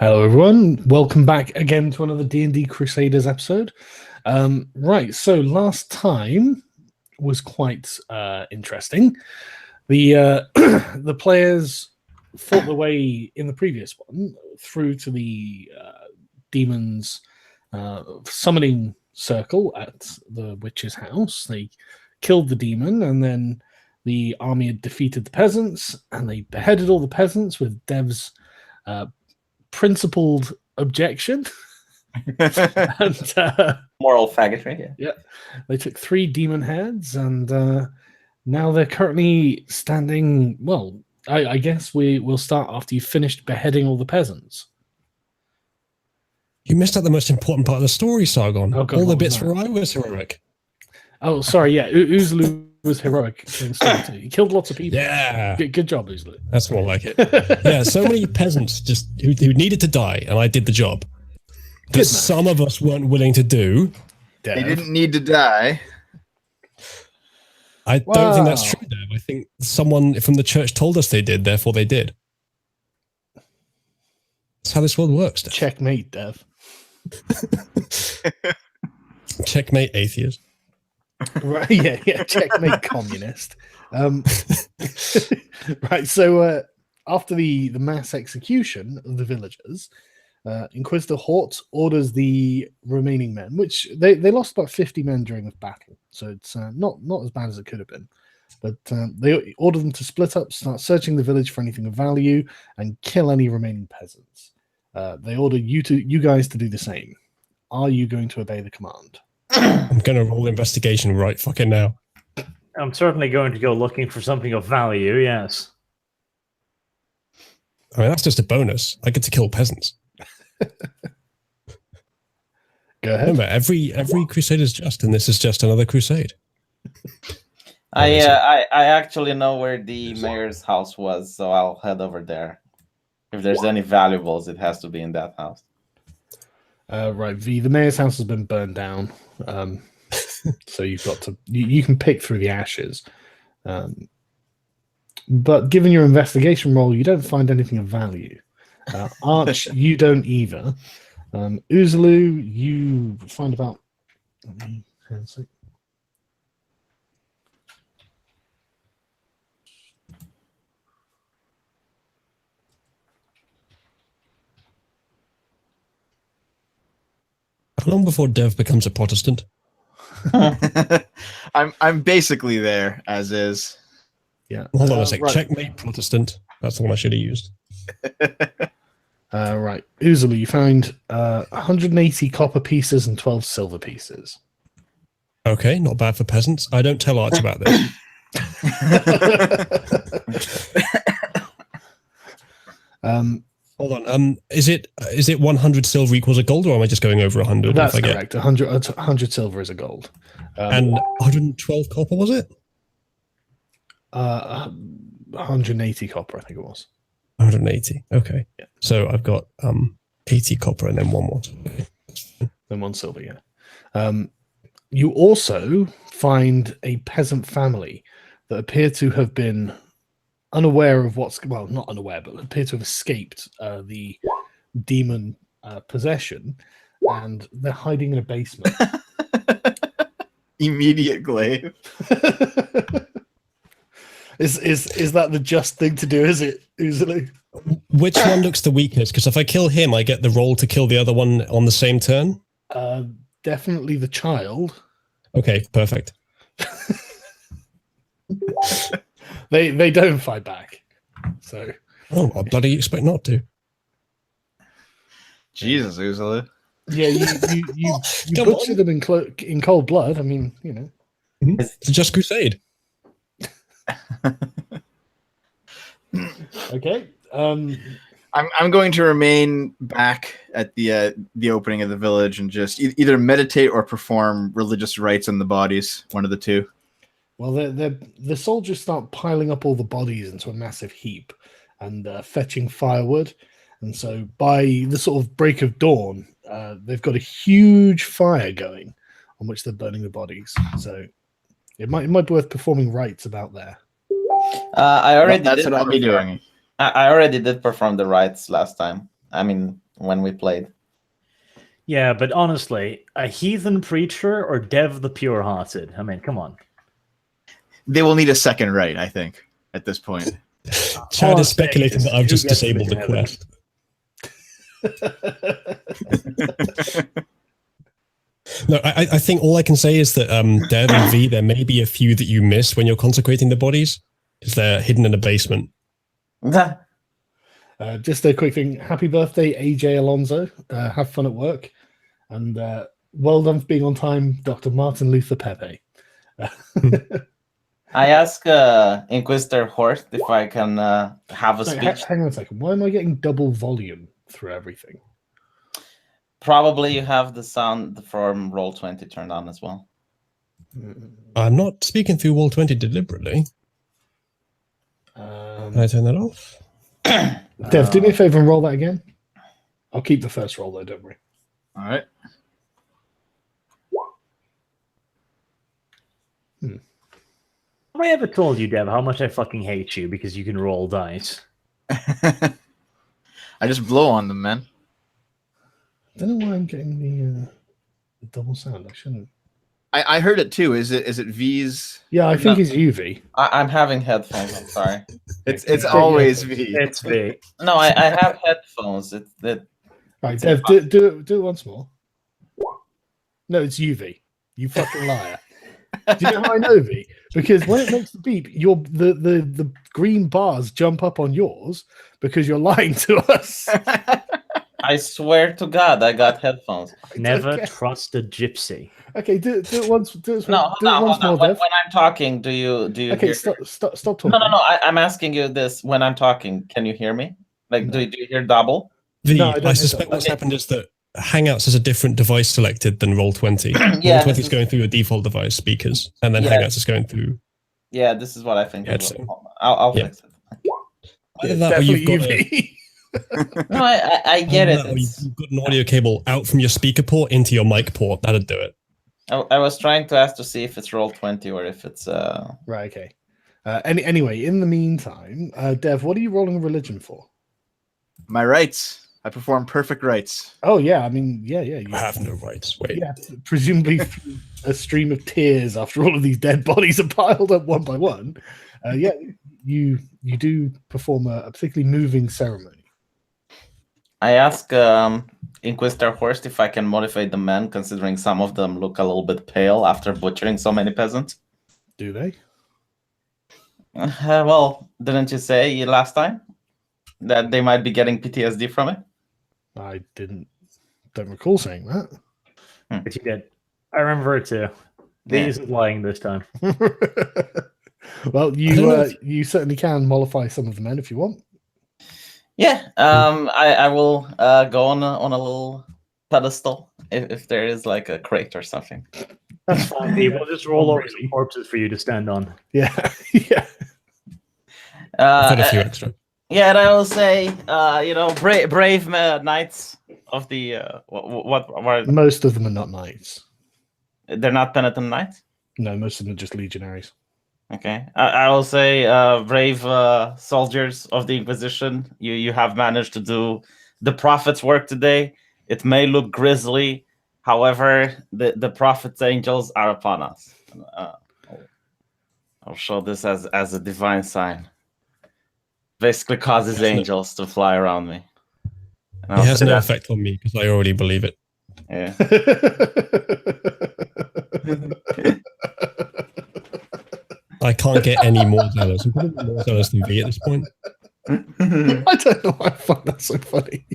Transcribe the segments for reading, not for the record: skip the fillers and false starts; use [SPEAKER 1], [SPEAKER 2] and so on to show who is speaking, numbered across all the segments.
[SPEAKER 1] Hello, everyone. Welcome back again to another D&D Crusaders episode. Right, so last time was quite interesting. The the players fought their way in the previous one through to the demon's summoning circle at the witch's house. They killed the demon, and then the army had defeated the peasants, and they beheaded all the peasants with Dev's principled objection. And
[SPEAKER 2] moral faggotry.
[SPEAKER 1] Yeah, they took 3 demon heads, and now they're currently standing. Well, I guess we'll start after you've finished beheading all the peasants.
[SPEAKER 3] You missed out the most important part of the story, Sargon.
[SPEAKER 1] Oh, God,
[SPEAKER 3] all the
[SPEAKER 1] what
[SPEAKER 3] bits
[SPEAKER 1] was
[SPEAKER 3] where I was heroic.
[SPEAKER 1] Oh, sorry. Yeah, Uzulu was heroic in the story too. He killed lots of people.
[SPEAKER 3] Yeah,
[SPEAKER 1] good job, Uzulu.
[SPEAKER 3] that's more like it. Yeah, so many peasants just who needed to die, and I did the job that some of us weren't willing to do.
[SPEAKER 4] They didn't need to die.
[SPEAKER 3] I don't think that's true, Dev. I think someone from the church told us they did, therefore they did. That's how this world works, Dev.
[SPEAKER 1] Checkmate, Dev.
[SPEAKER 3] Checkmate, atheist.
[SPEAKER 1] Right, yeah, checkmate, communist. Right, so after the mass execution of the villagers, Inquisitor Hort orders the remaining men, which they lost about 50 men during the battle, so it's not as bad as it could have been. But they order them to split up, start searching the village for anything of value, and kill any remaining peasants. They order you guys to do the same. Are you going to obey the command?
[SPEAKER 3] I'm going to roll investigation right fucking now.
[SPEAKER 5] I'm certainly going to go looking for something of value, yes.
[SPEAKER 3] I mean, that's just a bonus. I get to kill peasants.
[SPEAKER 1] Go ahead.
[SPEAKER 3] Remember, every crusade is just, and this is just another crusade.
[SPEAKER 2] I actually know where the mayor's house was, so I'll head over there. If there's any valuables, it has to be in that house.
[SPEAKER 1] Right, the mayor's house has been burned down, so you've got to you can pick through the ashes. But given your investigation roll, you don't find anything of value. Arch, you don't either. Uzulu, you find about.
[SPEAKER 3] How long before Dev becomes a Protestant?
[SPEAKER 4] I'm basically there as is.
[SPEAKER 1] Yeah.
[SPEAKER 3] Hold on a sec.
[SPEAKER 1] Right.
[SPEAKER 3] Checkmate Protestant. That's the one I should have used.
[SPEAKER 1] Right. Uzulu, you find 180 copper pieces and 12 silver pieces.
[SPEAKER 3] Okay, not bad for peasants. I don't tell Arch about this. Hold on. Is it 100 silver equals a gold, or am I just going over 100?
[SPEAKER 1] That's correct. 100 silver is a gold.
[SPEAKER 3] And 112 copper, was it?
[SPEAKER 1] 180 copper, I think it was.
[SPEAKER 3] 180. Okay.
[SPEAKER 1] Yeah.
[SPEAKER 3] So I've got 80 copper and then one more.
[SPEAKER 1] Then 1 silver, yeah. You also find a peasant family that appear to have been unaware of not unaware, but appear to have escaped the demon possession, and they're hiding in a basement.
[SPEAKER 4] Immediate glaive.
[SPEAKER 1] Is that the just thing to do? Is it, Uzulu?
[SPEAKER 3] Which one looks the weakest? Because if I kill him, I get the roll to kill the other one on the same turn.
[SPEAKER 1] Definitely the child.
[SPEAKER 3] Okay, perfect.
[SPEAKER 1] They don't fight back. So.
[SPEAKER 3] Oh, I bloody expect not to.
[SPEAKER 4] Jesus, Uzulu.
[SPEAKER 1] Yeah, you butcher them in cold blood. I mean, you know.
[SPEAKER 3] It's just crusade.
[SPEAKER 1] Okay.
[SPEAKER 4] I'm going to remain back at the opening of the village and just either meditate or perform religious rites on the bodies. One of the two.
[SPEAKER 1] Well, the soldiers start piling up all the bodies into a massive heap and fetching firewood. And so by the sort of break of dawn, they've got a huge fire going on which they're burning the bodies. So it might be worth performing rites about there.
[SPEAKER 2] I already
[SPEAKER 4] That's
[SPEAKER 2] did
[SPEAKER 4] what I'll be doing.
[SPEAKER 2] I already did perform the rites last time. I mean, when we played.
[SPEAKER 5] Yeah, but honestly, a heathen preacher or Dev the pure-hearted? I mean, come on.
[SPEAKER 4] They will need a second right, I think, at this point.
[SPEAKER 3] Chad
[SPEAKER 5] I'm
[SPEAKER 3] is speculating
[SPEAKER 5] saying
[SPEAKER 3] that I've
[SPEAKER 5] is,
[SPEAKER 3] just
[SPEAKER 5] who gets to
[SPEAKER 3] disabled the
[SPEAKER 5] be
[SPEAKER 3] quest. No, I think all I can say is that Dev and V, there may be a few that you miss when you're consecrating the bodies, because they're hidden in a basement.
[SPEAKER 1] Just a quick thing. Happy birthday, AJ Alonso. Have fun at work. And well done for being on time, Dr. Martin Luther Pepe.
[SPEAKER 2] I asked Inquisitor Horst if I can have a speech.
[SPEAKER 1] Hang on a second. Why am I getting double volume through everything?
[SPEAKER 2] Probably you have the sound from Roll20 turned on as well.
[SPEAKER 3] I'm not speaking through Roll20 deliberately. Can I turn that off?
[SPEAKER 1] Dev, do me a favor and roll that again. I'll keep the first roll though, don't worry.
[SPEAKER 4] All right.
[SPEAKER 5] Have I ever told you, Dev, how much I fucking hate you because you can roll dice?
[SPEAKER 4] I just blow on them, man.
[SPEAKER 1] I don't know why I'm getting the double sound. I shouldn't.
[SPEAKER 4] I heard it too. Is it V's?
[SPEAKER 1] Yeah, I think it's UV.
[SPEAKER 2] I'm having headphones. I'm sorry.
[SPEAKER 4] It's always V.
[SPEAKER 5] It's V.
[SPEAKER 2] No, I have headphones.
[SPEAKER 1] Right, Dev, do it once more. No, it's UV. You fucking liar. Do you know how I know, V? Because when it makes the beep, the green bars jump up on yours because you're lying to us.
[SPEAKER 2] I swear to God, I got headphones.
[SPEAKER 5] Never trust a gypsy.
[SPEAKER 1] Okay, do it once. Do it
[SPEAKER 2] No,
[SPEAKER 1] once more,
[SPEAKER 2] when
[SPEAKER 1] Dev.
[SPEAKER 2] I'm talking, do you
[SPEAKER 1] Okay,
[SPEAKER 2] hear?
[SPEAKER 1] stop talking.
[SPEAKER 2] No. I'm asking you this. When I'm talking, can you hear me? Like, do you hear double?
[SPEAKER 3] V,
[SPEAKER 1] No, I don't
[SPEAKER 3] I
[SPEAKER 1] hear
[SPEAKER 3] suspect
[SPEAKER 1] that.
[SPEAKER 3] what's happened is that Hangouts has a different device selected than Roll20.
[SPEAKER 2] Yeah,
[SPEAKER 3] Roll20 is going through your default device speakers, and then
[SPEAKER 2] Yeah.
[SPEAKER 3] Hangouts is going through.
[SPEAKER 2] Yeah, this is what I think.
[SPEAKER 3] Yeah,
[SPEAKER 2] as well. I'll
[SPEAKER 3] yeah.
[SPEAKER 2] fix it.
[SPEAKER 3] Either that or you've
[SPEAKER 1] Definitely
[SPEAKER 3] got
[SPEAKER 1] UV.
[SPEAKER 2] No, I get it.
[SPEAKER 3] or you've got an audio cable out from your speaker port into your mic port. That'd do it.
[SPEAKER 2] I was trying to ask to see if it's Roll20 or if it's
[SPEAKER 1] Right. Okay. Anyway, in the meantime, Dev, what are you rolling religion for?
[SPEAKER 4] My rights. I perform perfect rights.
[SPEAKER 1] Oh yeah, I mean, yeah.
[SPEAKER 3] You have no rights. Wait.
[SPEAKER 1] Yeah, presumably through a stream of tears after all of these dead bodies are piled up one by one. Yeah, you do perform a particularly moving ceremony.
[SPEAKER 2] I asked Inquisitor Horst if I can motivate the men, considering some of them look a little bit pale after butchering so many peasants.
[SPEAKER 1] Do they?
[SPEAKER 2] Well, didn't you say last time that they might be getting PTSD from it?
[SPEAKER 1] I don't recall saying that.
[SPEAKER 5] But you did. I remember it too.
[SPEAKER 2] Yeah.
[SPEAKER 5] These is lying this time.
[SPEAKER 1] Well, you certainly can mollify some of the men if you want.
[SPEAKER 2] Yeah, I will go on a little pedestal if there is like a crate or something.
[SPEAKER 5] That's fine. Dee. We'll just roll over
[SPEAKER 1] Really?
[SPEAKER 5] some corpses for you to stand on.
[SPEAKER 1] Yeah, yeah.
[SPEAKER 3] I've got a few extra.
[SPEAKER 2] Yeah, and I will say, brave knights of the what
[SPEAKER 1] Most of them are not knights.
[SPEAKER 2] they're not penitent knights.
[SPEAKER 1] No, most of them are just legionaries.
[SPEAKER 2] Okay, I will say, brave soldiers of the Inquisition. You have managed to do the prophet's work today. It may look grisly, however, the prophet's angels are upon us. I'll show this as a divine sign. Basically causes angels to fly around me. And
[SPEAKER 3] It has
[SPEAKER 2] say
[SPEAKER 3] no
[SPEAKER 2] that-
[SPEAKER 3] effect on me because I already believe it.
[SPEAKER 2] Yeah.
[SPEAKER 3] I can't get any more zealous. I'm probably more zealous than V at this point.
[SPEAKER 1] I don't know why I find that so funny.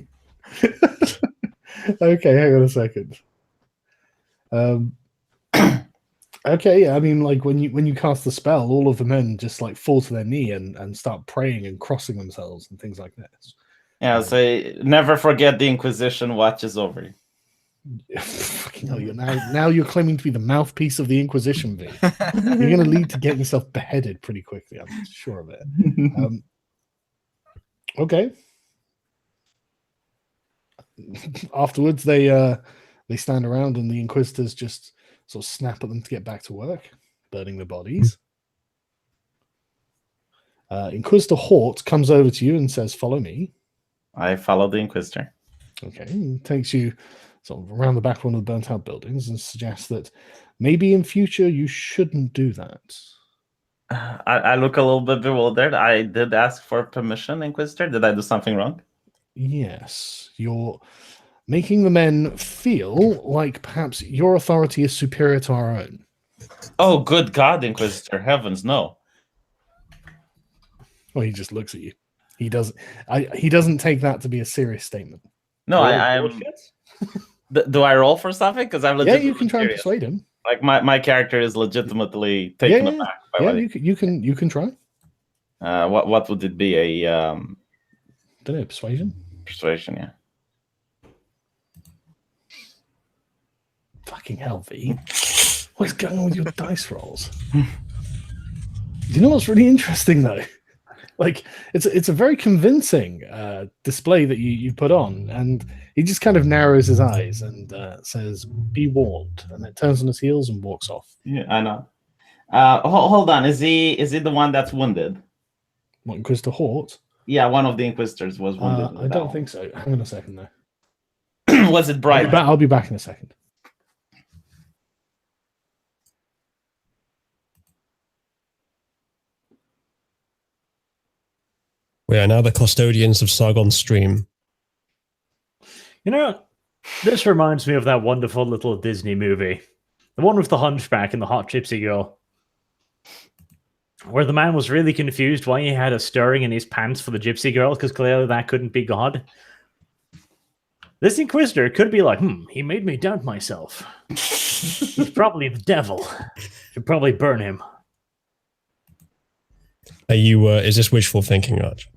[SPEAKER 1] Okay, hang on a second. Okay, I mean, like when you cast the spell, all of the men just like fall to their knee and start praying and crossing themselves and things like this.
[SPEAKER 2] Yeah, I'll say never forget the Inquisition watches over you.
[SPEAKER 1] Fucking hell, now you're claiming to be the mouthpiece of the Inquisition, V. You're going to lead to getting yourself beheaded pretty quickly. I'm sure of it. Okay. Afterwards, they stand around and the Inquisitors just sort of snap at them to get back to work, burning the bodies. Inquisitor Hort comes over to you and says, "Follow me."
[SPEAKER 2] I follow the Inquisitor.
[SPEAKER 1] Okay, he takes you sort of around the back of one of the burnt out buildings and suggests that maybe in future you shouldn't do that.
[SPEAKER 2] I look a little bit bewildered. I did ask for permission, Inquisitor. Did I do something wrong?
[SPEAKER 1] Yes, you're making the men feel like perhaps your authority is superior to our own.
[SPEAKER 2] Oh, good God, Inquisitor! Heavens, no.
[SPEAKER 1] Well, he just looks at you. He doesn't. He doesn't take that to be a serious statement.
[SPEAKER 2] No,
[SPEAKER 5] Roll
[SPEAKER 2] I am.
[SPEAKER 5] bullshit?
[SPEAKER 2] Do I roll for something? Because I'm
[SPEAKER 1] Yeah,
[SPEAKER 2] legitimately
[SPEAKER 1] you can try and
[SPEAKER 2] curious.
[SPEAKER 1] persuade him.
[SPEAKER 2] Like my character is legitimately taken aback by
[SPEAKER 1] Yeah,
[SPEAKER 2] what
[SPEAKER 1] you can try.
[SPEAKER 2] what would it be? A
[SPEAKER 1] Don't know, persuasion.
[SPEAKER 2] persuasion, yeah.
[SPEAKER 1] Fucking hell, V. What's going on with your dice rolls? Do you know what's really interesting though? Like it's a very convincing display that you put on, and he just kind of narrows his eyes and says, "Be warned," and then turns on his heels and walks off.
[SPEAKER 2] Yeah, I know. Hold on. Is he the one that's wounded?
[SPEAKER 1] What, Inquisitor Hort?
[SPEAKER 2] Yeah, one of the Inquisitors was wounded.
[SPEAKER 1] I don't think so. Hang on a second though.
[SPEAKER 2] Was it Bright?
[SPEAKER 1] I'll be back in a second.
[SPEAKER 3] We are now the custodians of Sargon's stream.
[SPEAKER 5] You know, this reminds me of that wonderful little Disney movie. The one with the hunchback and the hot gypsy girl. Where the man was really confused why he had a stirring in his pants for the gypsy girl, because clearly that couldn't be God. This Inquisitor could be like, he made me doubt myself. He's probably the devil. Should probably burn him.
[SPEAKER 3] Are you, is this wishful thinking, Arch?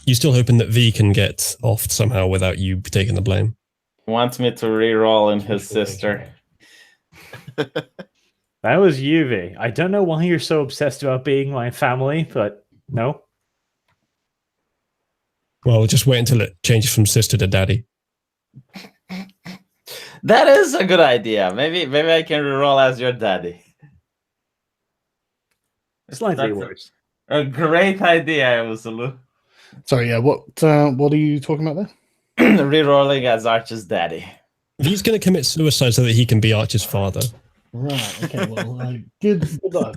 [SPEAKER 3] You still hoping that V can get off somehow without you taking the blame?
[SPEAKER 2] Wants me to re-roll in his sister.
[SPEAKER 5] That was Yuvi. I don't know why you're so obsessed about being my family, but no.
[SPEAKER 3] Well, just wait until it changes from sister to daddy.
[SPEAKER 2] That is a good idea. Maybe I can re-roll as your daddy.
[SPEAKER 5] Slightly
[SPEAKER 2] That's
[SPEAKER 5] worse.
[SPEAKER 2] A great idea, Usulu.
[SPEAKER 1] Sorry, yeah. What are you talking about there?
[SPEAKER 2] Re-rolling as Arch's daddy.
[SPEAKER 3] He's going to commit suicide so that he can be Arch's father.
[SPEAKER 1] Right. Okay. Well, good luck.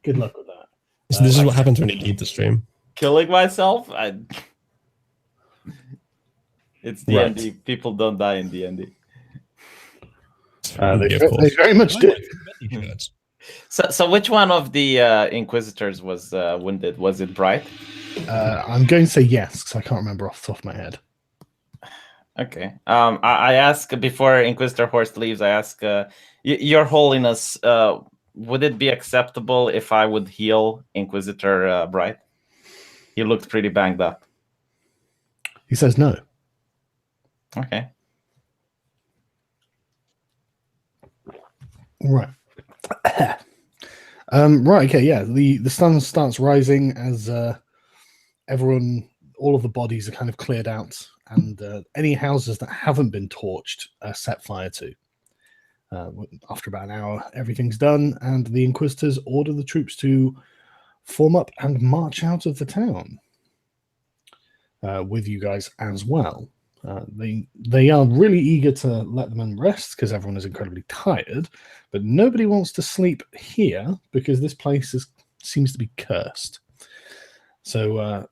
[SPEAKER 1] Good luck with that.
[SPEAKER 3] So this is what happens when you leave the stream.
[SPEAKER 2] Killing myself? It's D&D.
[SPEAKER 3] Right.
[SPEAKER 2] People don't die in D&D.
[SPEAKER 1] They very much do.
[SPEAKER 2] So which one of the Inquisitors was wounded? Was it Bright?
[SPEAKER 1] I'm going to say yes, because I can't remember off the top of my head.
[SPEAKER 2] Okay. I ask before Inquisitor Horst leaves. I ask, Your Holiness, would it be acceptable if I would heal Inquisitor Bright? He looked pretty banged up.
[SPEAKER 1] He says no.
[SPEAKER 2] Okay.
[SPEAKER 1] Right. Right. Okay. Yeah. The sun starts rising as all of the bodies are kind of cleared out, and any houses that haven't been torched are set fire to. After about an hour, everything's done, and the Inquisitors order the troops to form up and march out of the town with you guys as well. They are really eager to let the men rest because everyone is incredibly tired, but nobody wants to sleep here because this place seems to be cursed. So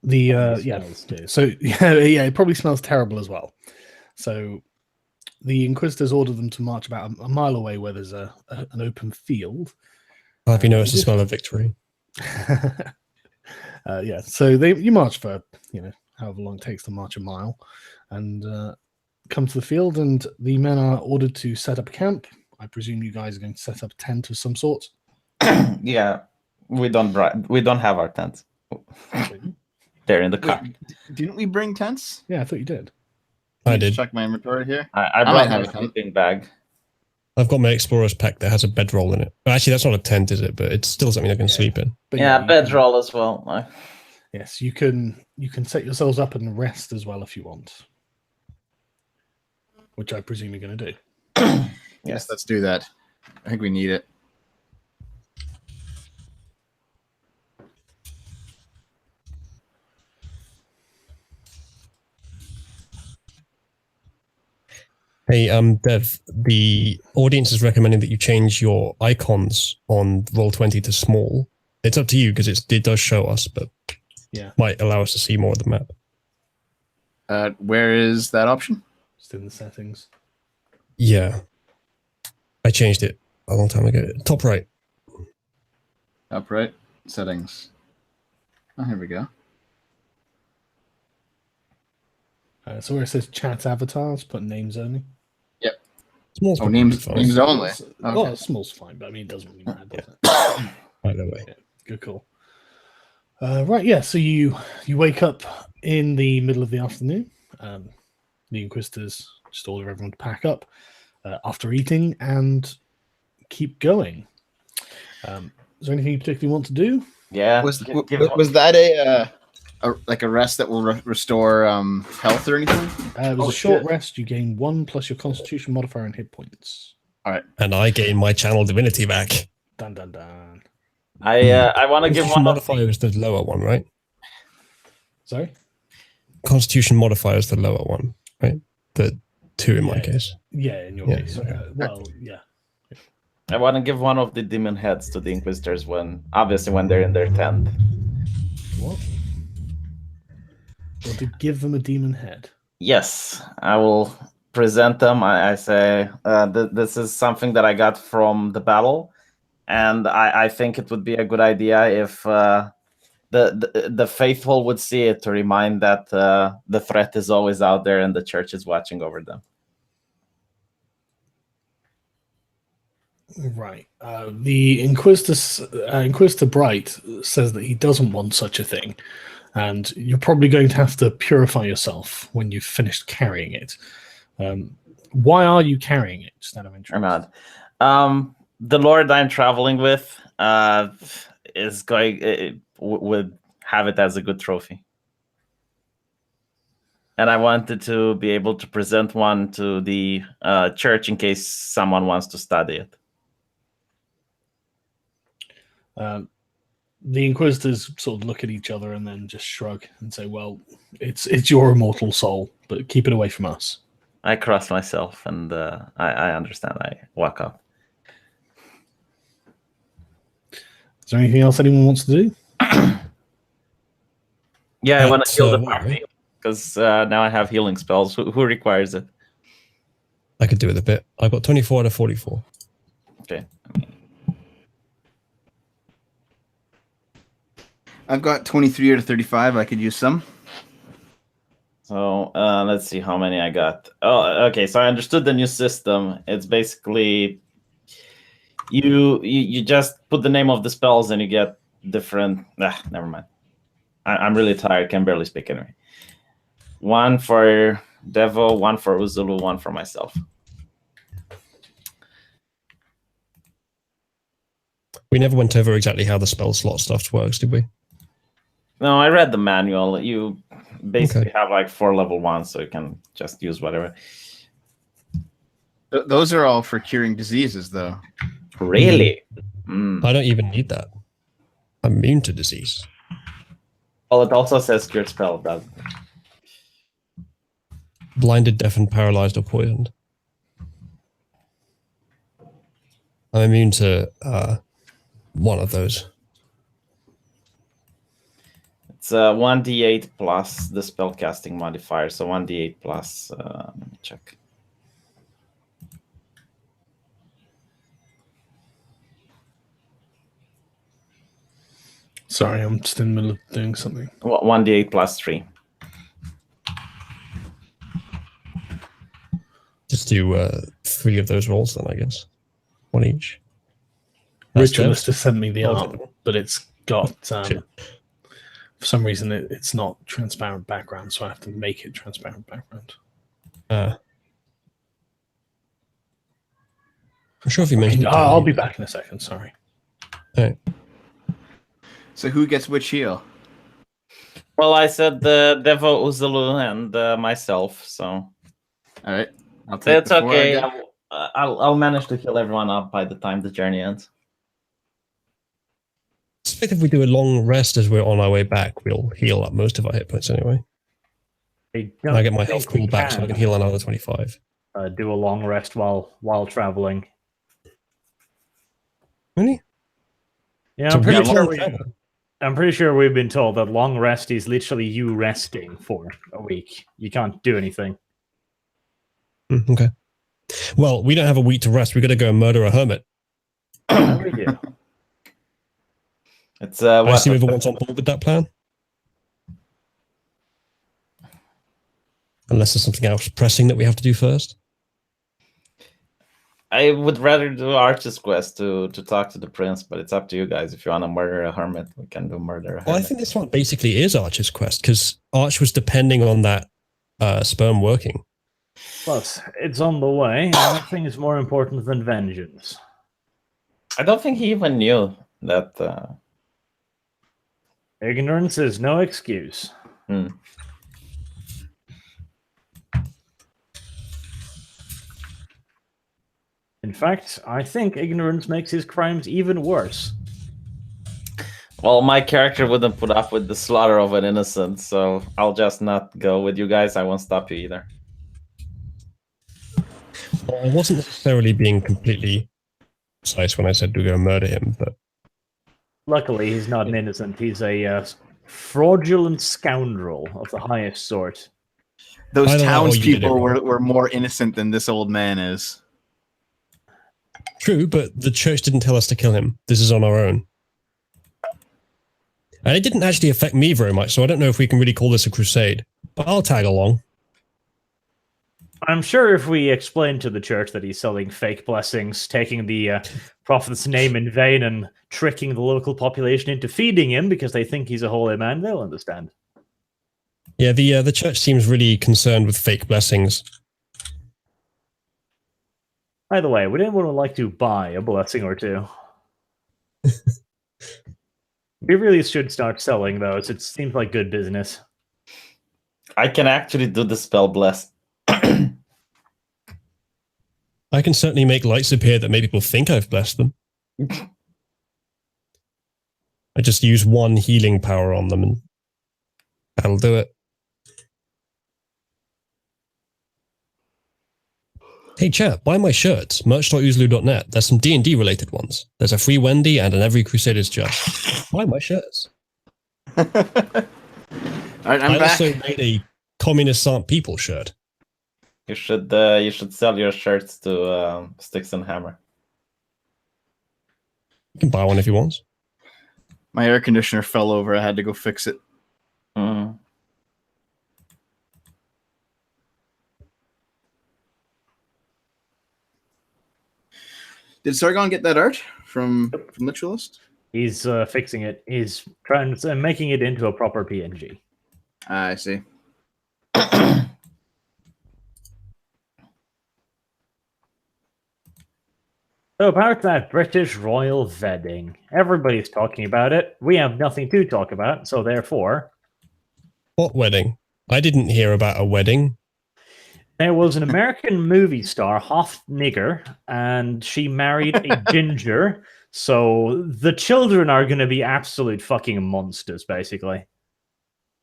[SPEAKER 1] it probably smells terrible as well. So the Inquisitors order them to march about a mile away where there's an open field.
[SPEAKER 3] Have you noticed the smell of victory?
[SPEAKER 1] So you march for however long it takes to march a mile, and come to the field, and the men are ordered to set up a camp. I presume you guys are going to set up a tent of some sort.
[SPEAKER 2] Yeah, we don't have our tents. They're in the car.
[SPEAKER 4] Didn't we bring tents?
[SPEAKER 1] Yeah, I thought you did.
[SPEAKER 3] I did.
[SPEAKER 4] Check my inventory here.
[SPEAKER 2] I
[SPEAKER 4] might
[SPEAKER 2] brought
[SPEAKER 4] have
[SPEAKER 2] my
[SPEAKER 4] a tent.
[SPEAKER 2] sleeping bag.
[SPEAKER 3] I've got my explorer's pack that has a bedroll in it. Actually, that's not a tent, is it? But it's still something I can sleep in.
[SPEAKER 1] But
[SPEAKER 2] Yeah,
[SPEAKER 1] you
[SPEAKER 2] bedroll as well.
[SPEAKER 1] Yes, you can set yourselves up and rest as well if you want, which I presume you're going to do.
[SPEAKER 4] Yes, let's do that. I think we need it.
[SPEAKER 3] Hey, Dev, the audience is recommending that you change your icons on Roll20 to small. It's up to you because it does show us, but
[SPEAKER 1] Yeah.
[SPEAKER 3] might allow us to see more of the map.
[SPEAKER 4] Where is that option?
[SPEAKER 1] Just in the settings.
[SPEAKER 3] Yeah. I changed it a long time ago. Top right.
[SPEAKER 4] Upright settings. Oh, here we go.
[SPEAKER 1] So where it says chat avatars, put names only.
[SPEAKER 3] Small's
[SPEAKER 4] Oh,
[SPEAKER 3] probably
[SPEAKER 4] names
[SPEAKER 3] fine.
[SPEAKER 4] names only.
[SPEAKER 1] Well,
[SPEAKER 4] Okay.
[SPEAKER 1] small's fine, but I mean, it doesn't really matter, does it?
[SPEAKER 3] Either way.
[SPEAKER 1] Yeah, good call. Right, yeah. So you wake up in the middle of the afternoon. The Inquisitors just order everyone to pack up after eating and keep going. Is there anything you particularly want to do?
[SPEAKER 2] Yeah.
[SPEAKER 4] Was that a rest that will restore health or anything?
[SPEAKER 1] It was a short rest. You gain 1 plus your Constitution modifier and hit points.
[SPEAKER 4] All right.
[SPEAKER 3] And I gain my channel divinity back.
[SPEAKER 1] Dun dun dun.
[SPEAKER 2] I want to give
[SPEAKER 3] Constitution
[SPEAKER 2] one of
[SPEAKER 3] modifier is the lower one, right?
[SPEAKER 1] Sorry?
[SPEAKER 3] Constitution modifier is the lower one, right? The 2 in my
[SPEAKER 1] Yeah.
[SPEAKER 3] case.
[SPEAKER 1] Yeah, in your
[SPEAKER 3] Yeah.
[SPEAKER 1] case. Well, yeah.
[SPEAKER 2] I want to give one of the demon heads to the Inquisitors when they're in their tent.
[SPEAKER 1] What? Or to give them a demon head.
[SPEAKER 2] Yes, I will present them. I say this is something that I got from the battle, and I think it would be a good idea if the faithful would see it to remind that the threat is always out there and the church is watching over them.
[SPEAKER 1] Right. The Inquisitor Bright says that he doesn't want such a thing, and you're probably going to have to purify yourself when you've finished carrying it. Why are you carrying it? Just out of interest.
[SPEAKER 2] I'm not. The Lord I'm traveling with is going would have it as a good trophy, and I wanted to be able to present one to the church in case someone wants to study it.
[SPEAKER 1] The Inquisitors sort of look at each other and then just shrug and say, "Well, it's your immortal soul, but keep it away from us."
[SPEAKER 2] I cross myself, and I understand. I walk up.
[SPEAKER 1] Is there anything else anyone wants to do?
[SPEAKER 2] Yeah, I want to heal the
[SPEAKER 3] what,
[SPEAKER 2] party because now I have healing spells. Who requires it?
[SPEAKER 3] I could do it a bit. I got 24 out of 44.
[SPEAKER 2] Okay.
[SPEAKER 4] I've got 23 out of 35. I could use some.
[SPEAKER 2] So let's see how many I got. Oh, okay. So I understood the new system. It's basically you just put the name of the spells and you get different. Never mind. I'm really tired. Can barely speak anyway. 1 for Devo, 1 for Uzulu, 1 for myself.
[SPEAKER 3] We never went over exactly how the spell slot stuff works, did we?
[SPEAKER 2] No, I read the manual. You basically
[SPEAKER 3] Okay.
[SPEAKER 2] have like 4 level 1s, so you can just use whatever.
[SPEAKER 4] Those are all for curing diseases, though.
[SPEAKER 2] Really?
[SPEAKER 3] I don't even need that. I'm immune to disease.
[SPEAKER 2] Well, it also says cured spell, doesn't it?
[SPEAKER 3] Blinded, deafened, paralyzed, or poisoned. I'm immune to one of those.
[SPEAKER 2] It's 1d8 plus the spellcasting modifier, so 1d8 plus. Let me check.
[SPEAKER 1] Sorry, I'm just in the middle of doing something.
[SPEAKER 2] 1d8 plus 3.
[SPEAKER 3] Just do 3 of those rolls then, I guess. 1 each. That's
[SPEAKER 1] Ritualist
[SPEAKER 3] Dev.
[SPEAKER 1] has sent me the
[SPEAKER 3] Oh,
[SPEAKER 1] art, but it's got
[SPEAKER 3] Shit.
[SPEAKER 1] for some reason it's not transparent background, so I have to make it transparent background.
[SPEAKER 3] I'm sure if you mentioned it.
[SPEAKER 1] I'll be back in a second. Sorry.
[SPEAKER 3] Alright.
[SPEAKER 4] So who gets which heal?
[SPEAKER 2] Well, I said the Devo, Uzulu, and myself, so
[SPEAKER 4] All right. I'll take
[SPEAKER 2] it's
[SPEAKER 4] the 4
[SPEAKER 2] okay.
[SPEAKER 4] again.
[SPEAKER 2] I'll manage to heal everyone up by the time the journey ends.
[SPEAKER 3] I suspect if we do a long rest as we're on our way back, we'll heal up most of our hit points anyway.
[SPEAKER 5] I
[SPEAKER 3] And I get my
[SPEAKER 5] don't
[SPEAKER 3] health
[SPEAKER 5] think we
[SPEAKER 3] cooled back so I can heal another 25.
[SPEAKER 5] do a long rest while traveling.
[SPEAKER 3] Really?
[SPEAKER 5] Yeah,
[SPEAKER 3] It's
[SPEAKER 5] I'm
[SPEAKER 3] a
[SPEAKER 5] pretty
[SPEAKER 3] week
[SPEAKER 5] sure
[SPEAKER 3] long travel.
[SPEAKER 5] I'm pretty sure we've been told that long rest is literally you resting for a week. You can't do anything.
[SPEAKER 3] Okay. Well, we don't have a week to rest. We got to go and murder a hermit.
[SPEAKER 5] How we do?
[SPEAKER 2] It's
[SPEAKER 3] I
[SPEAKER 2] what
[SPEAKER 3] assume everyone's on board with that plan. Unless there's something else pressing that we have to do first.
[SPEAKER 2] I would rather do Arch's quest to talk to the prince, but it's up to you guys. If you want to murder a hermit, we can do murder a hermit.
[SPEAKER 3] Well, I think this one basically is Arch's quest because Arch was depending on that sperm working.
[SPEAKER 5] Plus, it's on the way, and nothing is more important than vengeance.
[SPEAKER 2] I don't think he even knew that.
[SPEAKER 5] Ignorance is no excuse. In fact, I think ignorance makes his crimes even worse.
[SPEAKER 2] Well, my character wouldn't put up with the slaughter of an innocent, so I'll just not go with you guys. I won't stop you either.
[SPEAKER 3] Well, I wasn't necessarily being completely precise when I said to go murder him, but
[SPEAKER 5] Luckily, he's not an innocent. He's a fraudulent scoundrel of the highest sort.
[SPEAKER 4] Those
[SPEAKER 3] I don't know how you did it
[SPEAKER 4] townspeople
[SPEAKER 3] wrong.
[SPEAKER 4] were more innocent than this old man is.
[SPEAKER 3] true, but the church didn't tell us to kill him. This is on our own. And it didn't actually affect me very much, so I don't know if we can really call this a crusade. But I'll tag along.
[SPEAKER 5] I'm sure if we explain to the church that he's selling fake blessings, taking the prophet's name in vain, and tricking the local population into feeding him because they think he's a holy man, they'll understand.
[SPEAKER 3] Yeah, the church seems really concerned with fake blessings.
[SPEAKER 5] By the way, would anyone would like to buy a blessing or two? We really should start selling those. It seems like good business.
[SPEAKER 2] I can actually do the spell bless.
[SPEAKER 3] I can certainly make lights appear that make people think I've blessed them. I just use one healing power on them and that'll do it. Hey chat, buy my shirts, merch.oozloo.net. There's some D&D related ones. There's a free Wendy and an every Crusaders just. Buy my shirts.
[SPEAKER 4] All right, I'm
[SPEAKER 3] I
[SPEAKER 4] back.
[SPEAKER 3] also made a Communists Aren't People shirt.
[SPEAKER 2] You should sell your shirts to Sticks and Hammer.
[SPEAKER 3] You can buy one if you want.
[SPEAKER 4] My air conditioner fell over. I had to go fix it.
[SPEAKER 2] Mm.
[SPEAKER 4] Did Sargon get that art from Ritualist?
[SPEAKER 5] He's fixing it. He's trying to making it into a proper PNG.
[SPEAKER 4] I see.
[SPEAKER 5] So about that British royal wedding, everybody's talking about it. We have nothing to talk about, so therefore,
[SPEAKER 3] What wedding? I didn't hear about a wedding.
[SPEAKER 5] there was an American movie star, Hoff Nigger, and she married a ginger. So the children are going to be absolute fucking monsters, basically.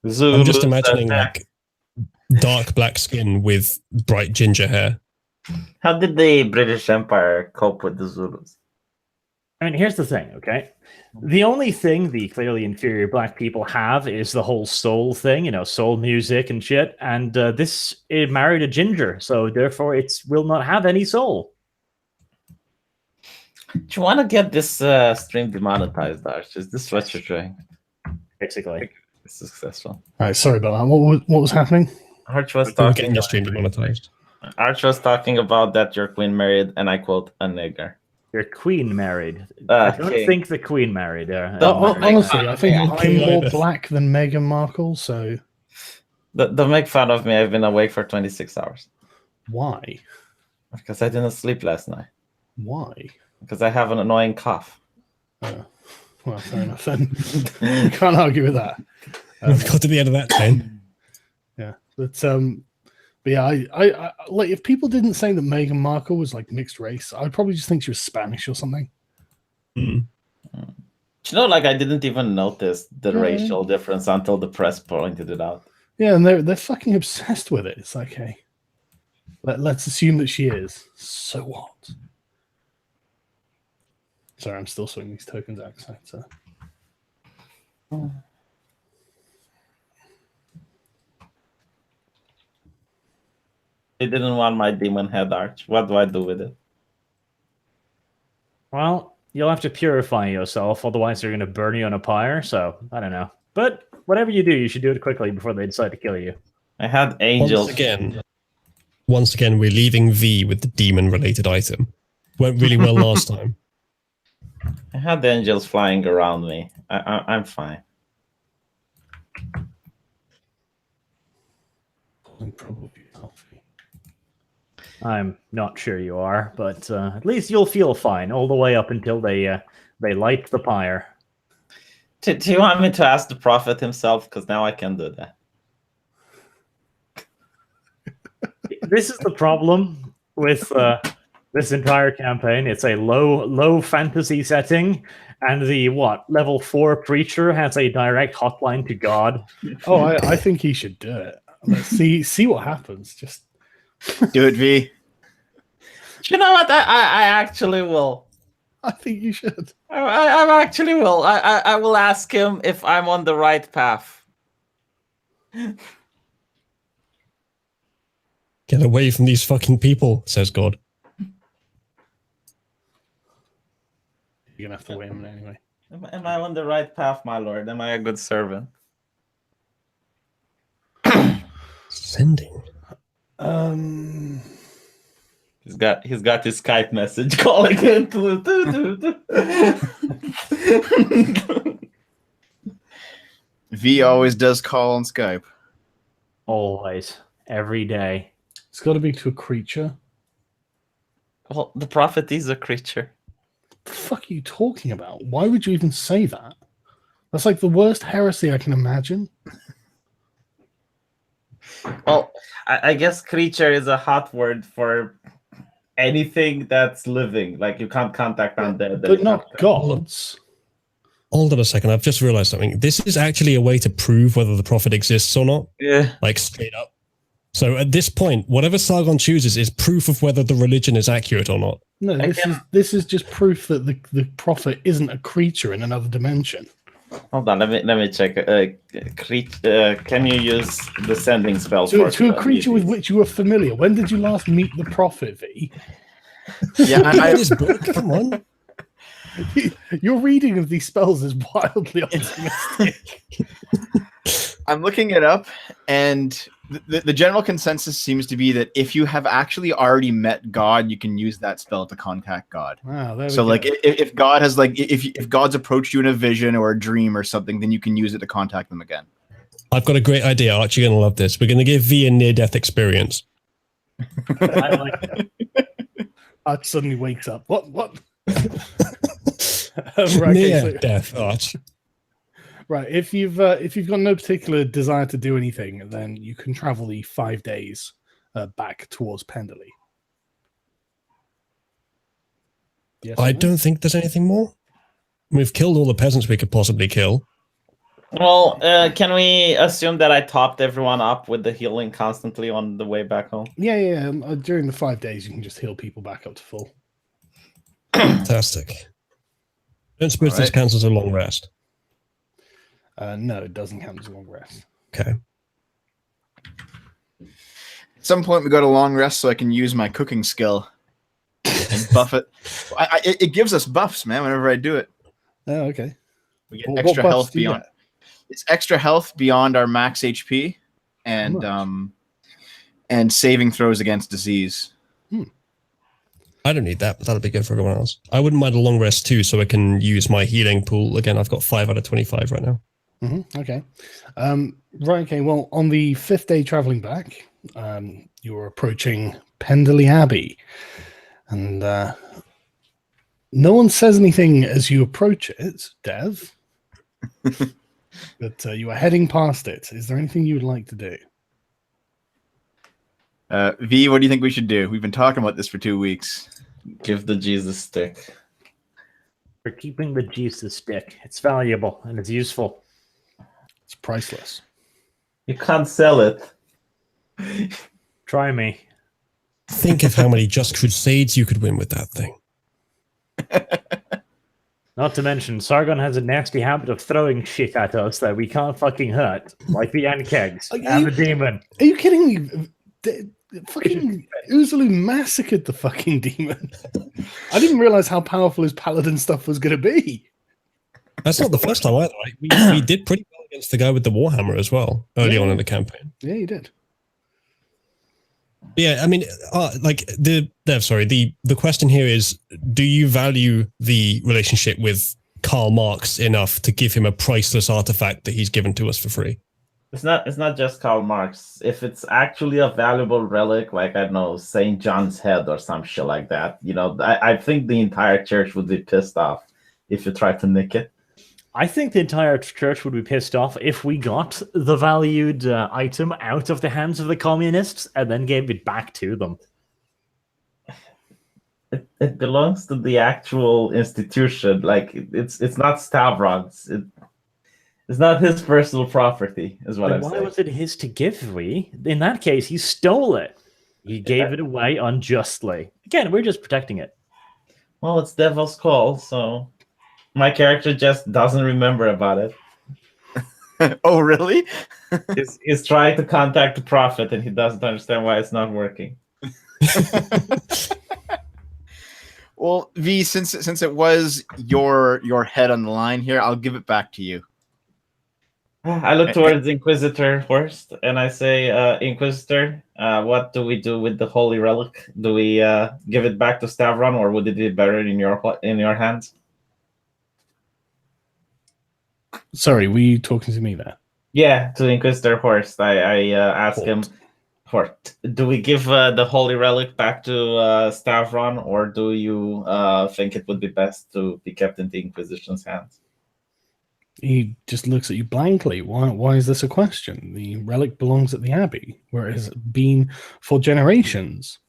[SPEAKER 3] I'm just imagining like dark black skin with bright ginger hair.
[SPEAKER 2] How did the British Empire cope with the Zulus?
[SPEAKER 5] I mean, here's the thing, okay? The only thing the clearly inferior black people have is the whole soul thing, you know, soul music and shit. And it married a ginger, so therefore it will not have any soul.
[SPEAKER 2] Do you want to get this stream demonetized, Arch? Is this what you're doing?
[SPEAKER 5] Basically.
[SPEAKER 2] It's successful.
[SPEAKER 1] All right, sorry about that. What was happening?
[SPEAKER 2] Arch was
[SPEAKER 3] We're
[SPEAKER 2] talking.
[SPEAKER 3] getting your stream demonetized.
[SPEAKER 2] Arch was talking about that your queen married, and I quote, a nigger.
[SPEAKER 5] Your queen married. I don't
[SPEAKER 2] Okay.
[SPEAKER 5] think the queen married.
[SPEAKER 1] Honestly, I think I'm
[SPEAKER 3] Okay,
[SPEAKER 1] more
[SPEAKER 3] either.
[SPEAKER 1] black than Meghan Markle. So
[SPEAKER 2] Don't make fun of me. I've been awake for 26 hours
[SPEAKER 1] why?
[SPEAKER 2] because I didn't sleep last night.
[SPEAKER 1] Why?
[SPEAKER 2] Because I have an annoying cough.
[SPEAKER 1] Well, fair enough then. You can't argue with that.
[SPEAKER 3] We've got to the end of that chain.
[SPEAKER 1] Yeah, but yeah, I like if people didn't say that Meghan Markle was like mixed race, I'd probably just think she was Spanish or something.
[SPEAKER 3] Mm.
[SPEAKER 2] You know, like I didn't even notice the
[SPEAKER 1] Yeah.
[SPEAKER 2] racial difference until the press pointed it out.
[SPEAKER 1] Yeah, and they're fucking obsessed with it. It's like, hey, Let's assume that she is. So what? Sorry, I'm still sorting these tokens out. So.
[SPEAKER 2] They didn't want my demon head arch. What do I do with it?
[SPEAKER 5] Well, you'll have to purify yourself, otherwise they're going to burn you on a pyre, so I don't know. But whatever you do, you should do it quickly before they decide to kill you.
[SPEAKER 2] I had angels.
[SPEAKER 3] Once again, we're leaving V with the demon-related item. Went really well last time.
[SPEAKER 2] I had angels flying around me. I'm fine.
[SPEAKER 1] I'm probably healthy.
[SPEAKER 5] I'm not sure you are, but at least you'll feel fine all the way up until they light the pyre.
[SPEAKER 2] Do you want me to ask the prophet himself? Because now I can do that.
[SPEAKER 5] This is the problem with this entire campaign. It's a low fantasy setting, and the level 4 preacher has a direct hotline to God.
[SPEAKER 1] Oh, I think he should do it. Let's see what happens. Just
[SPEAKER 4] Do it, V.
[SPEAKER 2] You know what? I actually will.
[SPEAKER 1] I think you should.
[SPEAKER 2] I actually will. I will ask him if I'm on the right path.
[SPEAKER 3] Get away from these fucking people, says God.
[SPEAKER 1] You're gonna have to wait a minute anyway.
[SPEAKER 2] Am I on the right path, my lord? Am I a good servant?
[SPEAKER 3] Sending.
[SPEAKER 2] He's got his Skype message calling him.
[SPEAKER 4] V always does call on Skype.
[SPEAKER 5] Always, every day.
[SPEAKER 1] It's got to be to a creature.
[SPEAKER 2] Well, the prophet is a creature.
[SPEAKER 1] What the fuck are you talking about? Why would you even say that? That's like the worst heresy I can imagine.
[SPEAKER 2] Well, I guess creature is a hot word for anything that's living. Like you can't contact undead.
[SPEAKER 1] But not gods.
[SPEAKER 3] Hold on a second. I've just realized something. This is actually a way to prove whether the prophet exists or not.
[SPEAKER 2] Yeah.
[SPEAKER 3] Like straight up. So at this point, whatever Sargon chooses is proof of whether the religion is accurate or not.
[SPEAKER 1] No, this is just proof that the prophet isn't a creature in another dimension.
[SPEAKER 2] Hold on, let me check. Can you use the sending spell
[SPEAKER 1] to a creature with which you are familiar? When did you last meet the prophet, V?
[SPEAKER 4] Yeah,
[SPEAKER 3] I this book. Come on.
[SPEAKER 1] Your reading of these spells is wildly optimistic.
[SPEAKER 4] I'm looking it up, and the general consensus seems to be that if you have actually already met God, you can use that spell to contact God.
[SPEAKER 1] Wow, there we
[SPEAKER 4] So,
[SPEAKER 1] go.
[SPEAKER 4] like, if God has if God's approached you in a vision or a dream or something, then you can use it to contact them again.
[SPEAKER 3] I've got a great idea. I'm actually going to love this. We're going to give V a near-death experience.
[SPEAKER 5] I like it.
[SPEAKER 1] Arch suddenly wakes up. What? Right,
[SPEAKER 3] Near-death, Arch.
[SPEAKER 1] Right. If you've got no particular desire to do anything, then you can travel the 5 days back towards Pendel. Yes.
[SPEAKER 3] I don't think there's anything more. We've killed all the peasants we could possibly kill.
[SPEAKER 2] Well, can we assume that I topped everyone up with the healing constantly on the way back home?
[SPEAKER 1] Yeah. During the 5 days, you can just heal people back up to full.
[SPEAKER 3] Fantastic. Don't suppose this counts as a long rest.
[SPEAKER 1] No, it doesn't count as a long rest.
[SPEAKER 3] Okay.
[SPEAKER 4] At some point, we got a long rest so I can use my cooking skill and buff it. It gives us buffs, man. Whenever I do it,
[SPEAKER 1] Oh, okay.
[SPEAKER 4] we get
[SPEAKER 1] What
[SPEAKER 4] extra
[SPEAKER 1] buffs
[SPEAKER 4] health
[SPEAKER 1] do you
[SPEAKER 4] beyond.
[SPEAKER 1] get?
[SPEAKER 4] It's extra health beyond our max HP, and saving throws against disease.
[SPEAKER 3] I don't need that, but that'll be good for everyone else. I wouldn't mind a long rest too, so I can use my healing pool. Again, I've got 5 out of 25 right now.
[SPEAKER 1] Okay. Right. Okay. Well, on the 5th day traveling back, you're approaching Pendel Abbey, and no one says anything as you approach it, Dev. But you are heading past it. Is there anything you would like to do?
[SPEAKER 4] V, what do you think we should do? We've been talking about this for 2 weeks.
[SPEAKER 2] Give the Jesus stick.
[SPEAKER 5] For keeping the Jesus stick. It's valuable and it's useful.
[SPEAKER 1] It's priceless.
[SPEAKER 2] You can't sell it.
[SPEAKER 5] Try me.
[SPEAKER 3] Think of how many Just Crusades you could win with that thing.
[SPEAKER 5] Not to mention, Sargon has a nasty habit of throwing shit at us that we can't fucking hurt, like the Ankegs and the demon.
[SPEAKER 1] Are you kidding me? Fucking Uzulu massacred the fucking demon. I didn't realize how powerful his paladin stuff was going to be.
[SPEAKER 3] That's not the first time either. Right? We did pretty well against the guy with the Warhammer as well, early on in the campaign.
[SPEAKER 1] Yeah, you did.
[SPEAKER 3] Yeah, I mean, the question here is, do you value the relationship with Karl Marx enough to give him a priceless artifact that he's given to us for free?
[SPEAKER 2] It's not just Karl Marx. If it's actually a valuable relic, like, I don't know, St. John's head or some shit like that, I think the entire church would be pissed off if you try to nick it.
[SPEAKER 5] I think the entire church would be pissed off if we got the valued item out of the hands of the communists and then gave it back to them.
[SPEAKER 2] It belongs to the actual institution. Like, it's not Stavron's. It's not his personal property, is what I'm saying.
[SPEAKER 5] Why was it his to give? In that case, he stole it. He gave it away unjustly. Again, we're just protecting it.
[SPEAKER 2] Well, it's Devil's Call, so my character just doesn't remember about it.
[SPEAKER 4] Oh, really?
[SPEAKER 2] He's trying to contact the prophet, and he doesn't understand why it's not working.
[SPEAKER 4] Well, V, since it was your head on the line here, I'll give it back to you.
[SPEAKER 2] I look towards Inquisitor first, and I say, Inquisitor, what do we do with the holy relic? Do we give it back to Stavron, or would it be better in your hands?
[SPEAKER 1] Sorry, were you talking to me there?
[SPEAKER 2] Yeah, to Inquisitor Horst. I ask him, Hort, do we give the holy relic back to Stavron, or do you think it would be best to be kept in the Inquisition's hands?
[SPEAKER 1] He just looks at you blankly. Why is this a question? The relic belongs at the abbey, where it has been for generations.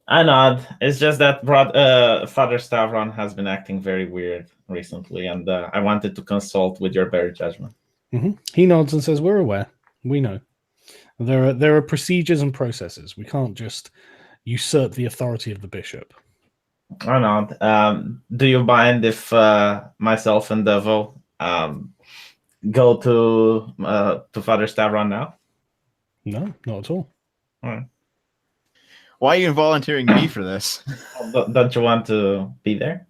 [SPEAKER 2] I nod. It's just that Father Stavron has been acting very weird recently, and I wanted to consult with your better judgment.
[SPEAKER 1] Mm-hmm. He nods and says, "We're aware. We know. There are procedures and processes. We can't just usurp the authority of the bishop."
[SPEAKER 2] I nod. Do you mind if myself and Devo go to Father Stavron now?
[SPEAKER 1] No, not at all.
[SPEAKER 2] All right.
[SPEAKER 4] Why are you volunteering me for this?
[SPEAKER 2] Don't you want to be there?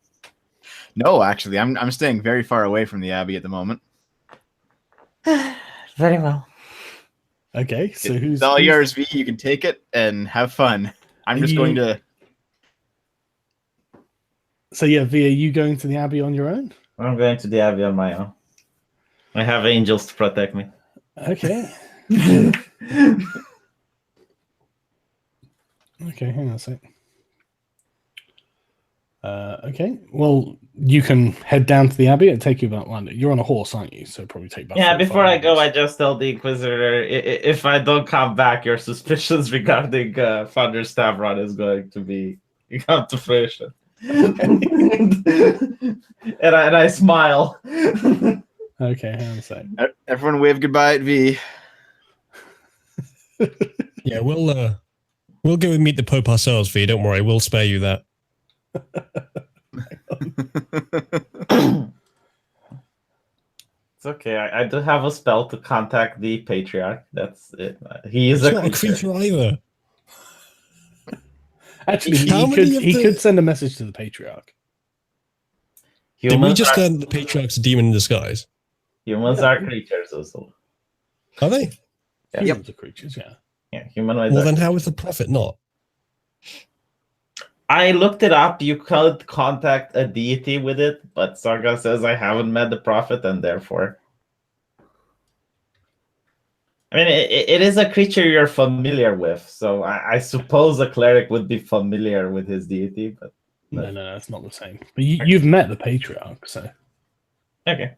[SPEAKER 4] No, actually, I'm staying very far away from the abbey at the moment.
[SPEAKER 2] Very well.
[SPEAKER 1] Okay, so
[SPEAKER 4] it's all yours, V. You can take it and have fun. I'm just going to.
[SPEAKER 1] So yeah, V, are you going to the abbey on your own?
[SPEAKER 2] I'm going to the abbey on my own. I have angels to protect me.
[SPEAKER 1] Okay. Okay, hang on a sec. Okay, well, you can head down to the abbey. It'll take you about one. You're on a horse, aren't you? So it'll probably take about.
[SPEAKER 2] Yeah, before I go, I just tell the Inquisitor, if I don't come back, your suspicions regarding Father Stavron is going to come to fruition. and I smile.
[SPEAKER 1] Okay, hang on a sec.
[SPEAKER 4] Everyone wave goodbye at V.
[SPEAKER 3] Yeah, we'll go and meet the Pope ourselves, V. Don't worry, we'll spare you that.
[SPEAKER 2] It's okay. I do have a spell to contact the Patriarch. That's it. He is
[SPEAKER 3] not a creature either.
[SPEAKER 1] Actually, he could send a message to the Patriarch.
[SPEAKER 3] Did we just learn that the Patriarch's a demon in disguise?
[SPEAKER 2] Humans are creatures also.
[SPEAKER 3] Are they?
[SPEAKER 2] Yeah.
[SPEAKER 1] Humans are creatures, yeah.
[SPEAKER 2] Yeah, humanoids.
[SPEAKER 3] Well, then how is the prophet not?
[SPEAKER 2] I looked it up. You could contact a deity with it, but Sargon says I haven't met the prophet, and therefore, I mean, it is a creature you're familiar with, so I suppose a cleric would be familiar with his deity, but
[SPEAKER 1] no, it's not the same. But you've met the Patriarch, so
[SPEAKER 2] okay.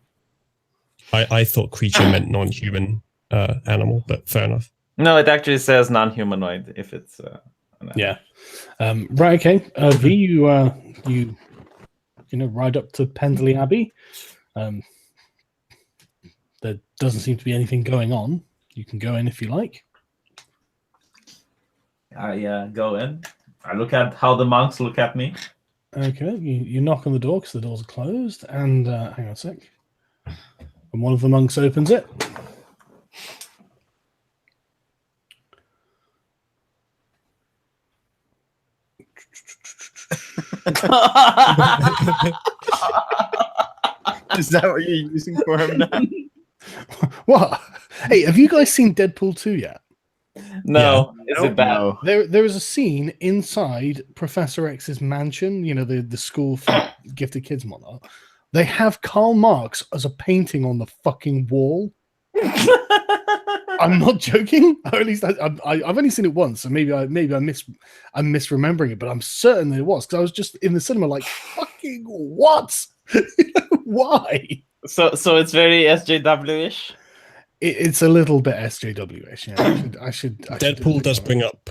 [SPEAKER 1] I
[SPEAKER 3] thought creature meant non-human animal, but fair enough.
[SPEAKER 2] No, it actually says non-humanoid if it's.
[SPEAKER 1] Yeah. Right. Okay. V, you ride up to Pendel Abbey. There doesn't seem to be anything going on. You can go in if you like.
[SPEAKER 2] I go in. I look at how the monks look at me.
[SPEAKER 1] Okay, you knock on the door because the doors are closed, and hang on a sec. And one of the monks opens it.
[SPEAKER 4] Is that what you're using for him now?
[SPEAKER 1] What? Hey, have you guys seen Deadpool 2 yet?
[SPEAKER 2] No, is it bad?
[SPEAKER 4] No.
[SPEAKER 1] There is a scene inside Professor X's mansion, you know, the school for gifted kids and whatnot. They have Karl Marx as a painting on the fucking wall. I'm not joking. Or at least I've only seen it once, so maybe I'm misremembering it, but I'm certain it was because I was just in the cinema like, fucking what? Why?
[SPEAKER 2] So it's very SJW-ish.
[SPEAKER 1] It's a little bit SJW-ish. Yeah, I should.
[SPEAKER 3] Deadpool does bring up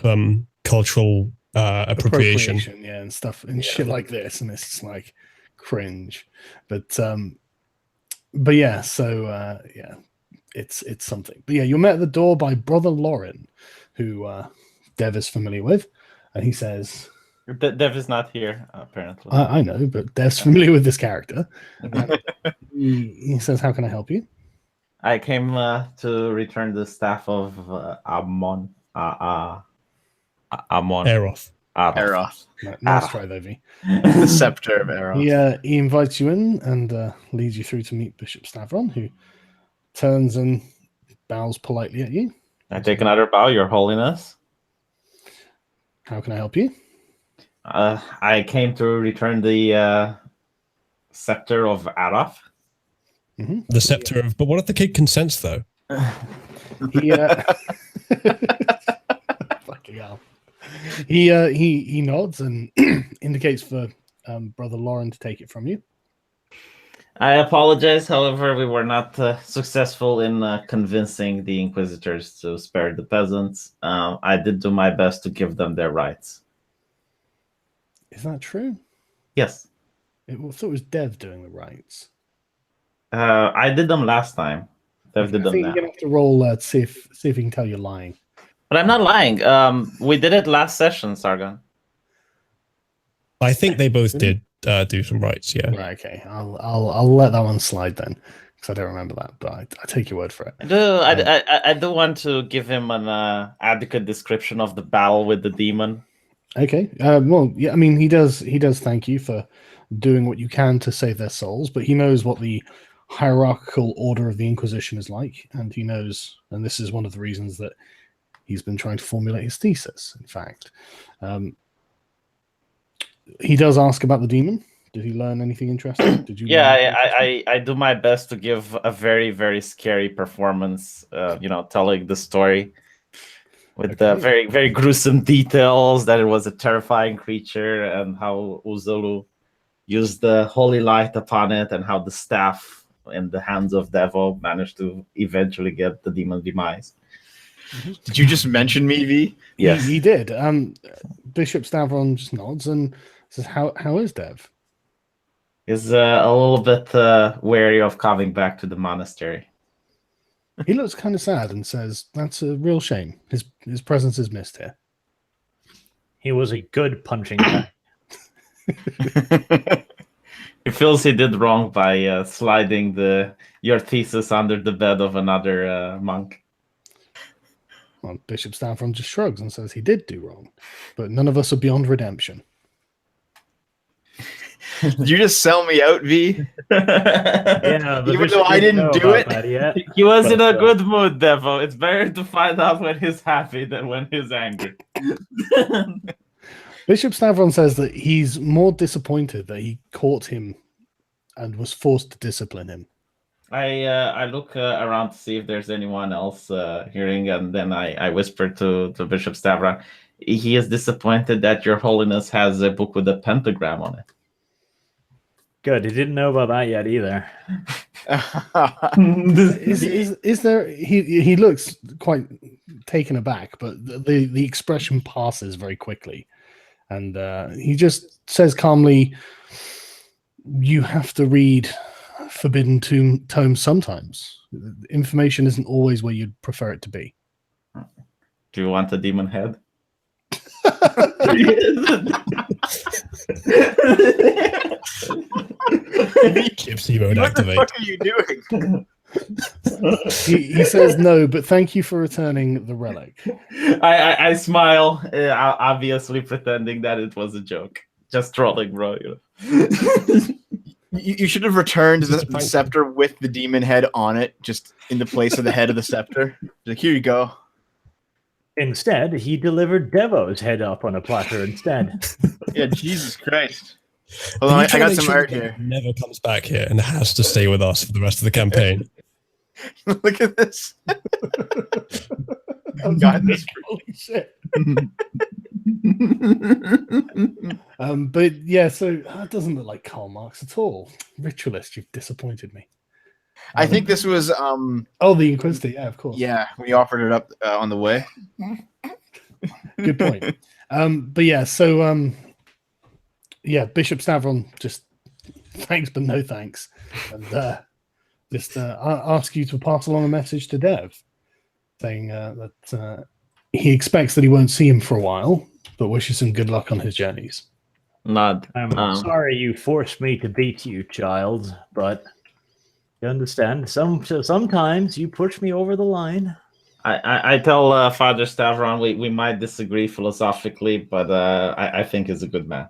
[SPEAKER 3] cultural appropriation.
[SPEAKER 1] Yeah, and stuff and shit like this, and it's just like cringe. But yeah, so yeah, it's something. But yeah, you're met at the door by Brother Lauren, who Dev is familiar with, and he says,
[SPEAKER 2] Dev is not here, apparently.
[SPEAKER 1] I know, but Dev's familiar with this character. He says, "How can I help you?"
[SPEAKER 2] I came to return the staff of Amon. Amon.
[SPEAKER 3] Aeroth.
[SPEAKER 4] Aeroth.
[SPEAKER 1] Nice try, Levi.
[SPEAKER 4] The scepter of Aeroth.
[SPEAKER 1] He invites you in and leads you through to meet Bishop Stavron, who turns and bows politely at you.
[SPEAKER 2] I take another bow, Your Holiness.
[SPEAKER 1] How can I help you?
[SPEAKER 2] I came to return the scepter of Aroth.
[SPEAKER 1] Mm-hmm.
[SPEAKER 3] The scepter of. But what if the kid consents, though?
[SPEAKER 1] He fucking hell. He nods and indicates for Brother Lauren to take it from you.
[SPEAKER 2] I apologize, however, we were not successful in convincing the Inquisitors to spare the peasants. I did do my best to give them their rights.
[SPEAKER 1] Is that true?
[SPEAKER 2] Yes.
[SPEAKER 1] I thought it was Dev doing the rights.
[SPEAKER 2] I did them last time. Dev did
[SPEAKER 1] I
[SPEAKER 2] them
[SPEAKER 1] think
[SPEAKER 2] now.
[SPEAKER 1] you're gonna have to roll to see if he can tell you're lying.
[SPEAKER 2] But I'm not lying. We did it last session, Sargon.
[SPEAKER 3] I think they both did do some rights. Yeah.
[SPEAKER 1] Right, okay. I'll let that one slide then, because I don't remember that. But I take your word for it.
[SPEAKER 2] I do want to give him an adequate description of the battle with the demon.
[SPEAKER 1] Okay. Well, yeah. I mean, he does thank you for doing what you can to save their souls, but he knows what the hierarchical order of the Inquisition is like, and he knows, and this is one of the reasons that he's been trying to formulate his thesis. In fact, he does ask about the demon. Did he learn anything interesting? Did you?
[SPEAKER 2] Yeah, I do my best to give a very, very scary performance. Telling the story with the very, very gruesome details that it was a terrifying creature and how Uzulu used the holy light upon it and how the staff in the hands of Devo managed to eventually get the demon's demise.
[SPEAKER 4] Did you just mention me, V?
[SPEAKER 2] Yes.
[SPEAKER 1] He did. Bishop Stavron just nods and says, "How is Dev?"
[SPEAKER 2] He's a little bit wary of coming back to the monastery.
[SPEAKER 1] He looks kind of sad and says, "That's a real shame. His presence is missed here."
[SPEAKER 5] He was a good punching bag.
[SPEAKER 2] He feels he did wrong by sliding your thesis under the bed of another monk.
[SPEAKER 1] Well, Bishop Stavron just shrugs and says he did do wrong, but none of us are beyond redemption.
[SPEAKER 4] Did you just sell me out, V?
[SPEAKER 5] Yeah,
[SPEAKER 4] Even though I didn't do it?
[SPEAKER 2] He was in a good mood, Devo. It's better to find out when he's happy than when he's angry.
[SPEAKER 1] Bishop Stavron says that he's more disappointed that he caught him and was forced to discipline him.
[SPEAKER 2] I look around to see if there's anyone else hearing, and then I whisper to Bishop Stavron. He is disappointed that Your Holiness has a book with a pentagram on it.
[SPEAKER 5] Good. He didn't know about that yet either.
[SPEAKER 1] Is there? He looks quite taken aback, but the expression passes very quickly, and he just says calmly, "You have to read forbidden tomes sometimes. Information isn't always where you'd prefer it to be."
[SPEAKER 2] Do you want a demon head?
[SPEAKER 3] Gypsy mode
[SPEAKER 4] What the
[SPEAKER 3] activate.
[SPEAKER 4] fuck are you doing?
[SPEAKER 1] He says no, but thank you for returning the relic.
[SPEAKER 2] I smile, obviously pretending that it was a joke. Just trolling, bro.
[SPEAKER 4] You should have returned
[SPEAKER 3] Just a
[SPEAKER 4] the
[SPEAKER 3] prank.
[SPEAKER 4] scepter with the demon head on it, just in the place of the head of the scepter. Like, here you go.
[SPEAKER 5] Instead, he delivered Devo's head up on a platter instead.
[SPEAKER 4] Yeah, Jesus Christ. Hold on,
[SPEAKER 3] You
[SPEAKER 4] I
[SPEAKER 3] try to
[SPEAKER 4] got
[SPEAKER 3] make
[SPEAKER 4] some
[SPEAKER 3] sure
[SPEAKER 4] art
[SPEAKER 3] that
[SPEAKER 4] here.
[SPEAKER 3] Never comes back here and has to stay with us for the rest of the campaign.
[SPEAKER 4] Look at this.
[SPEAKER 1] Oh,
[SPEAKER 4] God, this.
[SPEAKER 1] holy shit. But yeah, so that doesn't look like Karl Marx at all. Ritualist, you've disappointed me.
[SPEAKER 4] I think this was
[SPEAKER 1] Oh, the Inquisitor, yeah, of course.
[SPEAKER 4] yeah, we offered it up on the way.
[SPEAKER 1] Good point. But yeah, so yeah, Bishop Stavron just thanks but no thanks, and just ask you to pass along a message to Dev, saying that he expects that he won't see him for a while, but wishes him good luck on his journeys.
[SPEAKER 2] Nod.
[SPEAKER 5] I'm sorry you forced me to beat you, child, but you understand, sometimes you push me over the line.
[SPEAKER 2] I tell Father Stavron we might disagree philosophically, but I think he's a good man.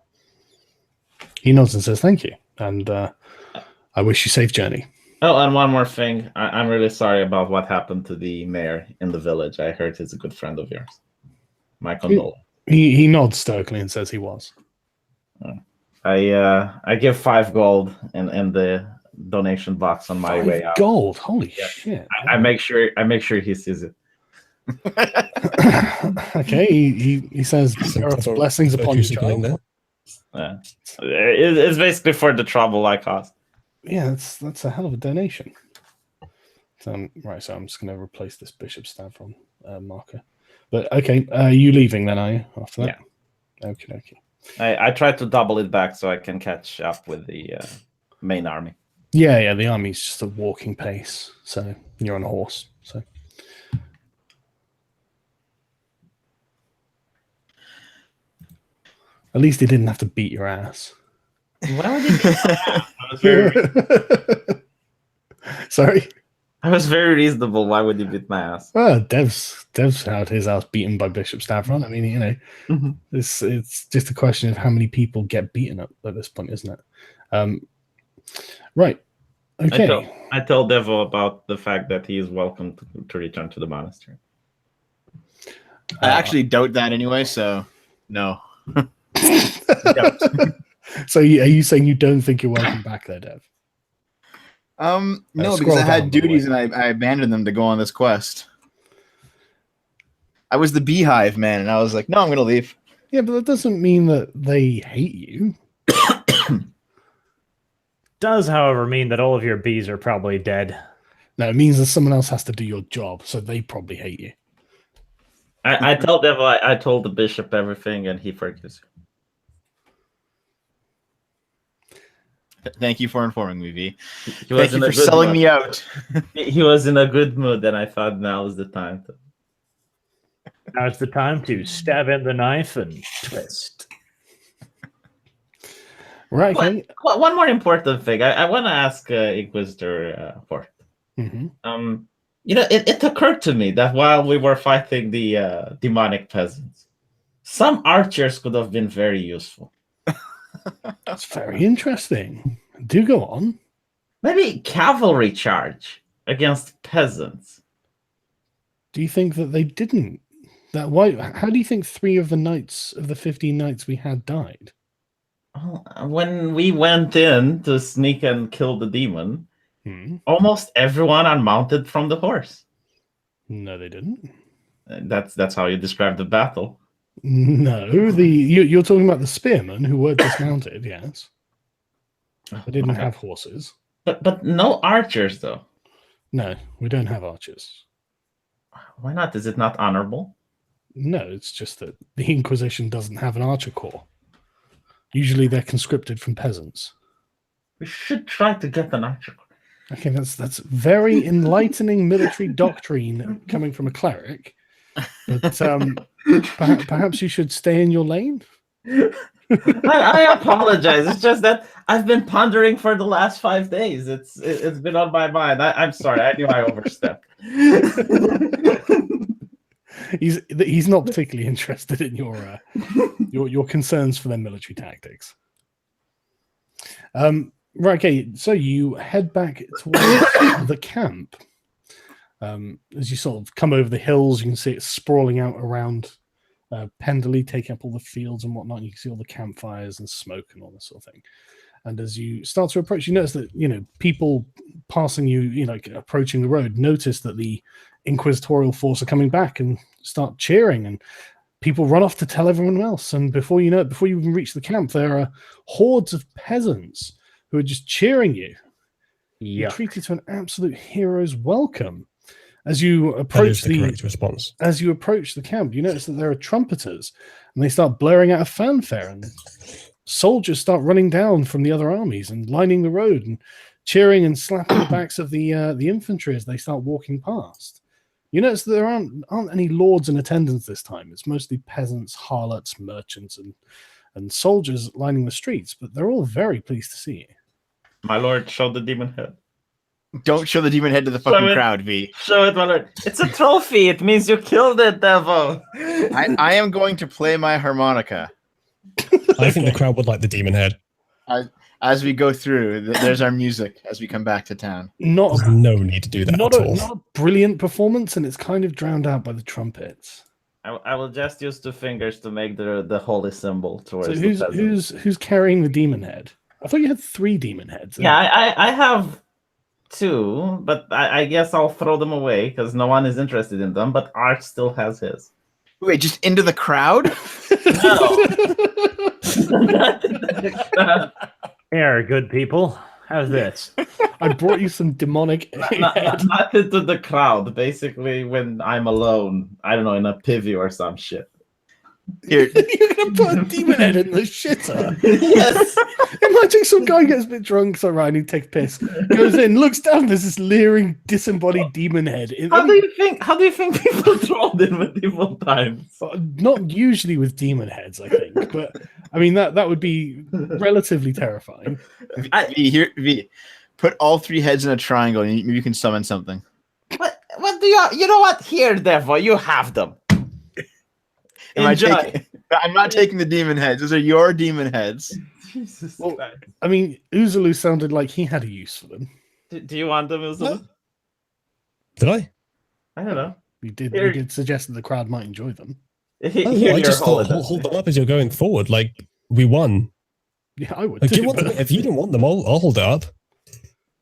[SPEAKER 1] He nods and says thank you, and I wish you safe journey.
[SPEAKER 2] Oh, and one more thing. I'm really sorry about what happened to the mayor in the village. I heard he's a good friend of yours. My condolences.
[SPEAKER 1] He nods stoically and says he was.
[SPEAKER 2] I give 5 gold in the donation box on my
[SPEAKER 1] 5
[SPEAKER 2] way out.
[SPEAKER 1] gold, holy
[SPEAKER 2] Yeah.
[SPEAKER 1] shit!
[SPEAKER 2] I make sure he sees it.
[SPEAKER 1] Okay, he says blessings upon you, child.
[SPEAKER 2] Yeah. It's basically for the trouble I caused.
[SPEAKER 1] Yeah, that's a hell of a donation. Right, so I'm just going to replace this Bishop Stavron marker. But okay, you leaving then, are you? After that, yeah. Okay.
[SPEAKER 2] I tried to double it back so I can catch up with the main army.
[SPEAKER 1] Yeah, the army's just a walking pace, so you're on a horse. So at least he didn't have to beat your ass.
[SPEAKER 2] Why would he beat my ass? I was very,
[SPEAKER 1] Sorry.
[SPEAKER 2] I was very reasonable. Why would he beat my ass?
[SPEAKER 1] Well, Dev's had his ass beaten by Bishop Stavron. I mean, you know, it's just a question of how many people get beaten up at this point, isn't it? Right. Okay.
[SPEAKER 2] I tell Devo about the fact that he is welcome to return to the monastery.
[SPEAKER 4] I actually doubt that anyway, so no.
[SPEAKER 1] So are you saying you don't think you're welcome back there, Dev?
[SPEAKER 4] No,
[SPEAKER 1] scroll
[SPEAKER 4] because I
[SPEAKER 1] down,
[SPEAKER 4] had
[SPEAKER 1] by the
[SPEAKER 4] duties
[SPEAKER 1] way.
[SPEAKER 4] and I abandoned them to go on this quest. I was the beehive man, and I was like, no, I'm gonna leave.
[SPEAKER 1] Yeah, but that doesn't mean that they hate you.
[SPEAKER 5] Does, however, mean that all of your bees are probably dead.
[SPEAKER 1] No, it means that someone else has to do your job, so they probably hate you.
[SPEAKER 2] I tell Devo I told the bishop everything, and he forgives you.
[SPEAKER 4] Thank you for informing me, V.
[SPEAKER 2] He was
[SPEAKER 4] Thank you
[SPEAKER 2] in a
[SPEAKER 4] for
[SPEAKER 2] good
[SPEAKER 4] selling
[SPEAKER 2] mood.
[SPEAKER 4] me out.
[SPEAKER 2] He was in a good mood, and I thought now is the time to.
[SPEAKER 5] Now's the time to stab in the knife and twist.
[SPEAKER 1] Right, okay.
[SPEAKER 2] One more important thing. I want to ask Inquisitor Fort.
[SPEAKER 1] Mm-hmm.
[SPEAKER 2] You know, it occurred to me that while we were fighting the demonic peasants, some archers could have been very useful.
[SPEAKER 1] That's very interesting. Do go on.
[SPEAKER 2] Maybe cavalry charge against peasants.
[SPEAKER 1] Do you think that they didn't? How do you think 3 of the knights of the 15 knights we had died?
[SPEAKER 2] When we went in to sneak and kill the demon, almost everyone unmounted from the horse.
[SPEAKER 1] No, they didn't.
[SPEAKER 2] That's how you describe the battle.
[SPEAKER 1] No, you're talking about the spearmen who were dismounted. Yes, they didn't have horses.
[SPEAKER 2] But no archers though.
[SPEAKER 1] No, we don't have archers.
[SPEAKER 2] Why not? Is it not honorable?
[SPEAKER 1] No, it's just that the Inquisition doesn't have an archer corps. Usually they're conscripted from peasants.
[SPEAKER 2] We should try to get an archer corps.
[SPEAKER 1] Okay, that's very enlightening military doctrine coming from a cleric. But perhaps you should stay in your lane.
[SPEAKER 2] I apologize. It's just that I've been pondering for the last 5 days. It's been on my mind. I'm sorry. I knew I overstepped.
[SPEAKER 1] He's not particularly interested in your concerns for their military tactics. Right. Okay. So you head back towards the camp. As you sort of come over the hills, you can see it sprawling out around Pendel, taking up all the fields and whatnot. You can see all the campfires and smoke and all this sort of thing. And as you start to approach, you notice that people passing you, approaching the road, notice that the inquisitorial force are coming back and start cheering, and people run off to tell everyone else. And before you know it, before you even reach the camp, there are hordes of peasants who are just cheering you. You're treated to an absolute hero's welcome. As you approach
[SPEAKER 3] the correct response.
[SPEAKER 1] As you approach the camp, you notice that there are trumpeters, and they start blaring out a fanfare, and soldiers start running down from the other armies and lining the road and cheering and slapping the backs of the infantry as they start walking past. You notice that there aren't any lords in attendance this time. It's mostly peasants, harlots, merchants, and soldiers lining the streets, but they're all very pleased to see you.
[SPEAKER 2] My lord, show the demon head.
[SPEAKER 4] Don't show the demon head to the fucking crowd, V.
[SPEAKER 2] Show it, my lord. It's a trophy. It means you killed it, devil.
[SPEAKER 4] I am going to play my harmonica.
[SPEAKER 3] I think the crowd would like the demon head.
[SPEAKER 4] As we go through, there's our music as we come back to town.
[SPEAKER 3] There's no need to do that
[SPEAKER 1] not
[SPEAKER 3] at all.
[SPEAKER 1] Not a brilliant performance, and it's kind of drowned out by the trumpets.
[SPEAKER 2] I will just use 2 fingers to make the holy symbol towards
[SPEAKER 1] So
[SPEAKER 2] the peasant.
[SPEAKER 1] who's carrying the demon head? I thought you had 3 demon heads.
[SPEAKER 2] Yeah, I have 2, but I guess I'll throw them away because no one is interested in them. But Art still has his.
[SPEAKER 4] Wait, just into the crowd?
[SPEAKER 2] No.
[SPEAKER 5] Here, good people. How's this?
[SPEAKER 1] I brought you some demonic.
[SPEAKER 2] Not into the crowd. Basically, when I'm alone, I don't know, in a pivy or some shit.
[SPEAKER 4] Here.
[SPEAKER 1] You're gonna put a demon head in the shitter.
[SPEAKER 2] Yes.
[SPEAKER 1] Imagine some guy gets a bit drunk, so right, I need to take a piss. Goes in, looks down, there's this leering, disembodied demon head.
[SPEAKER 2] How do you think people trolled in medieval times?
[SPEAKER 1] Not usually with demon heads, I think, but I mean that would be relatively terrifying.
[SPEAKER 4] V, put all 3 heads in a triangle, and maybe you can summon something.
[SPEAKER 2] What do you know what? Here, devil, you have them.
[SPEAKER 4] I'm not taking the demon heads. Those are your demon heads.
[SPEAKER 2] Jesus
[SPEAKER 1] well,
[SPEAKER 2] Christ.
[SPEAKER 1] I mean, Uzulu sounded like he had a use for them.
[SPEAKER 2] Do you want them, Uzulu?
[SPEAKER 3] Did I?
[SPEAKER 2] I don't know.
[SPEAKER 1] You did suggest that the crowd might enjoy them.
[SPEAKER 3] I just thought hold them up as you're going forward. Like, we won.
[SPEAKER 1] Yeah, I would.
[SPEAKER 3] Like, if you don't want them, I'll hold it up.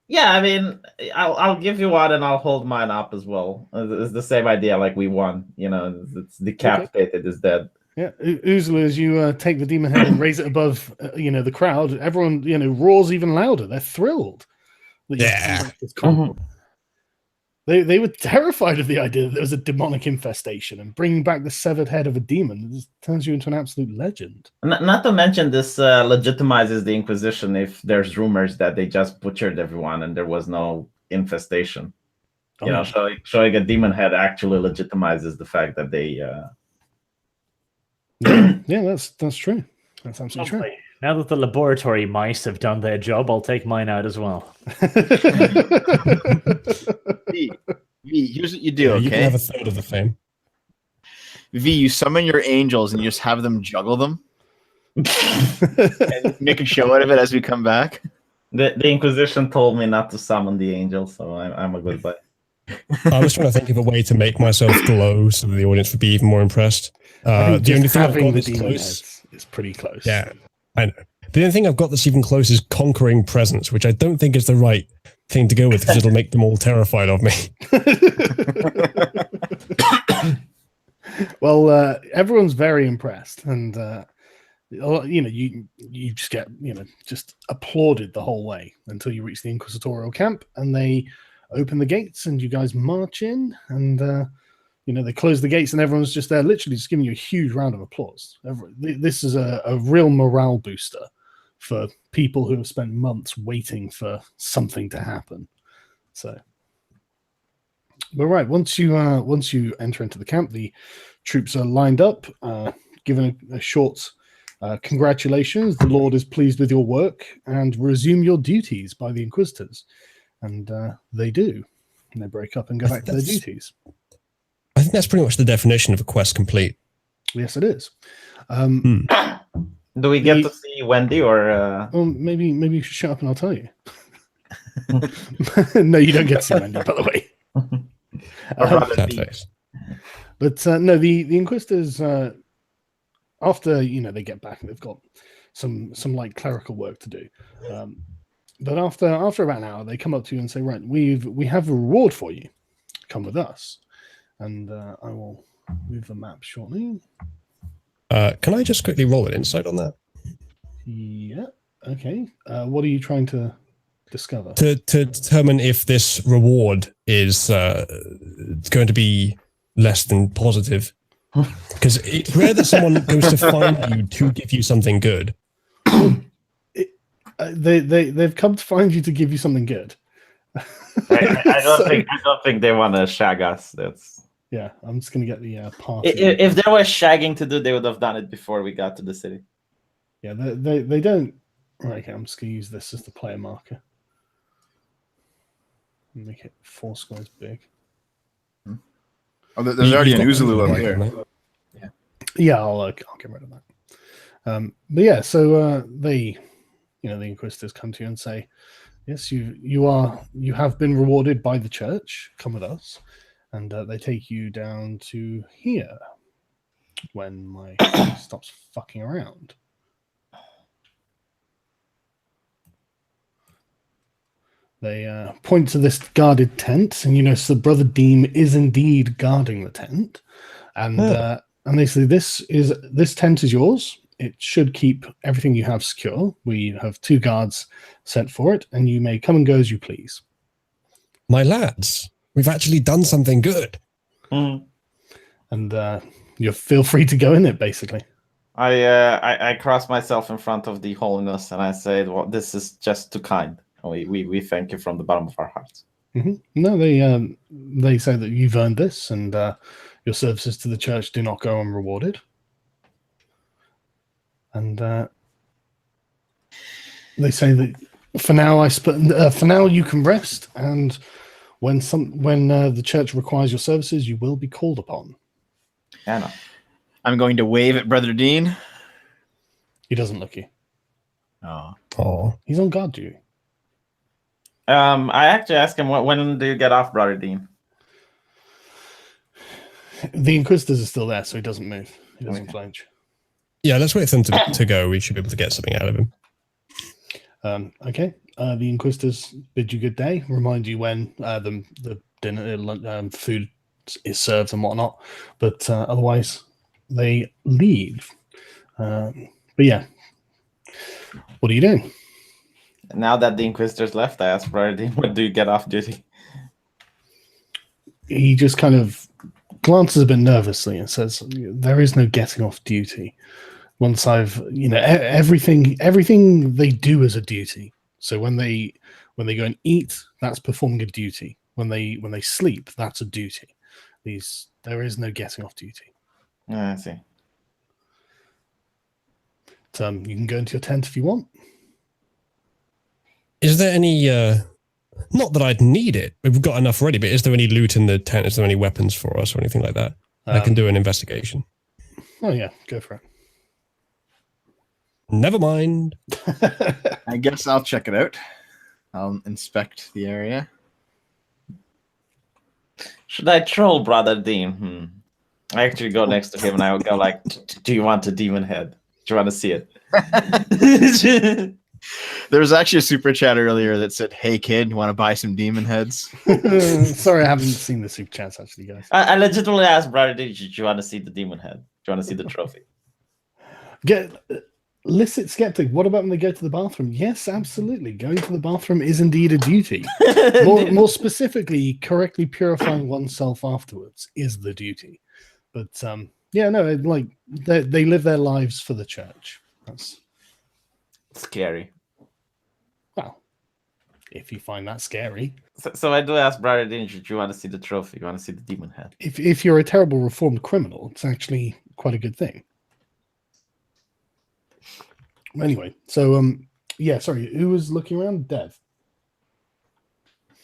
[SPEAKER 2] Yeah, I mean, I'll give you one and I'll hold mine up as well. It's the same idea, like we won. It's decapitated, is dead.
[SPEAKER 1] Yeah, Uzulu, as you take the demon head and raise it above, the crowd, everyone, roars even louder. They're thrilled.
[SPEAKER 3] Yeah.
[SPEAKER 1] They were terrified of the idea that there was a demonic infestation, and bringing back the severed head of a demon just turns you into an absolute legend.
[SPEAKER 2] Not to mention, this legitimizes the Inquisition if there's rumors that they just butchered everyone and there was no infestation. Showing a demon head actually legitimizes the fact that they.
[SPEAKER 1] Yeah, that's true. That's absolutely true.
[SPEAKER 5] Now that the laboratory mice have done their job, I'll take mine out as well.
[SPEAKER 4] V, here's what you do, okay?
[SPEAKER 3] You can have a third of the fame.
[SPEAKER 4] V, you summon your angels and you just have them juggle them. And make a show out of it as we come back.
[SPEAKER 2] The Inquisition told me not to summon the angels, so I'm a good boy.
[SPEAKER 3] I was trying to think of a way to make myself glow so that the audience would be even more impressed. The only thing I've got that's close
[SPEAKER 1] is pretty close.
[SPEAKER 3] Yeah, I know. The only thing I've got that's even close is conquering presence, which I don't think is the right thing to go with because it'll make them all terrified of me.
[SPEAKER 1] Well, everyone's very impressed, and you just get just applauded the whole way until you reach the Inquisitorial camp, and they open the gates, and you guys march in, and they close the gates, and everyone's just there, literally just giving you a huge round of applause. This is a real morale booster for people who have spent months waiting for something to happen. So, but right, once you enter into the camp, the troops are lined up, given a short congratulations. The Lord is pleased with your work, and resume your duties by the Inquisitors. And they do. And they break up and go back to their duties.
[SPEAKER 3] I think that's pretty much the definition of a quest complete.
[SPEAKER 1] Yes, it is.
[SPEAKER 2] Do we get to see Wendy or?
[SPEAKER 1] Well, maybe you should shut up and I'll tell you. No, you don't get to see Wendy, by the way. But no, the Inquisitors, after they get back and they've got some light clerical work to do. But after about an hour, they come up to you and say, "Right, we have a reward for you. Come with us." And I will move the map shortly.
[SPEAKER 3] Can I just quickly roll an insight on that?
[SPEAKER 1] Yeah. Okay. What are you trying to discover?
[SPEAKER 3] To determine if this reward is going to be less than positive. Because it's rare that someone goes to find you to give you something good.
[SPEAKER 1] They've come to find you to give you something good.
[SPEAKER 2] I don't think they want to shag us. That's
[SPEAKER 1] I'm just gonna get the party.
[SPEAKER 2] If there was shagging to do, they would have done it before we got to the city.
[SPEAKER 1] Yeah, they don't. Right, okay, I'm just gonna use this as the player marker. Make it 4 squares big.
[SPEAKER 4] Oh, there's already an Uzulu up here.
[SPEAKER 1] Yeah, I'll get rid of that. But yeah, so they, the Inquisitors come to you and say, "Yes, you have been rewarded by the church. Come with us," and they take you down to here. When my stops fucking around. They point to this guarded tent, and you notice that Brother Dean is indeed guarding the tent. And they say, this tent is yours. It should keep everything you have secure. We have 2 guards sent for it, and you may come and go as you please.
[SPEAKER 3] My lads, we've actually done something good.
[SPEAKER 2] Mm.
[SPEAKER 1] And you feel free to go in it, basically.
[SPEAKER 2] I cross myself in front of the holiness, and I say, "Well, this is just too kind. We thank you from the bottom of our hearts."
[SPEAKER 1] Mm-hmm. No, they say that you've earned this, and your services to the church do not go unrewarded. And they say that for now you can rest, and when the church requires your services, you will be called upon.
[SPEAKER 2] Anna,
[SPEAKER 4] I'm going to wave at Brother Dean.
[SPEAKER 1] He doesn't look you.
[SPEAKER 4] Oh,
[SPEAKER 1] He's on guard duty.
[SPEAKER 2] I actually asked him, when do you get off, Brother Dean?
[SPEAKER 1] The Inquisitors are still there, so he doesn't move. He doesn't flinch.
[SPEAKER 3] Yeah, let's wait for them to go. We should be able to get something out of him.
[SPEAKER 1] Okay. The Inquisitors bid you good day, remind you when the dinner food is served and whatnot, but otherwise they leave. But yeah, what are you doing?
[SPEAKER 2] Now that the Inquisitors left, I asked Brother Dean, when do you get off duty?
[SPEAKER 1] He just kind of glances a bit nervously and says, "There is no getting off duty. Once I've, everything they do is a duty. So when they go and eat, that's performing a duty. When they sleep, that's a duty. There is no getting off duty."
[SPEAKER 2] I see.
[SPEAKER 1] You can go into your tent if you want.
[SPEAKER 3] Is there any, not that I'd need it, we've got enough already, but is there any loot in the tent? Is there any weapons for us or anything like that? I can do an investigation.
[SPEAKER 1] Oh yeah, go for it.
[SPEAKER 3] Never mind.
[SPEAKER 4] I guess I'll check it out. I'll inspect the area.
[SPEAKER 2] Should I troll Brother Dean? I actually go next to him and I would go like, "Do you want a demon head? Do you want to see it?"
[SPEAKER 4] There was actually a super chat earlier that said, "Hey kid, want to buy some demon heads?"
[SPEAKER 1] Sorry, I haven't seen the super chats actually, guys.
[SPEAKER 2] I legitimately asked Brother Dean, "Do you want to see the demon head? Do you want to see the trophy?"
[SPEAKER 1] Licit skeptic, what about when they go to the bathroom? Yes, absolutely. Going to the bathroom is indeed a duty. More specifically, correctly purifying oneself afterwards is the duty. But they live their lives for the church. That's
[SPEAKER 2] scary.
[SPEAKER 1] Well, if you find that scary.
[SPEAKER 2] So I do ask Brother Danger, do you want to see the trophy? You want to see the demon head?
[SPEAKER 1] If you're a terrible reformed criminal, it's actually quite a good thing. Anyway, so yeah, sorry, who was looking around? Dev.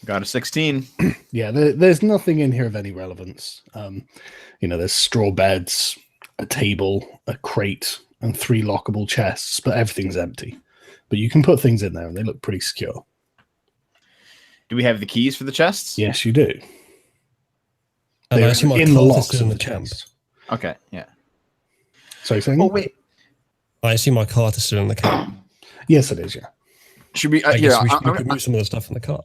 [SPEAKER 4] Got a 16.
[SPEAKER 1] Yeah, there's nothing in here of any relevance. There's straw beds, a table, a crate, and 3 lockable chests, but everything's empty. But you can put things in there, and they look pretty secure.
[SPEAKER 4] Do we have the keys for the chests?
[SPEAKER 1] Yes, you do.
[SPEAKER 3] And I
[SPEAKER 1] They're
[SPEAKER 3] assume our
[SPEAKER 1] in the
[SPEAKER 3] cart is
[SPEAKER 1] locks
[SPEAKER 3] still
[SPEAKER 1] of
[SPEAKER 3] in
[SPEAKER 1] the
[SPEAKER 3] the camp.
[SPEAKER 1] chest.
[SPEAKER 4] Okay, yeah.
[SPEAKER 1] Sorry, saying?
[SPEAKER 4] Oh, wait.
[SPEAKER 3] I assume my cart is still in the camp.
[SPEAKER 1] Yes, it is, yeah.
[SPEAKER 4] Should we...
[SPEAKER 3] I
[SPEAKER 4] here,
[SPEAKER 3] guess we could move some of the stuff in the cart.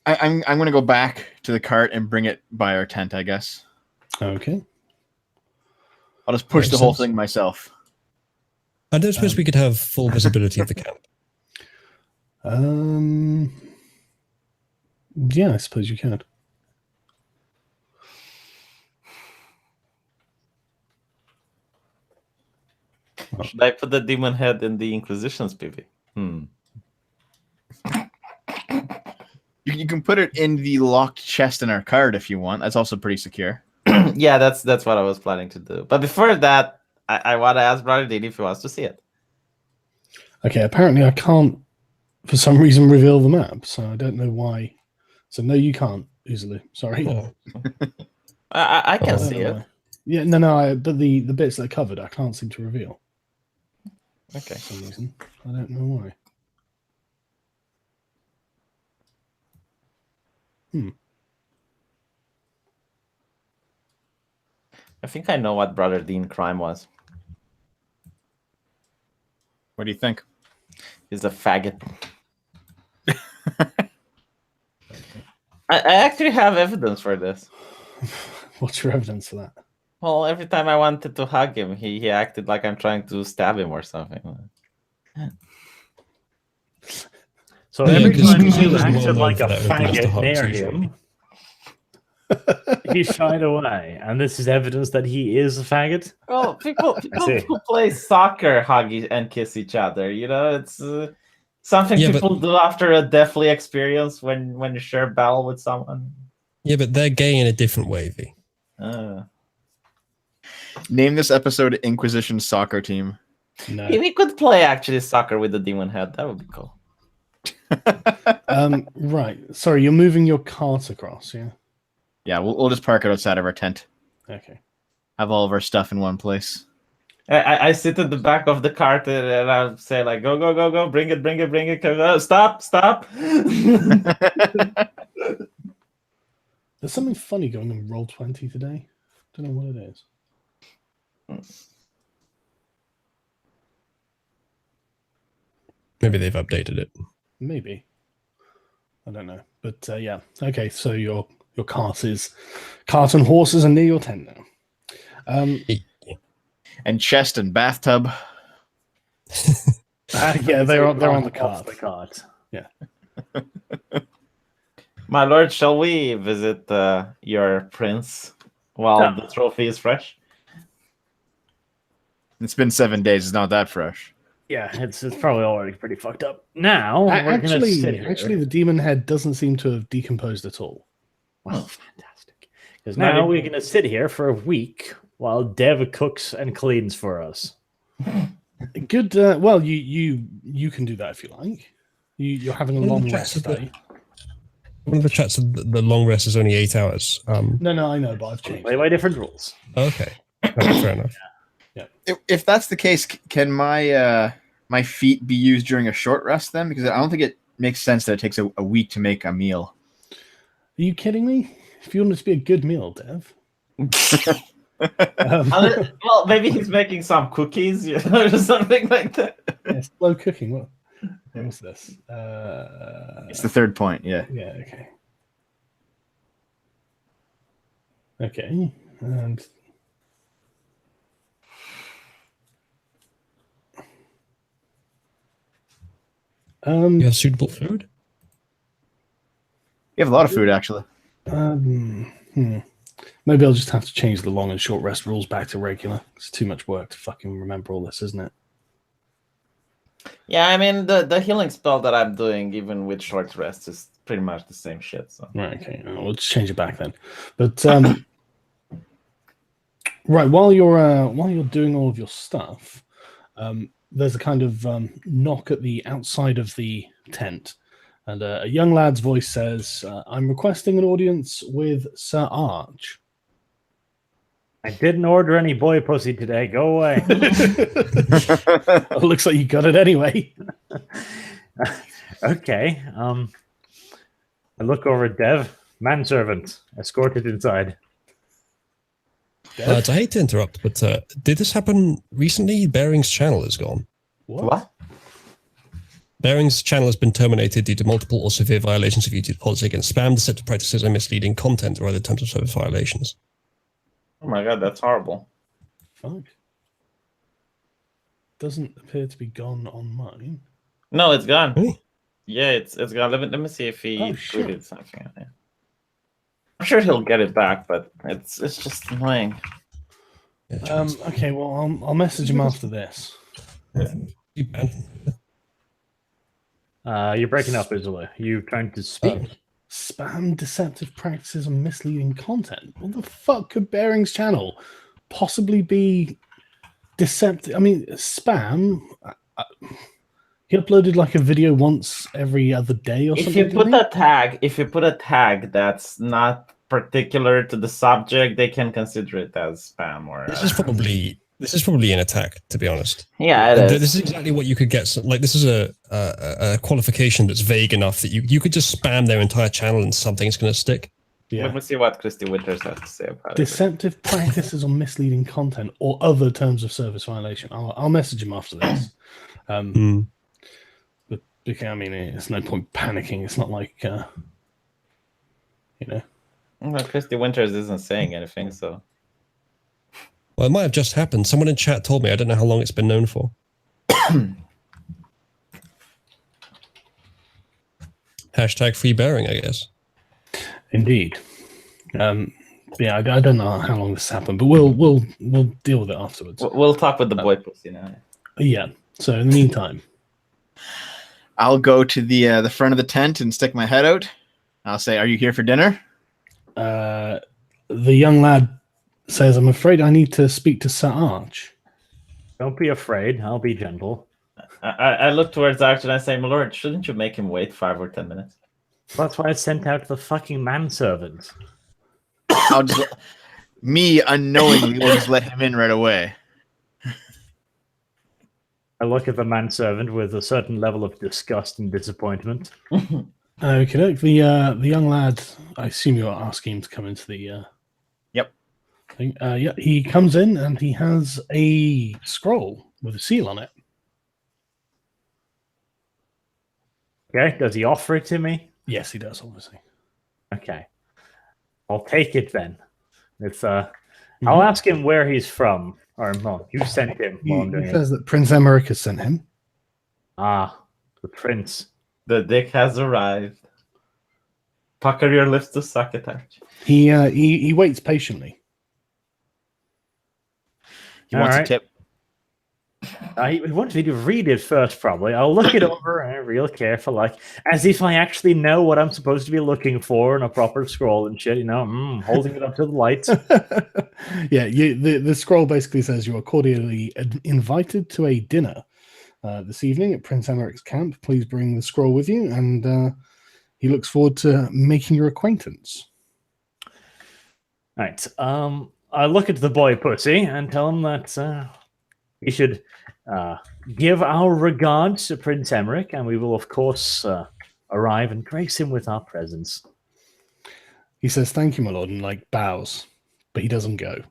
[SPEAKER 4] I'm going to go back to the cart and bring it by our tent, I guess.
[SPEAKER 1] Okay.
[SPEAKER 4] I'll just push
[SPEAKER 3] Makes
[SPEAKER 4] the whole
[SPEAKER 3] sense.
[SPEAKER 4] thing myself.
[SPEAKER 3] I don't suppose we could have full visibility of the camp.
[SPEAKER 1] Yeah, I suppose you can.
[SPEAKER 2] Should I put the demon head in the Inquisition's PV?
[SPEAKER 4] You can put it in the locked chest in our cart if you want. That's also pretty secure.
[SPEAKER 2] Yeah, that's what I was planning to do. But before that, I want to ask Brother Dean if he wants to see it.
[SPEAKER 1] Okay, apparently I can't, for some reason, reveal the map, so I don't know why. So no, you can't easily. Sorry.
[SPEAKER 3] Oh,
[SPEAKER 2] I can
[SPEAKER 3] Oh,
[SPEAKER 2] see it.
[SPEAKER 1] Yeah, no, but the bits that are covered, I can't seem to reveal
[SPEAKER 2] Okay.
[SPEAKER 1] for some reason. I don't know why.
[SPEAKER 2] I think I know what Brother Dean crime was.
[SPEAKER 4] What do you think?
[SPEAKER 2] He's a faggot. I actually have evidence for this.
[SPEAKER 1] What's your evidence for that?
[SPEAKER 2] Well, every time I wanted to hug him, he acted like I'm trying to stab him or something.
[SPEAKER 5] So
[SPEAKER 3] Yeah,
[SPEAKER 5] every
[SPEAKER 3] because
[SPEAKER 5] time you
[SPEAKER 3] Crusaders are well
[SPEAKER 5] acted
[SPEAKER 3] known
[SPEAKER 5] like
[SPEAKER 3] for
[SPEAKER 5] a
[SPEAKER 3] their openness to
[SPEAKER 5] faggot
[SPEAKER 3] hugs,
[SPEAKER 5] near
[SPEAKER 3] usually.
[SPEAKER 5] him, he shied away, and this is evidence that he is a faggot.
[SPEAKER 2] Well, people
[SPEAKER 5] see.
[SPEAKER 2] who play soccer hug and kiss each other. It's something
[SPEAKER 3] Yeah, but-
[SPEAKER 2] people do after a deathly experience when you share a battle with someone.
[SPEAKER 3] Yeah, but they're gay in a different way, V.
[SPEAKER 4] Name this episode Inquisition Soccer Team.
[SPEAKER 1] No.
[SPEAKER 2] We could play actually soccer with the demon head. That would be cool.
[SPEAKER 1] Right. Sorry, you're moving your cart across, yeah?
[SPEAKER 4] Yeah, we'll just park it outside of our tent.
[SPEAKER 1] Okay.
[SPEAKER 4] Have all of our stuff in one place.
[SPEAKER 2] I sit at the back of the cart and I say like, go, go, go, go, bring it, bring it, bring it. Stop.
[SPEAKER 1] There's something funny going on in Roll20 today. Don't know what it is.
[SPEAKER 3] Maybe they've updated it.
[SPEAKER 1] Maybe. I don't know. But yeah. Okay, so your cart and horses are near your tent now.
[SPEAKER 4] And chest and bathtub.
[SPEAKER 1] Yeah, they're on the
[SPEAKER 5] Off
[SPEAKER 1] cart.
[SPEAKER 5] the cart.
[SPEAKER 1] Yeah.
[SPEAKER 2] My lord, shall we visit your prince while the trophy is fresh?
[SPEAKER 4] It's been 7 days. It's not that fresh.
[SPEAKER 5] Yeah, it's probably already pretty fucked up. Now we're gonna sit here.
[SPEAKER 1] Actually, the demon head doesn't seem to have decomposed at all.
[SPEAKER 5] Well, fantastic. Because now we're gonna sit here for a week while Dev cooks and cleans for us.
[SPEAKER 1] Good. Well, you can do that if you like. You're having a
[SPEAKER 3] One of
[SPEAKER 1] long
[SPEAKER 3] the chats
[SPEAKER 1] rest
[SPEAKER 3] said
[SPEAKER 1] day.
[SPEAKER 3] One of the chats said that the long rest is only 8 hours.
[SPEAKER 1] No, I know, but I've changed.
[SPEAKER 5] Play by different rules.
[SPEAKER 3] Okay. Fair enough.
[SPEAKER 4] If that's the case, can my my feet be used during a short rest then? Because I don't think it makes sense that it takes a week to make a meal.
[SPEAKER 1] Are you kidding me? If you want it to be a good meal, Dev.
[SPEAKER 2] Well, maybe he's making some cookies, or something like that.
[SPEAKER 1] Yeah, slow cooking. What was this?
[SPEAKER 4] It's the third point, yeah.
[SPEAKER 1] Yeah. Okay. Okay. And
[SPEAKER 3] You have suitable food?
[SPEAKER 4] You have a lot of food, actually.
[SPEAKER 1] Maybe I'll just have to change the long and short rest rules back to regular. It's too much work to fucking remember all this, isn't it?
[SPEAKER 2] Yeah, I mean the healing spell that I'm doing, even with short rest, is pretty much the same shit. So
[SPEAKER 1] Right, okay. We'll just change it back then. But right, while you're doing all of your stuff, there's a kind of knock at the outside of the tent, and a young lad's voice says, "I'm requesting an audience with Sir Arch."
[SPEAKER 5] I didn't order any boy pussy today. Go away.
[SPEAKER 1] It looks like you got it anyway.
[SPEAKER 5] Okay. I look over at Dev, manservant, escorted inside.
[SPEAKER 3] I hate to interrupt, but did this happen recently? Bering's channel is gone.
[SPEAKER 2] what?
[SPEAKER 3] Bering's channel has been terminated due to multiple or severe violations of YouTube policy against spam, deceptive practices, and misleading content or other terms of service violations.
[SPEAKER 2] Oh my god, that's horrible.
[SPEAKER 1] Fuck. Doesn't appear to be gone on mine.
[SPEAKER 2] No, it's gone.
[SPEAKER 3] Really?
[SPEAKER 2] Yeah, it's gone. Let me see if he
[SPEAKER 1] Oh, shit.
[SPEAKER 2] tweeted something. I'm sure he'll get it back, but it's just annoying.
[SPEAKER 3] Yeah,
[SPEAKER 1] Okay, well, I'll message him after this.
[SPEAKER 5] You're breaking up, Isla. You trying to speak?
[SPEAKER 1] Spam, deceptive practices, and misleading content. What the fuck could Bering's channel possibly be deceptive? I mean, spam. He uploaded like a video once every other day or
[SPEAKER 2] If
[SPEAKER 1] something.
[SPEAKER 2] you put a tag that's not particular to the subject, they can consider it as spam or.
[SPEAKER 3] This is probably an attack, to be honest.
[SPEAKER 2] Yeah, it is.
[SPEAKER 3] This is exactly what you could get. Like, this is a qualification that's vague enough that you could just spam their entire channel and something's going to stick.
[SPEAKER 1] Yeah.
[SPEAKER 2] Let me see what Christy Winters has to say about it.
[SPEAKER 1] Deceptive practices or misleading content or other terms of service violation. I'll message him after this. But I mean, it's no point panicking. It's not like
[SPEAKER 2] Well, Christy Winters isn't saying anything, so.
[SPEAKER 3] Well, it might have just happened. Someone in chat told me. I don't know how long it's been known for. Hashtag free Bering, I guess.
[SPEAKER 1] Indeed. Yeah, I don't know how long this happened, but we'll deal with it afterwards.
[SPEAKER 2] We'll talk with the boy pussy now.
[SPEAKER 1] Yeah. So in the meantime,
[SPEAKER 4] I'll go to the front of the tent and stick my head out. I'll say, "Are you here for dinner?"
[SPEAKER 1] the young lad says, "I'm afraid I need to speak to Sir Arch."
[SPEAKER 5] Don't be afraid. I'll be gentle.
[SPEAKER 2] I look towards Arch and I say, "My lord, shouldn't you make him wait 5 or 10 minutes?"
[SPEAKER 5] That's why I sent out the fucking manservant.
[SPEAKER 4] I'll just, me unknowingly, will just let him in right away.
[SPEAKER 5] I look at the manservant with a certain level of disgust and disappointment.
[SPEAKER 1] Okay, look, the young lad. I assume you're asking him to come into the.
[SPEAKER 4] Yep.
[SPEAKER 1] Thing. Yeah, he comes in and he has a scroll with a seal on it.
[SPEAKER 5] Okay, does he offer it to me?
[SPEAKER 1] Yes, he does, obviously.
[SPEAKER 5] Okay. I'll take it then. It's I'll ask him where he's from. Or no, you sent him while I'm doing
[SPEAKER 1] He
[SPEAKER 5] it.
[SPEAKER 1] says that Prince Emmerich has sent him.
[SPEAKER 5] Ah, the prince.
[SPEAKER 2] The dick has arrived. Pucker your lips to suck it, Arch.
[SPEAKER 1] He waits patiently.
[SPEAKER 4] He wants
[SPEAKER 5] Alright.
[SPEAKER 4] a tip.
[SPEAKER 5] He wants me to read it first, probably. I'll look it over real careful, like as if I actually know what I'm supposed to be looking for in a proper scroll and shit. Holding it up to the light.
[SPEAKER 1] Yeah, the scroll basically says you are cordially invited to a dinner this evening at Prince Emmerich's camp. Please bring the scroll with you, and he looks forward to making your acquaintance.
[SPEAKER 5] Right. I look at the boy pussy and tell him that he should give our regards to Prince Emmerich, and we will, of course, arrive and grace him with our presence.
[SPEAKER 1] He says, "Thank you, my lord," and bows, but he doesn't go.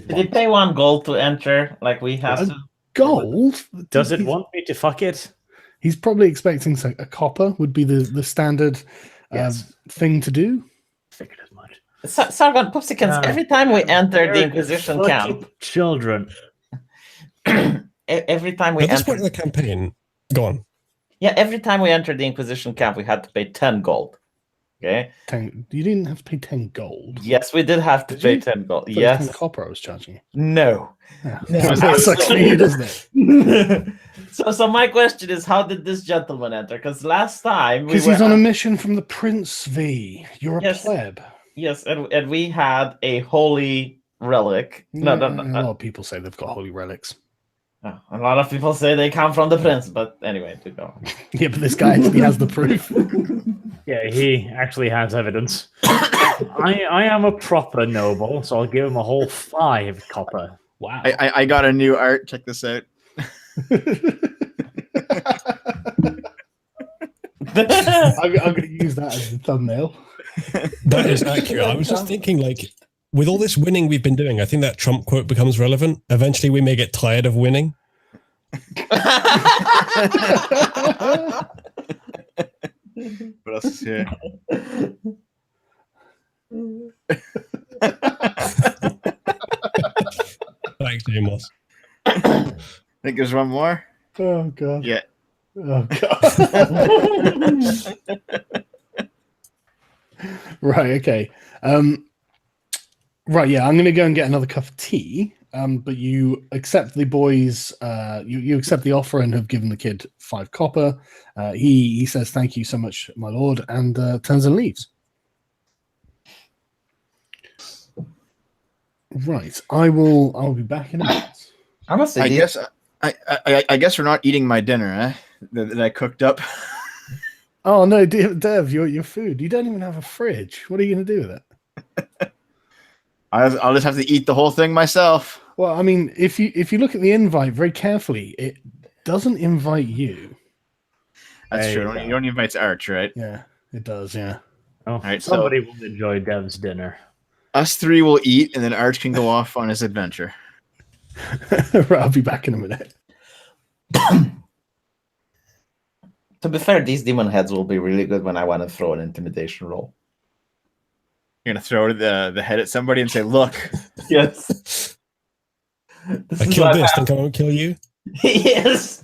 [SPEAKER 2] Did he pay 1 gold to enter? Like we have to.
[SPEAKER 1] Gold?
[SPEAKER 5] Does it want me to fuck it?
[SPEAKER 1] He's probably expecting a copper would be the standard
[SPEAKER 5] Yes.
[SPEAKER 1] thing to do.
[SPEAKER 5] Figured as much.
[SPEAKER 2] Sargon Popsicans, every time we enter the Inquisition
[SPEAKER 5] Fucking
[SPEAKER 2] camp,
[SPEAKER 5] children.
[SPEAKER 2] every time we
[SPEAKER 3] At this
[SPEAKER 2] enter,
[SPEAKER 3] point in the campaign, go on.
[SPEAKER 2] yeah, every time we enter the Inquisition camp, we had to pay 10 gold. Okay.
[SPEAKER 1] You didn't have to pay 10 gold.
[SPEAKER 2] Yes, we did have to
[SPEAKER 1] Did
[SPEAKER 2] pay
[SPEAKER 1] you?
[SPEAKER 2] 10 gold.
[SPEAKER 1] It was 10
[SPEAKER 2] Yes.
[SPEAKER 1] copper I was charging you.
[SPEAKER 2] No.
[SPEAKER 1] Yeah.
[SPEAKER 2] No,
[SPEAKER 1] That sucks for you, doesn't it?
[SPEAKER 2] So my question is, how did this gentleman enter? Because last time we
[SPEAKER 1] Because
[SPEAKER 2] were
[SPEAKER 1] he's on a mission from the Prince V. You're a
[SPEAKER 2] Yes.
[SPEAKER 1] pleb.
[SPEAKER 2] Yes, and we had a holy relic. No.
[SPEAKER 1] A lot of people say they've got holy relics.
[SPEAKER 2] Oh, a lot of people say they come from the prince, but anyway, to go.
[SPEAKER 1] Yeah, but this guy actually has the proof.
[SPEAKER 5] Yeah, he actually has evidence. I am a proper noble, so I'll give him a whole 5 copper.
[SPEAKER 1] Wow.
[SPEAKER 4] I got a new art. Check this out.
[SPEAKER 1] I'm going to use that as the thumbnail.
[SPEAKER 3] That is accurate. I was just thinking, like, with all this winning we've been doing, I think that Trump quote becomes relevant. Eventually, we may get tired of winning.
[SPEAKER 4] What else is here?
[SPEAKER 3] Thanks, Amos.
[SPEAKER 4] I think there's one more.
[SPEAKER 1] Oh, God.
[SPEAKER 4] Yeah.
[SPEAKER 1] Oh, God. Right, okay. Right, yeah, I'm going to go and get another cup of tea. But you accept the boys, you accept the offer and have given the kid 5 copper. He says, "Thank you so much, my lord," and turns and leaves. Right, I'll be back in a minute.
[SPEAKER 2] I must say,
[SPEAKER 4] I guess we're not eating my dinner, eh? That I cooked up.
[SPEAKER 1] Oh no, Dev, your food. You don't even have a fridge. What are you going to do with it?
[SPEAKER 4] I'll just have to eat the whole thing myself.
[SPEAKER 1] Well, I mean, if you look at the invite very carefully, it doesn't invite you.
[SPEAKER 4] That's true. It only invites Arch, right?
[SPEAKER 1] Yeah, it does. Yeah.
[SPEAKER 5] Oh,
[SPEAKER 4] right,
[SPEAKER 5] somebody will enjoy Dev's dinner.
[SPEAKER 4] Us 3 will eat, and then Arch can go off on his adventure.
[SPEAKER 1] Right, I'll be back in a minute.
[SPEAKER 2] to be fair, these demon heads will be really good when I want to throw an intimidation roll.
[SPEAKER 4] You're gonna throw the head at somebody and say, "Look."
[SPEAKER 2] Yes.
[SPEAKER 3] I killed this, think I won't kill you?
[SPEAKER 2] Yes.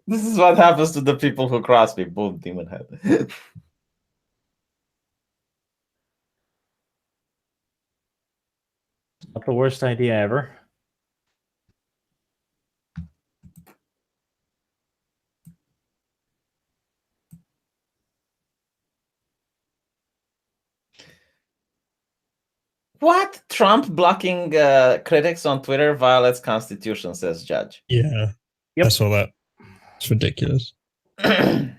[SPEAKER 2] This is what happens to the people who cross me. Boom, demon head.
[SPEAKER 5] Not the worst idea ever.
[SPEAKER 2] What? Trump blocking critics on Twitter violates Constitution, says judge.
[SPEAKER 3] Yeah.
[SPEAKER 5] Yep.
[SPEAKER 3] I saw that. It's ridiculous.
[SPEAKER 5] And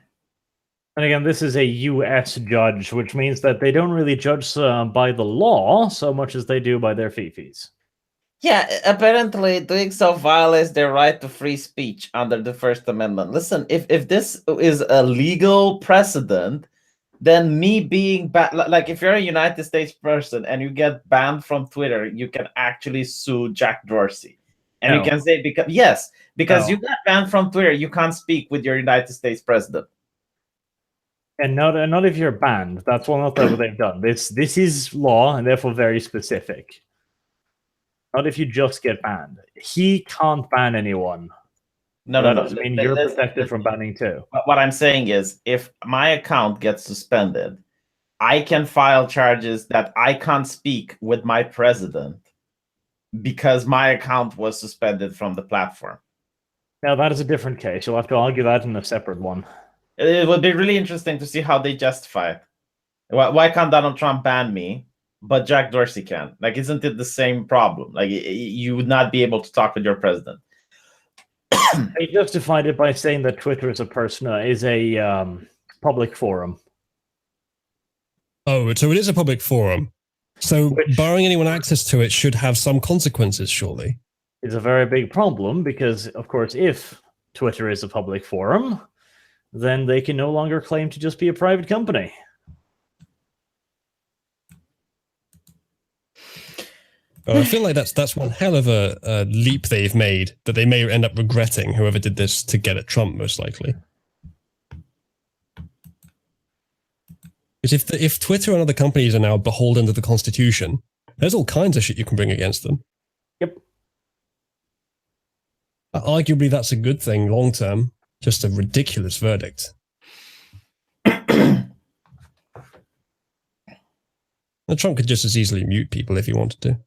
[SPEAKER 5] again, this is a U.S. judge, which means that they don't really judge by the law so much as they do by their fifis.
[SPEAKER 2] Yeah, apparently doing so violates their right to free speech under the First Amendment. Listen, if this is a legal precedent, then me being banned, like if you're a United States person and you get banned from Twitter, you can actually sue Jack Dorsey. And you can say, because you got banned from Twitter, you can't speak with your United States president.
[SPEAKER 5] And not if you're banned. That's not what they've done. This is law and therefore very specific. Not if you just get banned. He can't ban anyone.
[SPEAKER 2] No.
[SPEAKER 5] That doesn't mean you're protected from banning too.
[SPEAKER 2] What I'm saying is, if my account gets suspended, I can file charges that I can't speak with my president because my account was suspended from the platform.
[SPEAKER 5] Now, that is a different case. You'll have to argue that in a separate one.
[SPEAKER 2] It would be really interesting to see how they justify it. Why can't Donald Trump ban me, but Jack Dorsey can? Like, isn't it the same problem? Like, you would not be able to talk with your president.
[SPEAKER 5] They justified it by saying that Twitter is a public forum.
[SPEAKER 3] Oh, so it is a public forum. So barring anyone access to it should have some consequences, surely.
[SPEAKER 5] It's a very big problem because, of course, if Twitter is a public forum, then they can no longer claim to just be a private company.
[SPEAKER 3] I feel like that's one hell of a leap they've made that they may end up regretting, whoever did this to get at Trump, most likely. Because if Twitter and other companies are now beholden to the Constitution, there's all kinds of shit you can bring against them.
[SPEAKER 5] Yep.
[SPEAKER 3] Arguably, that's a good thing long term. Just a ridiculous verdict. And Trump could just as easily mute people if he wanted to.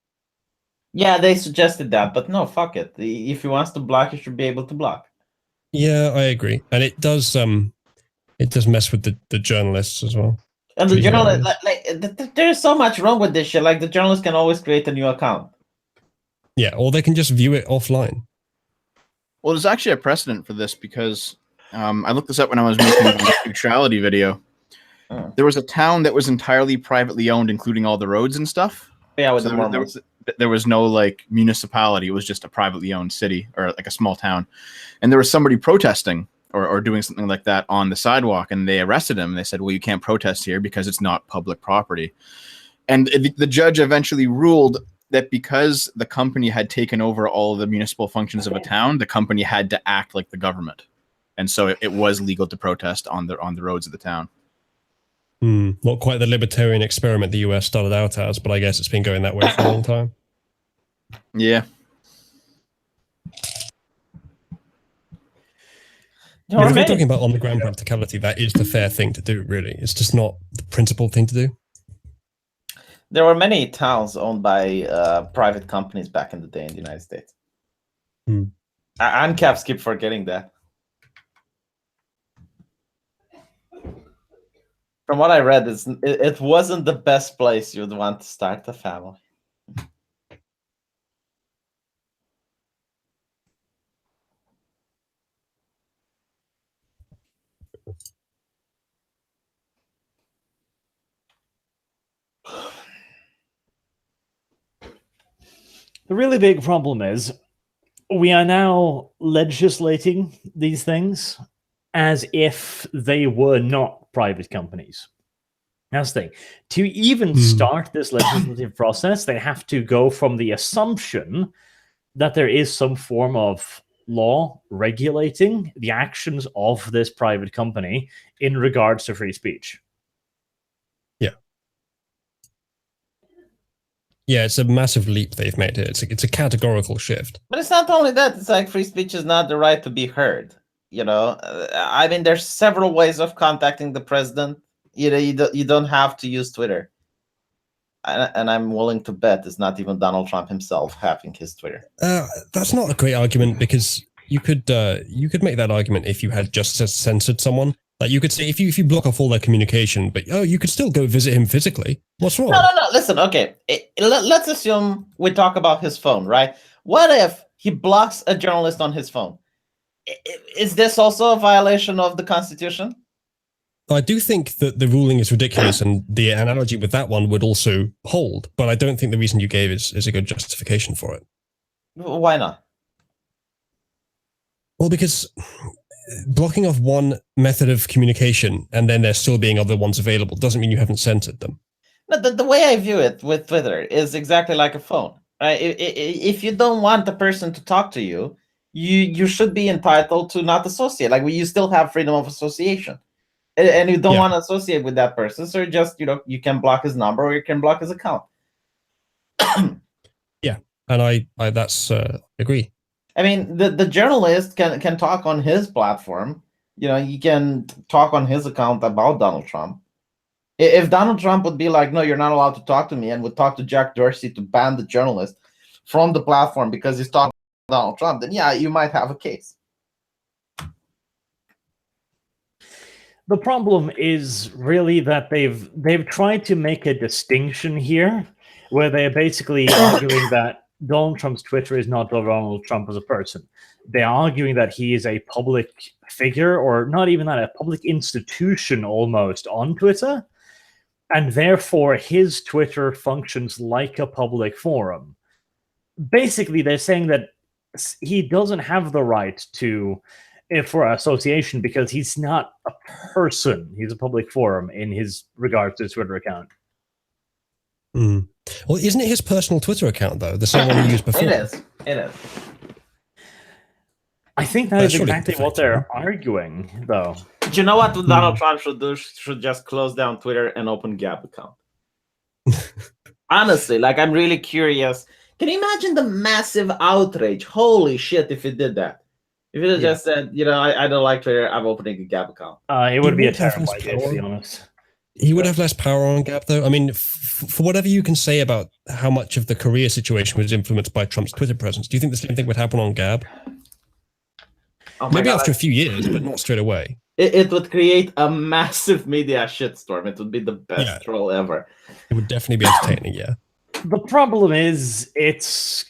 [SPEAKER 2] Yeah, they suggested that, but no, fuck it. If he wants to block, he should be able to block.
[SPEAKER 3] Yeah, I agree, and it does mess with the journalists as well.
[SPEAKER 2] And the journalist, there's so much wrong with this shit. Like, the journalist can always create a new account.
[SPEAKER 3] Yeah, or they can just view it offline.
[SPEAKER 4] Well, there's actually a precedent for this because I looked this up when I was making a neutrality video.
[SPEAKER 2] Oh.
[SPEAKER 4] There was a town that was entirely privately owned, including all the roads and stuff.
[SPEAKER 2] Yeah, with
[SPEAKER 4] So
[SPEAKER 2] the Mormons.
[SPEAKER 4] there was no like municipality. It was just a privately owned city or like a small town. And there was somebody protesting or doing something like that on the sidewalk, and they arrested him. They said, well, you can't protest here because it's not public property. And the judge eventually ruled that because the company had taken over all of the municipal functions of a town, the company had to act like the government. And so it was legal to protest on the roads of the town.
[SPEAKER 3] Not quite the libertarian experiment the US started out as, but I guess it's been going that way for a long time.
[SPEAKER 4] Yeah.
[SPEAKER 3] If we're talking about on-the-ground practicality, that is the fair thing to do, really. It's just not the principled thing to do.
[SPEAKER 2] There were many towns owned by private companies back in the day in the United States. ANCAPs keep forgetting that. From what I read, it wasn't the best place you'd want to start a family.
[SPEAKER 5] The really big problem is we are now legislating these things as if they were not private companies. That's the thing. To even start this legislative process, they have to go from the assumption that there is some form of law regulating the actions of this private company in regards to free speech.
[SPEAKER 3] Yeah, it's a massive leap they've made here. It's a categorical shift.
[SPEAKER 2] But it's not only that. It's like free speech is not the right to be heard. You know, I mean, there's several ways of contacting the president. You know, you don't have to use Twitter. And I'm willing to bet it's not even Donald Trump himself having his Twitter.
[SPEAKER 3] That's not a great argument because you could make that argument if you had just censored someone. Like you could say if you block off all their communication, but you could still go visit him physically. What's wrong?
[SPEAKER 2] No. Listen, okay. Let's assume we talk about his phone, right? What if he blocks a journalist on his phone? Is this also a violation of the Constitution?
[SPEAKER 3] I do think that the ruling is ridiculous, and the analogy with that one would also hold. But I don't think the reason you gave is a good justification for it.
[SPEAKER 2] Why not?
[SPEAKER 3] Well, because blocking off one method of communication and then there still being other ones available doesn't mean you haven't censored them.
[SPEAKER 2] No, the way I view it with Twitter is exactly like a phone. Right? If you don't want the person to talk to you, you should be entitled to not associate. Like you still have freedom of association, and you don't want to associate with that person, so just you can block his number or you can block his account.
[SPEAKER 3] Yeah, and I agree.
[SPEAKER 2] I mean, the journalist can talk on his platform. He can talk on his account about Donald Trump. If Donald Trump would be like, no, you're not allowed to talk to me, and would talk to Jack Dorsey to ban the journalist from the platform because he's talking about Donald Trump, then yeah, you might have a case.
[SPEAKER 5] The problem is really that they've tried to make a distinction here where they're basically arguing that Donald Trump's Twitter is not Donald Trump as a person. They're arguing that he is a public figure, or not even that, a public institution almost on Twitter, and therefore his Twitter functions like a public forum. Basically, they're saying that he doesn't have the right for association because he's not a person. He's a public forum in his regards to his Twitter account.
[SPEAKER 3] Well, isn't it his personal Twitter account, though? The same one he used before?
[SPEAKER 2] It is.
[SPEAKER 5] I think that is exactly what they're arguing, though.
[SPEAKER 2] But you know what Donald Trump should do? Should just close down Twitter and open Gap account. Honestly, like, I'm really curious. Can you imagine the massive outrage? Holy shit, if he did that. If he just said, I don't like Twitter, I'm opening a Gap account.
[SPEAKER 5] It would be a terrible idea, to be honest.
[SPEAKER 3] He would have less power on Gab, though. I mean, for whatever you can say about how much of the Korea situation was influenced by Trump's Twitter presence, do you think the same thing would happen on Gab?
[SPEAKER 2] Oh my
[SPEAKER 3] Maybe
[SPEAKER 2] God,
[SPEAKER 3] after a few years, but not straight away.
[SPEAKER 2] it would create a massive media shitstorm. It would be the best troll ever.
[SPEAKER 3] It would definitely be entertaining, yeah.
[SPEAKER 5] The problem is, it's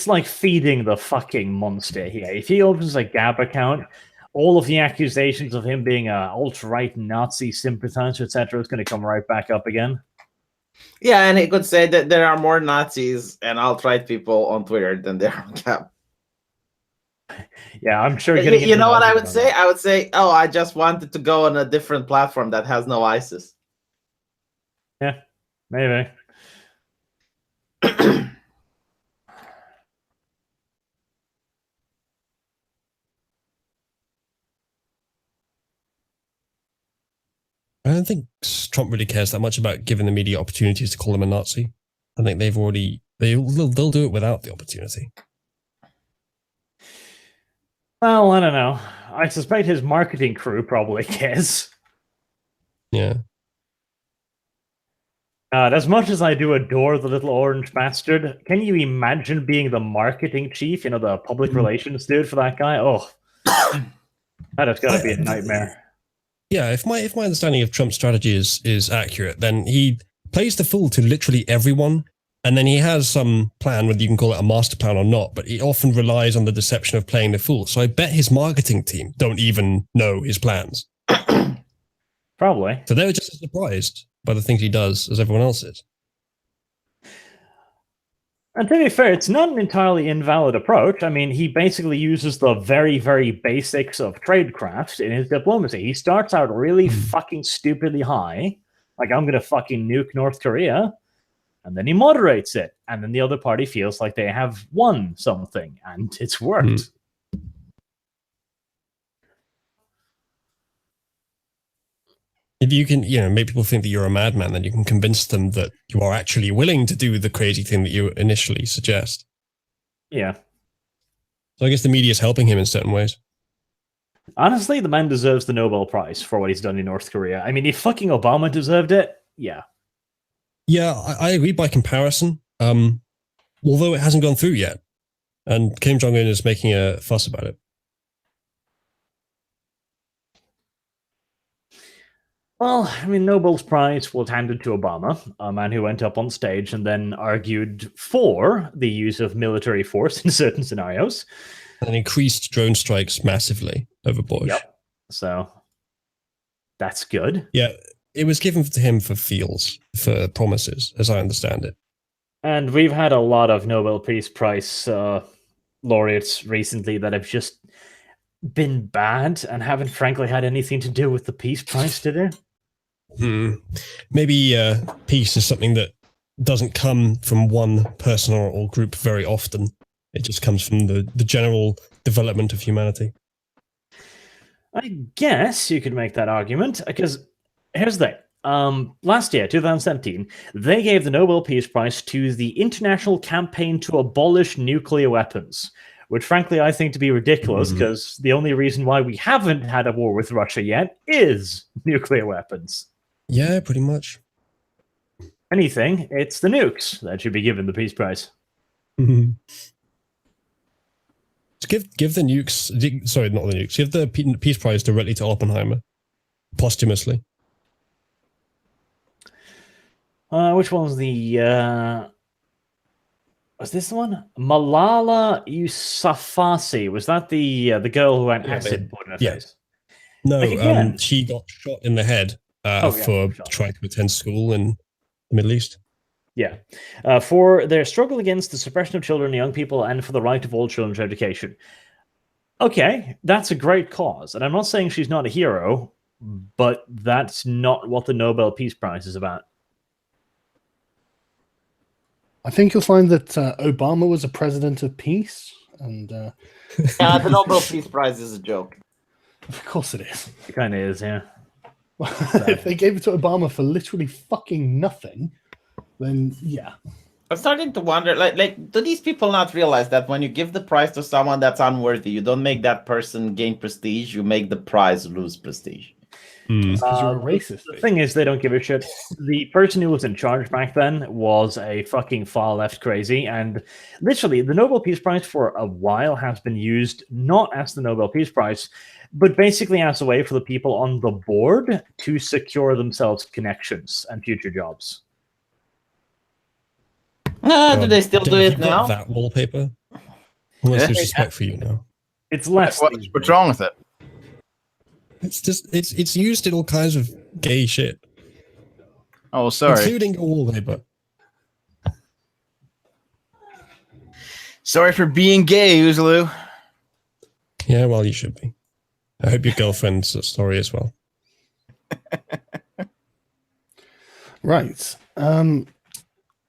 [SPEAKER 5] like feeding the fucking monster here. If he opens a Gab account, all of the accusations of him being a alt-right Nazi sympathizer, etc., is going to come right back up again.
[SPEAKER 2] Yeah, and he could say that there are more Nazis and alt-right people on Twitter than there are on Gab.
[SPEAKER 5] Yeah, I'm sure.
[SPEAKER 2] You know what I would say? I would say, oh, I just wanted to go on a different platform that has no ISIS.
[SPEAKER 5] Yeah, maybe.
[SPEAKER 3] I don't think Trump really cares that much about giving the media opportunities to call him a Nazi. I think they'll do it without the opportunity.
[SPEAKER 5] Well, I don't know. I suspect his marketing crew probably cares.
[SPEAKER 3] Yeah.
[SPEAKER 5] As much as I do adore the little orange bastard, can you imagine being the marketing chief, the public relations dude for that guy? Oh, that has got to be a nightmare.
[SPEAKER 3] Yeah, if my understanding of Trump's strategy is accurate, then he plays the fool to literally everyone, and then he has some plan, whether you can call it a master plan or not, but he often relies on the deception of playing the fool. So I bet his marketing team don't even know his plans.
[SPEAKER 5] Probably.
[SPEAKER 3] So they're just as surprised by the things he does as everyone else is.
[SPEAKER 5] And to be fair, it's not an entirely invalid approach. I mean, he basically uses the very, very basics of tradecraft in his diplomacy. He starts out really fucking stupidly high, like, I'm going to fucking nuke North Korea, and then he moderates it, and then the other party feels like they have won something, and it's worked.
[SPEAKER 3] If you can, make people think that you're a madman, then you can convince them that you are actually willing to do the crazy thing that you initially suggest.
[SPEAKER 5] Yeah.
[SPEAKER 3] So I guess the media is helping him in certain ways.
[SPEAKER 5] Honestly, the man deserves the Nobel Prize for what he's done in North Korea. I mean, if fucking Obama deserved it, yeah.
[SPEAKER 3] Yeah, I agree by comparison, although it hasn't gone through yet. And Kim Jong-un is making a fuss about it.
[SPEAKER 5] Well, I mean, Nobel's Prize was handed to Obama, a man who went up on stage and then argued for the use of military force in certain scenarios.
[SPEAKER 3] And increased drone strikes massively over Bush.
[SPEAKER 5] Yep. So, that's good.
[SPEAKER 3] Yeah, it was given to him for for promises, as I understand it.
[SPEAKER 5] And we've had a lot of Nobel Peace Prize laureates recently that have just been bad and haven't frankly had anything to do with the Peace Prize, did they?
[SPEAKER 3] Maybe peace is something that doesn't come from one person or group very often. It just comes from the general development of humanity.
[SPEAKER 5] I guess you could make that argument, because here's the thing. Last year, 2017, they gave the Nobel Peace Prize to the International Campaign to Abolish Nuclear Weapons, which frankly I think to be ridiculous, because the only reason why we haven't had a war with Russia yet is nuclear weapons.
[SPEAKER 3] Yeah, pretty much.
[SPEAKER 5] Anything, it's the nukes that should be given the Peace Prize.
[SPEAKER 3] Give the nukes, sorry, not the nukes, give the Peace Prize directly to Oppenheimer, posthumously.
[SPEAKER 5] Which one was the... Was this the one? Malala Yousafzai. Was that the girl who had acid poured in her face?
[SPEAKER 3] No, she got shot in the head for trying to attend school in the Middle East.
[SPEAKER 5] Yeah. For their struggle against the suppression of children and young people and for the right of all children to education. Okay, that's a great cause. And I'm not saying she's not a hero, but that's not what the Nobel Peace Prize is about.
[SPEAKER 1] I think you'll find that Obama was a president of peace, and
[SPEAKER 2] the Nobel Peace Prize is a joke.
[SPEAKER 1] Of course it is.
[SPEAKER 5] It kind of is, yeah.
[SPEAKER 1] If they gave it to Obama for literally fucking nothing, then yeah.
[SPEAKER 2] I'm starting to wonder, like, do these people not realize that when you give the prize to someone that's unworthy, you don't make that person gain prestige, you make the prize lose prestige?
[SPEAKER 1] Because you're a
[SPEAKER 5] The
[SPEAKER 1] racist.
[SPEAKER 5] thing is, they don't give a shit. The person who was in charge back then was a fucking far left crazy, and literally, the Nobel Peace Prize for a while has been used not as the Nobel Peace Prize, but basically as a way for the people on the board to secure themselves connections and future jobs.
[SPEAKER 2] Do they still do
[SPEAKER 3] Dave,
[SPEAKER 2] it
[SPEAKER 3] you've got
[SPEAKER 2] now?
[SPEAKER 3] that wallpaper. Who has
[SPEAKER 4] Yeah.
[SPEAKER 3] disrespect for you now?
[SPEAKER 5] It's less.
[SPEAKER 4] What's wrong with it?
[SPEAKER 3] It's just it's used in all kinds of gay shit,
[SPEAKER 4] Oh, sorry.
[SPEAKER 3] including your wallpaper.
[SPEAKER 4] Sorry for being gay, Uzulu.
[SPEAKER 3] Yeah, well, you should be. I hope your girlfriend's sorry as well.
[SPEAKER 1] Right.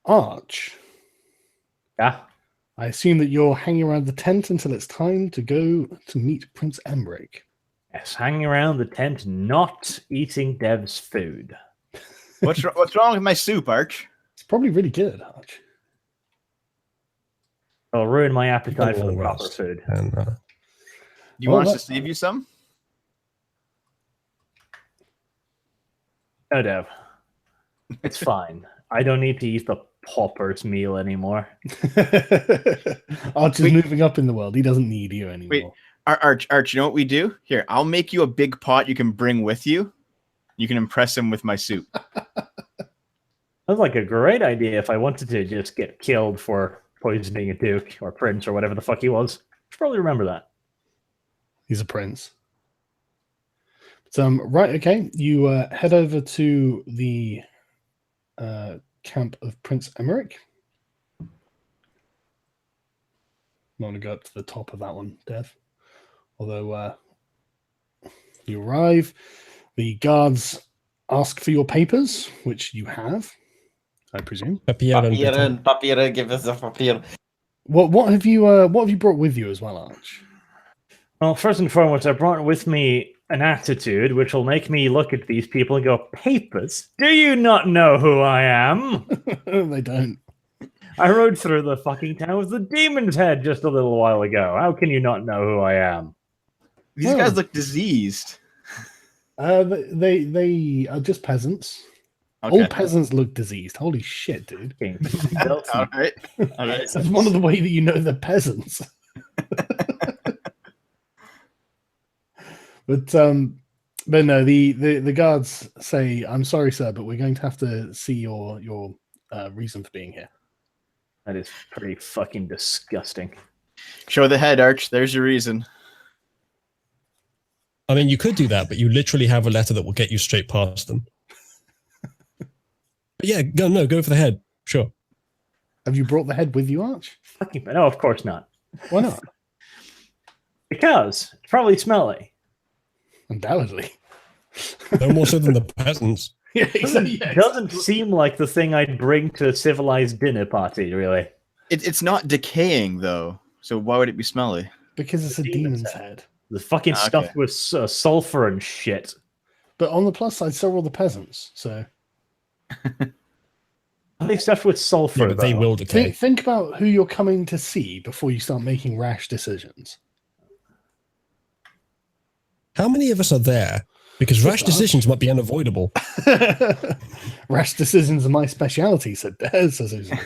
[SPEAKER 1] Arch,
[SPEAKER 5] Yeah.
[SPEAKER 1] I assume that you're hanging around the tent until it's time to go to meet Prince Emmerich.
[SPEAKER 5] Yes, hanging around the tent, not eating Dev's food.
[SPEAKER 4] What's wrong with my soup, Arch?
[SPEAKER 1] It's probably really good, Arch.
[SPEAKER 5] It'll ruin my appetite for the
[SPEAKER 3] Long
[SPEAKER 5] proper
[SPEAKER 3] rest.
[SPEAKER 5] food.
[SPEAKER 3] And
[SPEAKER 4] You
[SPEAKER 1] Oh,
[SPEAKER 4] want us
[SPEAKER 1] that-
[SPEAKER 4] to save you some?
[SPEAKER 5] No, Dev. It's fine. I don't need to eat the pauper's meal anymore.
[SPEAKER 1] Arch is
[SPEAKER 4] Wait.
[SPEAKER 1] moving up in the world. He doesn't need you anymore.
[SPEAKER 4] Arch, you know what we do? Here, I'll make you a big pot you can bring with you. You can impress him with my soup.
[SPEAKER 5] Sounds like a great idea if I wanted to just get killed for poisoning a duke or prince or whatever the fuck he was. Should probably remember that.
[SPEAKER 1] He's a prince. So, right, okay. You head over to the camp of Prince Emmerich. I'm going to go up to the top of that one, Dev. Although you arrive, the guards ask for your papers, which you have, I presume.
[SPEAKER 2] Papier, give us a papier.
[SPEAKER 1] What have you brought with you as well, Arch?
[SPEAKER 5] Well, first and foremost, I brought with me an attitude which will make me look at these people and go, "Papers? Do you not know who I am?
[SPEAKER 1] They don't.
[SPEAKER 5] I rode through the fucking town with the demon's head just a little while ago. How can you not know who I am?"
[SPEAKER 4] These
[SPEAKER 1] Oh.
[SPEAKER 4] guys look diseased.
[SPEAKER 1] They are just peasants.
[SPEAKER 4] Okay.
[SPEAKER 1] All peasants look diseased. Holy shit, dude.
[SPEAKER 5] King.
[SPEAKER 4] All right. All right.
[SPEAKER 1] That's one of the way that you know they're peasants. But no, the guards say, "I'm sorry, sir, but we're going to have to see your reason for being here."
[SPEAKER 5] That is pretty fucking disgusting.
[SPEAKER 4] Show the head, Arch. There's your reason.
[SPEAKER 3] I mean, you could do that, but you literally have a letter that will get you straight past them. But yeah, go for the head. Sure.
[SPEAKER 1] Have you brought the head with you, Arch?
[SPEAKER 5] Fucking no, of course not.
[SPEAKER 1] Why not?
[SPEAKER 5] Because it's probably smelly.
[SPEAKER 1] Undoubtedly.
[SPEAKER 3] No more so than the peasants.
[SPEAKER 1] Yeah, exactly.
[SPEAKER 5] Doesn't seem like the thing I'd bring to a civilized dinner party, really.
[SPEAKER 4] It's not decaying though, so why would it be smelly?
[SPEAKER 1] Because it's a
[SPEAKER 5] Demon's
[SPEAKER 1] demon's
[SPEAKER 5] head.
[SPEAKER 1] head.
[SPEAKER 5] The fucking
[SPEAKER 4] Okay.
[SPEAKER 5] stuff with sulfur and shit.
[SPEAKER 1] But on the plus side, so are all the peasants. So
[SPEAKER 5] Are they stuffed with sulfur?
[SPEAKER 3] Yeah, but they
[SPEAKER 5] though?
[SPEAKER 3] will decay.
[SPEAKER 1] think about who you're coming to see before you start making rash decisions.
[SPEAKER 3] How many of us are there? Because rash decisions might be unavoidable.
[SPEAKER 1] Rash decisions are my speciality, said Susan.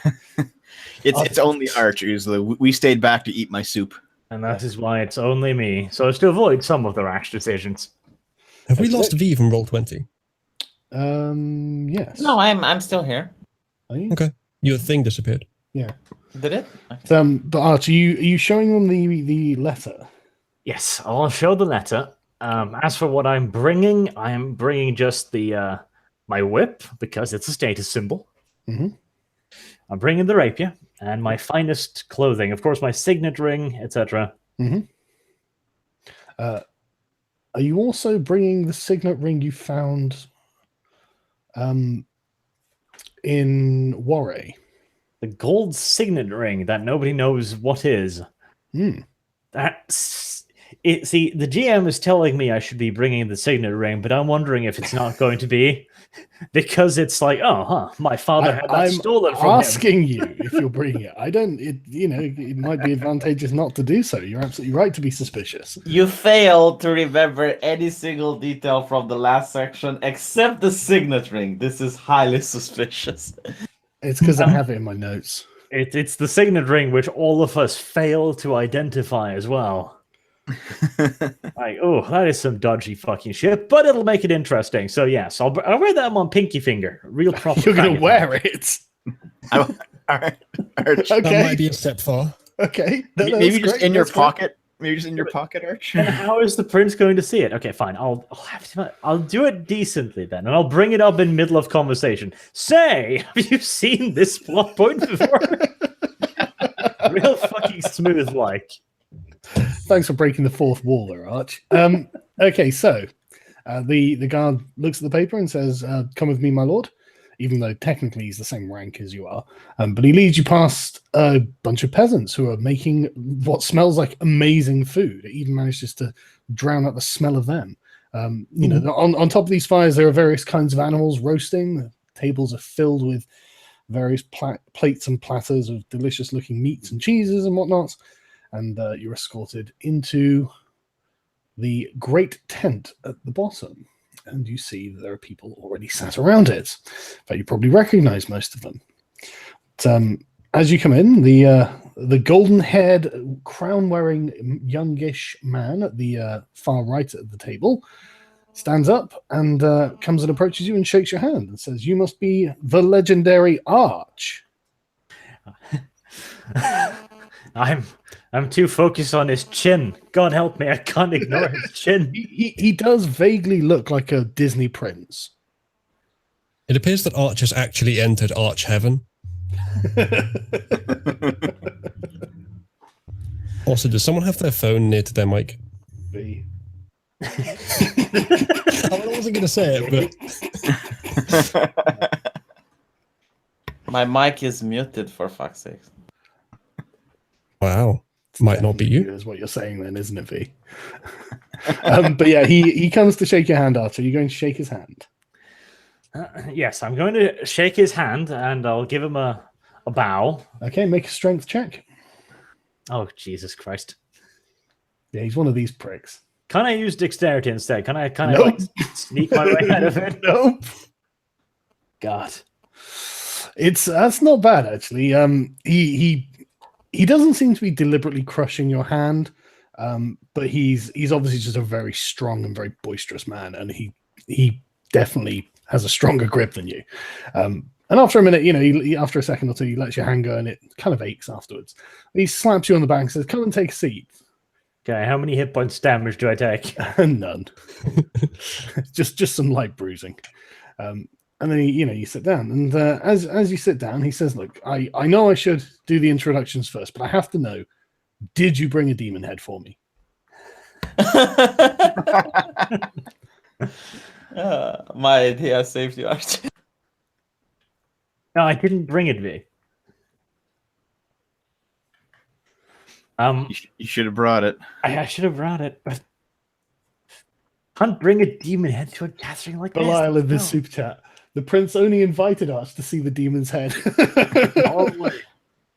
[SPEAKER 4] It's only Arch, Uzlu. We stayed back to eat my soup.
[SPEAKER 5] And that is why it's only me. So as to avoid some of the rash decisions.
[SPEAKER 3] Have we lost V from Roll20?
[SPEAKER 1] Yes.
[SPEAKER 2] No, I'm still here.
[SPEAKER 1] Are you?
[SPEAKER 3] Okay. Your thing disappeared.
[SPEAKER 2] Did it?
[SPEAKER 1] But Arch, are you showing them the letter?
[SPEAKER 5] Yes, I'll show the letter. As for what I'm bringing, I am bringing just the my whip because it's a status symbol.
[SPEAKER 1] Mhm.
[SPEAKER 5] I'm bringing the rapier and my finest clothing, of course, my signet ring, etc.
[SPEAKER 1] Are you also bringing the signet ring you found in Warray?
[SPEAKER 5] The gold signet ring that nobody knows what is.
[SPEAKER 1] Hmm.
[SPEAKER 5] That's See, the GM is telling me I should be bringing the signet ring, but I'm wondering if it's not going to be because it's like, my father had that
[SPEAKER 1] I'm
[SPEAKER 5] stolen from him.
[SPEAKER 1] asking you if you're bringing it. I don't. It might be advantageous not to do so. You're absolutely right to be suspicious.
[SPEAKER 2] You failed to remember any single detail from the last section except the signet ring. This is highly suspicious.
[SPEAKER 1] It's because I have it in my notes.
[SPEAKER 5] It's the signet ring which all of us fail to identify as well. Like, that is some dodgy fucking shit, but it'll make it interesting. So yes, I'll wear that on my pinky finger. Real proper.
[SPEAKER 1] You're gonna wear it.
[SPEAKER 4] All right.
[SPEAKER 1] Okay.
[SPEAKER 3] That might be a step far.
[SPEAKER 1] Okay.
[SPEAKER 4] Maybe just in your pocket. Maybe just in your pocket, Arch.
[SPEAKER 5] And how is the prince going to see it? Okay, fine. I'll do it decently then, and I'll bring it up in middle of conversation. Say, have you seen this plot point before? Real fucking smooth, like.
[SPEAKER 1] Thanks for breaking the fourth wall there, Arch. Okay, so the guard looks at the paper and says, "Come with me, my lord." Even though technically he's the same rank as you are, but he leads you past a bunch of peasants who are making what smells like amazing food. It even manages to drown out the smell of them. On top of these fires, there are various kinds of animals roasting. The tables are filled with various plates and platters of delicious-looking meats and cheeses and whatnot. And you're escorted into the great tent at the bottom. And you see that there are people already sat around it. In fact, you probably recognize most of them. But, as you come in, the golden-haired, crown-wearing, youngish man at the far right of the table stands up and comes and approaches you and shakes your hand and says, "You must be the legendary Arch."
[SPEAKER 5] I'm too focused on his chin. God help me, I can't ignore his chin.
[SPEAKER 1] He does vaguely look like a Disney prince.
[SPEAKER 3] It appears that Arch has actually entered Arch Heaven. Also, does someone have their phone near to their mic?
[SPEAKER 1] V.
[SPEAKER 3] I wasn't going to say it, but...
[SPEAKER 2] My mic is muted, for fuck's sake.
[SPEAKER 3] Wow. Might not be you.
[SPEAKER 1] Is what you're saying then, isn't it, V? But yeah, he comes to shake your hand, Archer. You're going to shake his hand.
[SPEAKER 5] Yes, I'm going to shake his hand and I'll give him a bow.
[SPEAKER 1] Okay, make a strength check.
[SPEAKER 5] Oh, Jesus Christ.
[SPEAKER 1] Yeah, he's one of these pricks.
[SPEAKER 5] Can I use dexterity instead? Can I
[SPEAKER 1] Nope.
[SPEAKER 5] like sneak my way out of it?
[SPEAKER 1] Nope.
[SPEAKER 5] God.
[SPEAKER 1] That's not bad actually. He doesn't seem to be deliberately crushing your hand, but he's obviously just a very strong and very boisterous man, and he definitely has a stronger grip than you. And after a minute, after a second or two, he lets your hand go, and it kind of aches afterwards. He slaps you on the back and says, "Come and take a seat."
[SPEAKER 5] Okay, how many hit points damage do I take?
[SPEAKER 1] None. just some light bruising. And then you sit down, and as you sit down, he says, "Look, I know I should do the introductions first, but I have to know, did you bring a demon head for me?"
[SPEAKER 2] My idea saved you, Arch.
[SPEAKER 5] No, I didn't bring it, V.
[SPEAKER 4] You should have brought it.
[SPEAKER 5] I should have brought it, but can't bring a demon head to a gathering like
[SPEAKER 1] Belial
[SPEAKER 5] this.
[SPEAKER 1] in this super chat. The prince only invited us to see the demon's head.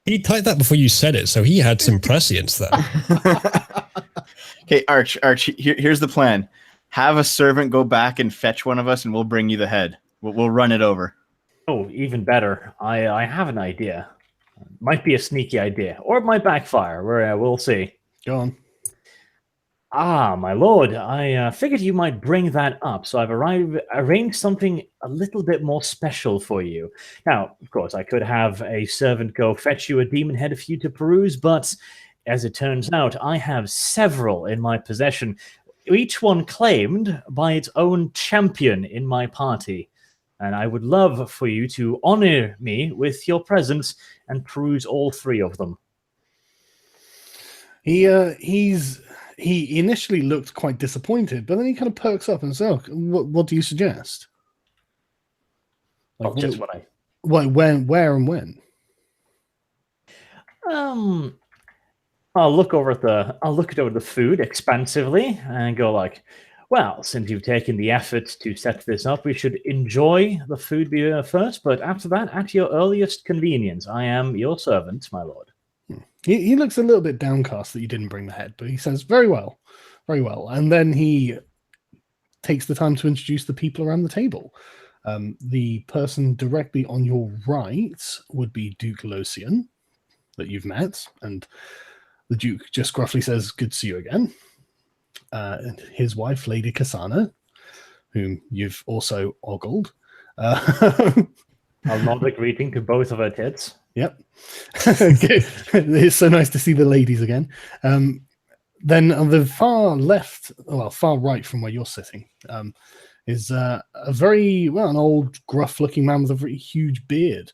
[SPEAKER 3] He typed that before you said it, so he had some prescience there.
[SPEAKER 4] Okay, Arch, here's the plan. Have a servant go back and fetch one of us, and we'll bring you the head. We'll run it over.
[SPEAKER 5] Oh, even better. I have an idea. Might be a sneaky idea, or it might backfire. We'll see.
[SPEAKER 1] Go on.
[SPEAKER 5] Ah, my lord, I figured you might bring that up, so I've arranged something a little bit more special for you. Now, of course, I could have a servant go fetch you a demon head for you to peruse, but as it turns out, I have several in my possession, each one claimed by its own champion in my party. And I would love for you to honor me with your presence and peruse all three of them.
[SPEAKER 1] He initially looked quite disappointed, but then he kind of perks up and says, what do you suggest? Like,
[SPEAKER 5] Just what I...
[SPEAKER 1] When, where, and when?
[SPEAKER 5] I'll look over at the food expansively and go like, well, since you've taken the effort to set this up, we should enjoy the food first. But after that, at your earliest convenience, I am your servant, my lord.
[SPEAKER 1] He looks a little bit downcast that you didn't bring the head, but he says, very well, very well. And then he takes the time to introduce the people around the table. The person directly on your right would be Duke Losian, that you've met, and the Duke just gruffly says, good to see you again. And his wife, Lady Kasana, whom you've also ogled.
[SPEAKER 5] I'll nod a greeting to both of her tits.
[SPEAKER 1] Yep. It's so nice to see the ladies again. Then on the far left, well, far right from where you're sitting, is a very, well, an old, gruff-looking man with a very huge beard.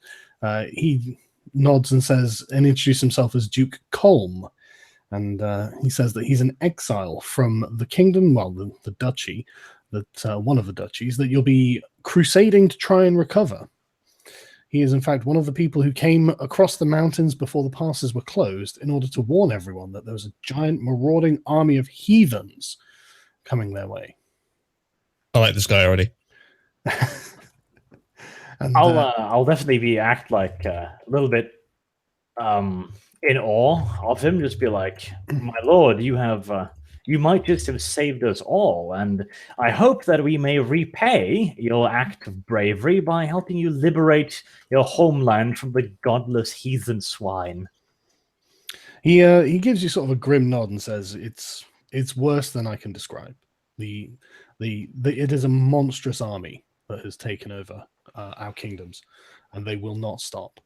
[SPEAKER 1] He nods and says, and introduces himself as Duke Colm. And he says that he's an exile from the kingdom, well, the duchy, that one of the duchies, that you'll be crusading to try and recover. He is, in fact, one of the people who came across the mountains before the passes were closed in order to warn everyone that there was a giant marauding army of heathens coming their way.
[SPEAKER 3] I like this guy already.
[SPEAKER 1] And,
[SPEAKER 5] I'll definitely act like a little bit in awe of him. Just be like, my lord, you might just have saved us all, and I hope that we may repay your act of bravery by helping you liberate your homeland from the godless heathen swine.
[SPEAKER 1] he gives you sort of a grim nod and says, "It's worse than I can describe. It is a monstrous army that has taken over our kingdoms, and they will not stop."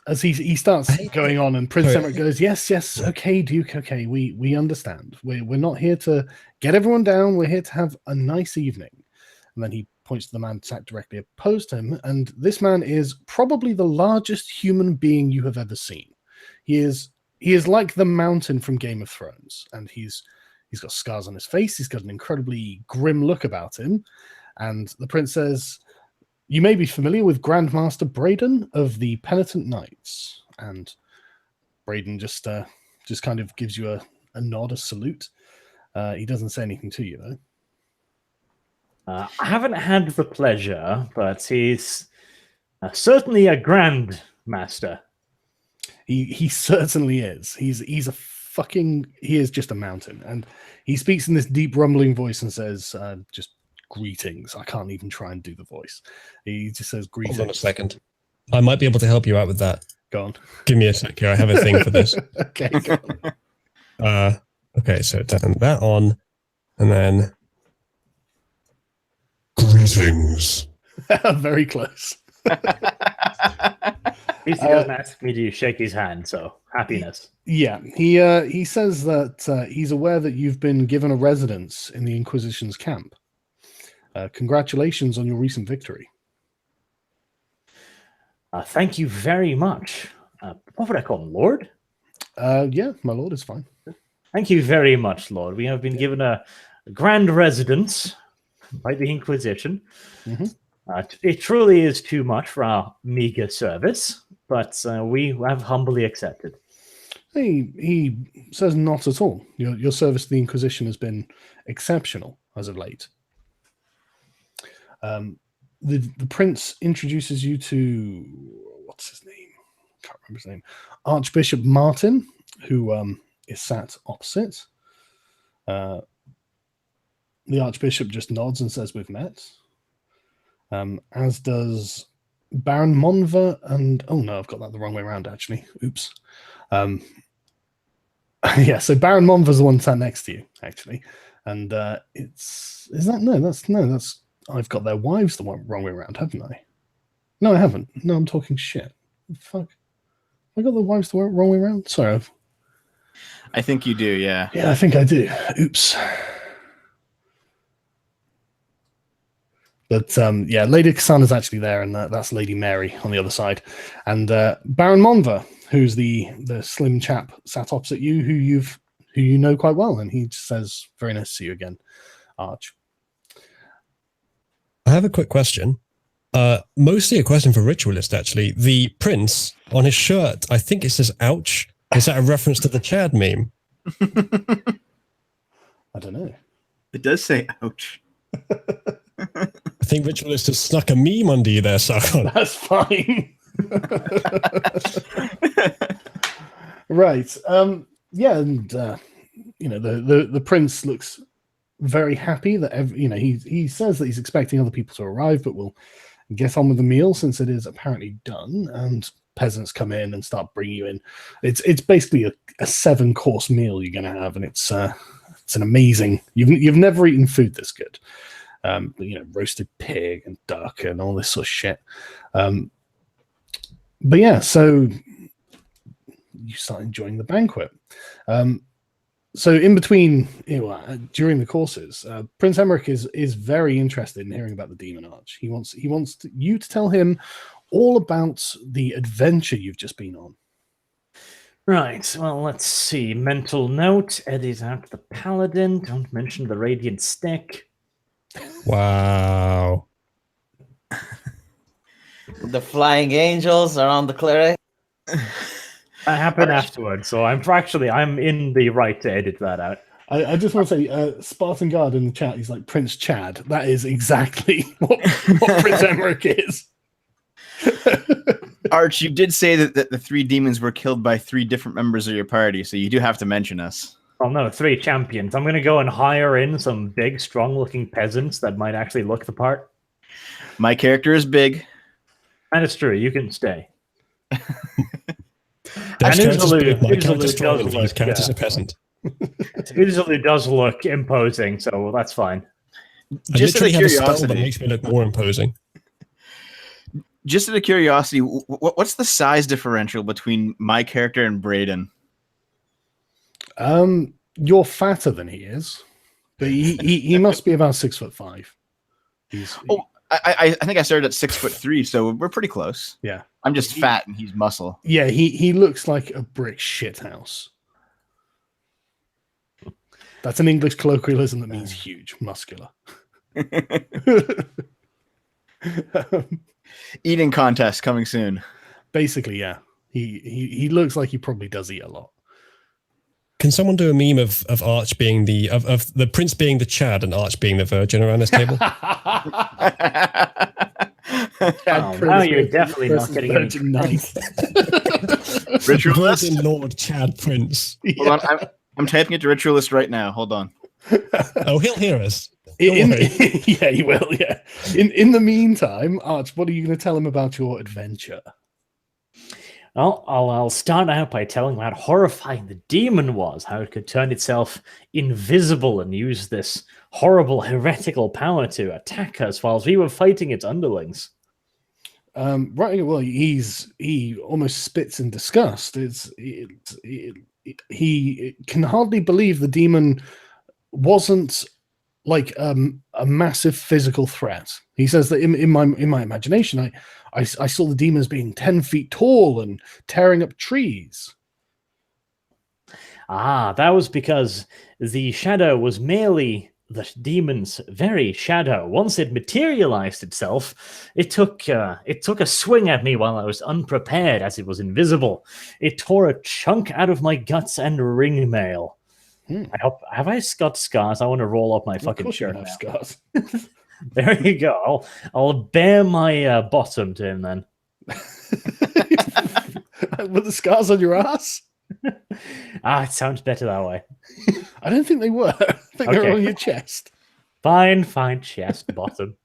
[SPEAKER 1] As he starts going on, and Prince Emmerich goes, yes, okay, Duke, okay, we understand. We're not here to get everyone down. We're here to have a nice evening. And then he points to the man sat directly opposed to him, and this man is probably the largest human being you have ever seen. He is like the mountain from Game of Thrones, and he's got scars on his face. He's got an incredibly grim look about him. And the prince says, "You may be familiar with Grandmaster Braden of the Penitent Knights." And Braden just kind of gives you a nod, a salute. He doesn't say anything to you, though.
[SPEAKER 5] I haven't had the pleasure, but he's certainly a grand master.
[SPEAKER 1] He certainly is. He is just a mountain. And he speaks in this deep rumbling voice and says, just greetings. I can't even try and do the voice. He just says greetings.
[SPEAKER 3] Hold on a second. I might be able to help you out with that.
[SPEAKER 1] Go on.
[SPEAKER 3] Give me a sec here. I have a thing for this.
[SPEAKER 1] Okay, go on.
[SPEAKER 3] Okay, so turn that on, and then greetings.
[SPEAKER 1] Very close.
[SPEAKER 5] He doesn't ask me to shake his hand, so happiness.
[SPEAKER 1] Yeah, he says that he's aware that you've been given a residence in the Inquisition's camp. Congratulations on your recent victory.
[SPEAKER 5] Thank you very much. What would I call him, Lord?
[SPEAKER 1] Yeah, my lord is fine.
[SPEAKER 5] Thank you very much, Lord. We have been given a grand residence by the Inquisition.
[SPEAKER 1] Mm-hmm.
[SPEAKER 5] It truly is too much for our meager service, but we have humbly accepted.
[SPEAKER 1] He says not at all. Your service to the Inquisition has been exceptional as of late. The prince introduces you to, what's his name? Can't remember his name. Archbishop Martin, who is sat opposite. The Archbishop just nods and says we've met. As does Baron Monver and, oh no, I've got that the wrong way around actually. Oops. Yeah, so Baron Monver's the one sat next to you, actually. And that's I've got their wives the wrong way around, haven't I? No, I haven't. No, I'm talking shit. Fuck. I got the wives the wrong way around? Sorry.
[SPEAKER 4] I think you do, yeah.
[SPEAKER 1] Yeah, I think I do. Oops. But yeah, Lady Kasana's actually there, and that's Lady Mary on the other side. And Baron Monver, who's the slim chap sat opposite you, who you know quite well, and he just says, "Very nice to see you again, Arch."
[SPEAKER 3] I have a quick question. Mostly a question for Ritualist, actually. The prince, on his shirt, I think it says ouch. Is that a reference to the Chad meme?
[SPEAKER 1] I don't know.
[SPEAKER 4] It does say ouch.
[SPEAKER 3] I think Ritualist has snuck a meme under you there, Sargon.
[SPEAKER 1] That's fine. Right. Yeah, and the prince looks very happy that he says that he's expecting other people to arrive, but will get on with the meal since it is apparently done. And peasants come in and start bringing you in. It's basically a 7-course meal you're going to have, and it's an amazing. You've never eaten food this good. Roasted pig and duck and all this sort of shit. But yeah, so you start enjoying the banquet. So in between, during the courses, Prince Emmerich is very interested in hearing about the Demon Arch. He wants you to tell him all about the adventure you've just been on.
[SPEAKER 5] Right, well, let's see. Mental note, edit out the paladin, don't mention the radiant stick.
[SPEAKER 3] Wow.
[SPEAKER 2] The flying angels are on the cleric.
[SPEAKER 5] That happened afterwards, so I'm in the right to edit that out.
[SPEAKER 1] I just want to say, Spartan Guard in the chat, he's like, Prince Chad. That is exactly what Prince Emmerich is.
[SPEAKER 4] Arch, you did say that the 3 demons were killed by 3 different members of your party, so you do have to mention us.
[SPEAKER 5] Oh no, 3 champions. I'm going to go and hire in some big, strong-looking peasants that might actually look the part.
[SPEAKER 4] My character is big.
[SPEAKER 5] That is true. You can stay.
[SPEAKER 3] Character's a peasant.
[SPEAKER 5] Usually does look imposing, so that's fine.
[SPEAKER 4] Just out of
[SPEAKER 3] have a spell that
[SPEAKER 4] curiosity,
[SPEAKER 3] makes me look more imposing.
[SPEAKER 4] just out of curiosity, what's the size differential between my character and Braden?
[SPEAKER 1] You're fatter than he is, but he must be about 6'5".
[SPEAKER 4] I think I started at 6'3", so we're pretty close.
[SPEAKER 1] Yeah,
[SPEAKER 4] I'm just fat and he's muscle.
[SPEAKER 1] Yeah, he looks like a brick shithouse. That's an English colloquialism that means huge, muscular.
[SPEAKER 4] Eating contest coming soon.
[SPEAKER 1] Basically, yeah. He looks like he probably does eat a lot.
[SPEAKER 3] Can someone do a meme of Arch being of the prince being the Chad and Arch being the virgin around this table?
[SPEAKER 5] Now you're definitely not getting any.
[SPEAKER 4] Ritualist?
[SPEAKER 3] Virgin Lord Chad Prince.
[SPEAKER 4] Hold on, I'm typing it to Ritualist right now. Hold on.
[SPEAKER 3] Oh, he'll hear us.
[SPEAKER 1] Yeah, he will. Yeah. In the meantime, Arch, what are you going to tell him about your adventure?
[SPEAKER 5] Well, I'll start out by telling him how horrifying the demon was, how it could turn itself invisible and use this horrible heretical power to attack us whilst we were fighting its underlings.
[SPEAKER 1] Right. Well, he almost spits in disgust. He can hardly believe the demon wasn't like a massive physical threat. He says that in my imagination, I saw the demons being 10 feet tall and tearing up trees.
[SPEAKER 5] Ah, that was because the shadow was merely the demon's very shadow. Once it materialized itself, it took a swing at me while I was unprepared, as it was invisible. It tore a chunk out of my guts and ringmail. Have I got scars? I want to roll up my fucking shirt.
[SPEAKER 1] Have scars.
[SPEAKER 5] There you go. I'll bare my bottom to him then.
[SPEAKER 1] With the scars on your ass?
[SPEAKER 5] It sounds better that way.
[SPEAKER 1] I don't think they were. I think they were on your chest.
[SPEAKER 5] Fine, chest, bottom.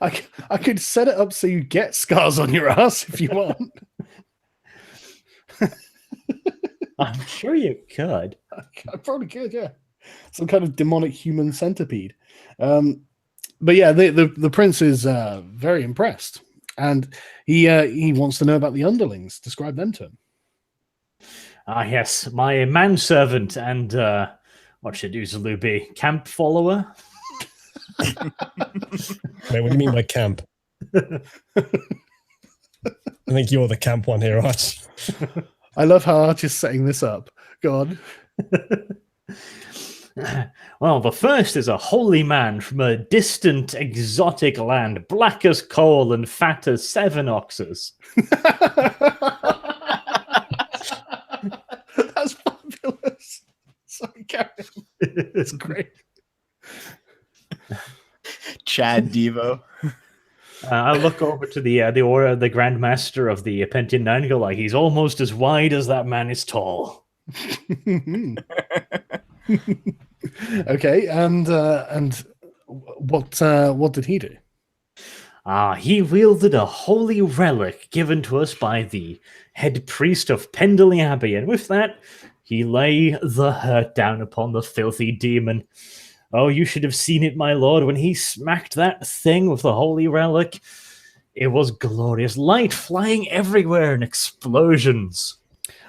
[SPEAKER 1] I could set it up so you get scars on your ass if you want.
[SPEAKER 5] I'm sure you could.
[SPEAKER 1] I probably could, yeah. Some kind of demonic human centipede. But yeah, the prince is very impressed, and he wants to know about the underlings. Describe them to him.
[SPEAKER 5] Yes, my manservant and what should Uzulu be? Camp follower?
[SPEAKER 3] Wait, what do you mean by camp? I think you're the camp one here, Arch.
[SPEAKER 1] I love how Arch is setting this up. Go on.
[SPEAKER 5] Well, the first is a holy man from a distant, exotic land, black as coal and fat as 7 oxes.
[SPEAKER 1] It's great.
[SPEAKER 4] Chad Devo.
[SPEAKER 5] I look over to the Grand Master of the Pentian Nine and go like, he's almost as wide as that man is tall.
[SPEAKER 1] Okay, and what did he do?
[SPEAKER 5] He wielded a holy relic given to us by the head priest of Pendel Abbey, and with that, he lay the hurt down upon the filthy demon. Oh, you should have seen it, my lord, when he smacked that thing with the holy relic. It was glorious. Light flying everywhere and explosions.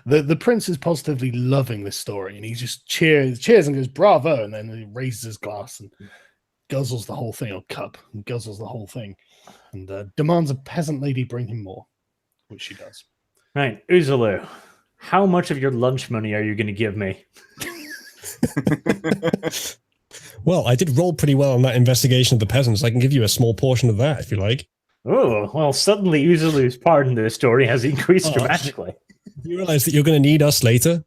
[SPEAKER 1] The prince is positively loving this story, and he just cheers and goes, bravo, and then he raises his glass and guzzles the whole thing, or cup, and guzzles the whole thing, and demands a peasant lady bring him more, which she does.
[SPEAKER 5] Right, Uzulu, how much of your lunch money are you going to give me?
[SPEAKER 3] Well, I did roll pretty well on that investigation of the peasants. I can give you a small portion of that if you like.
[SPEAKER 5] Oh, well, suddenly Uzulu's part in this story has increased dramatically.
[SPEAKER 3] You realize that you're going to need us later?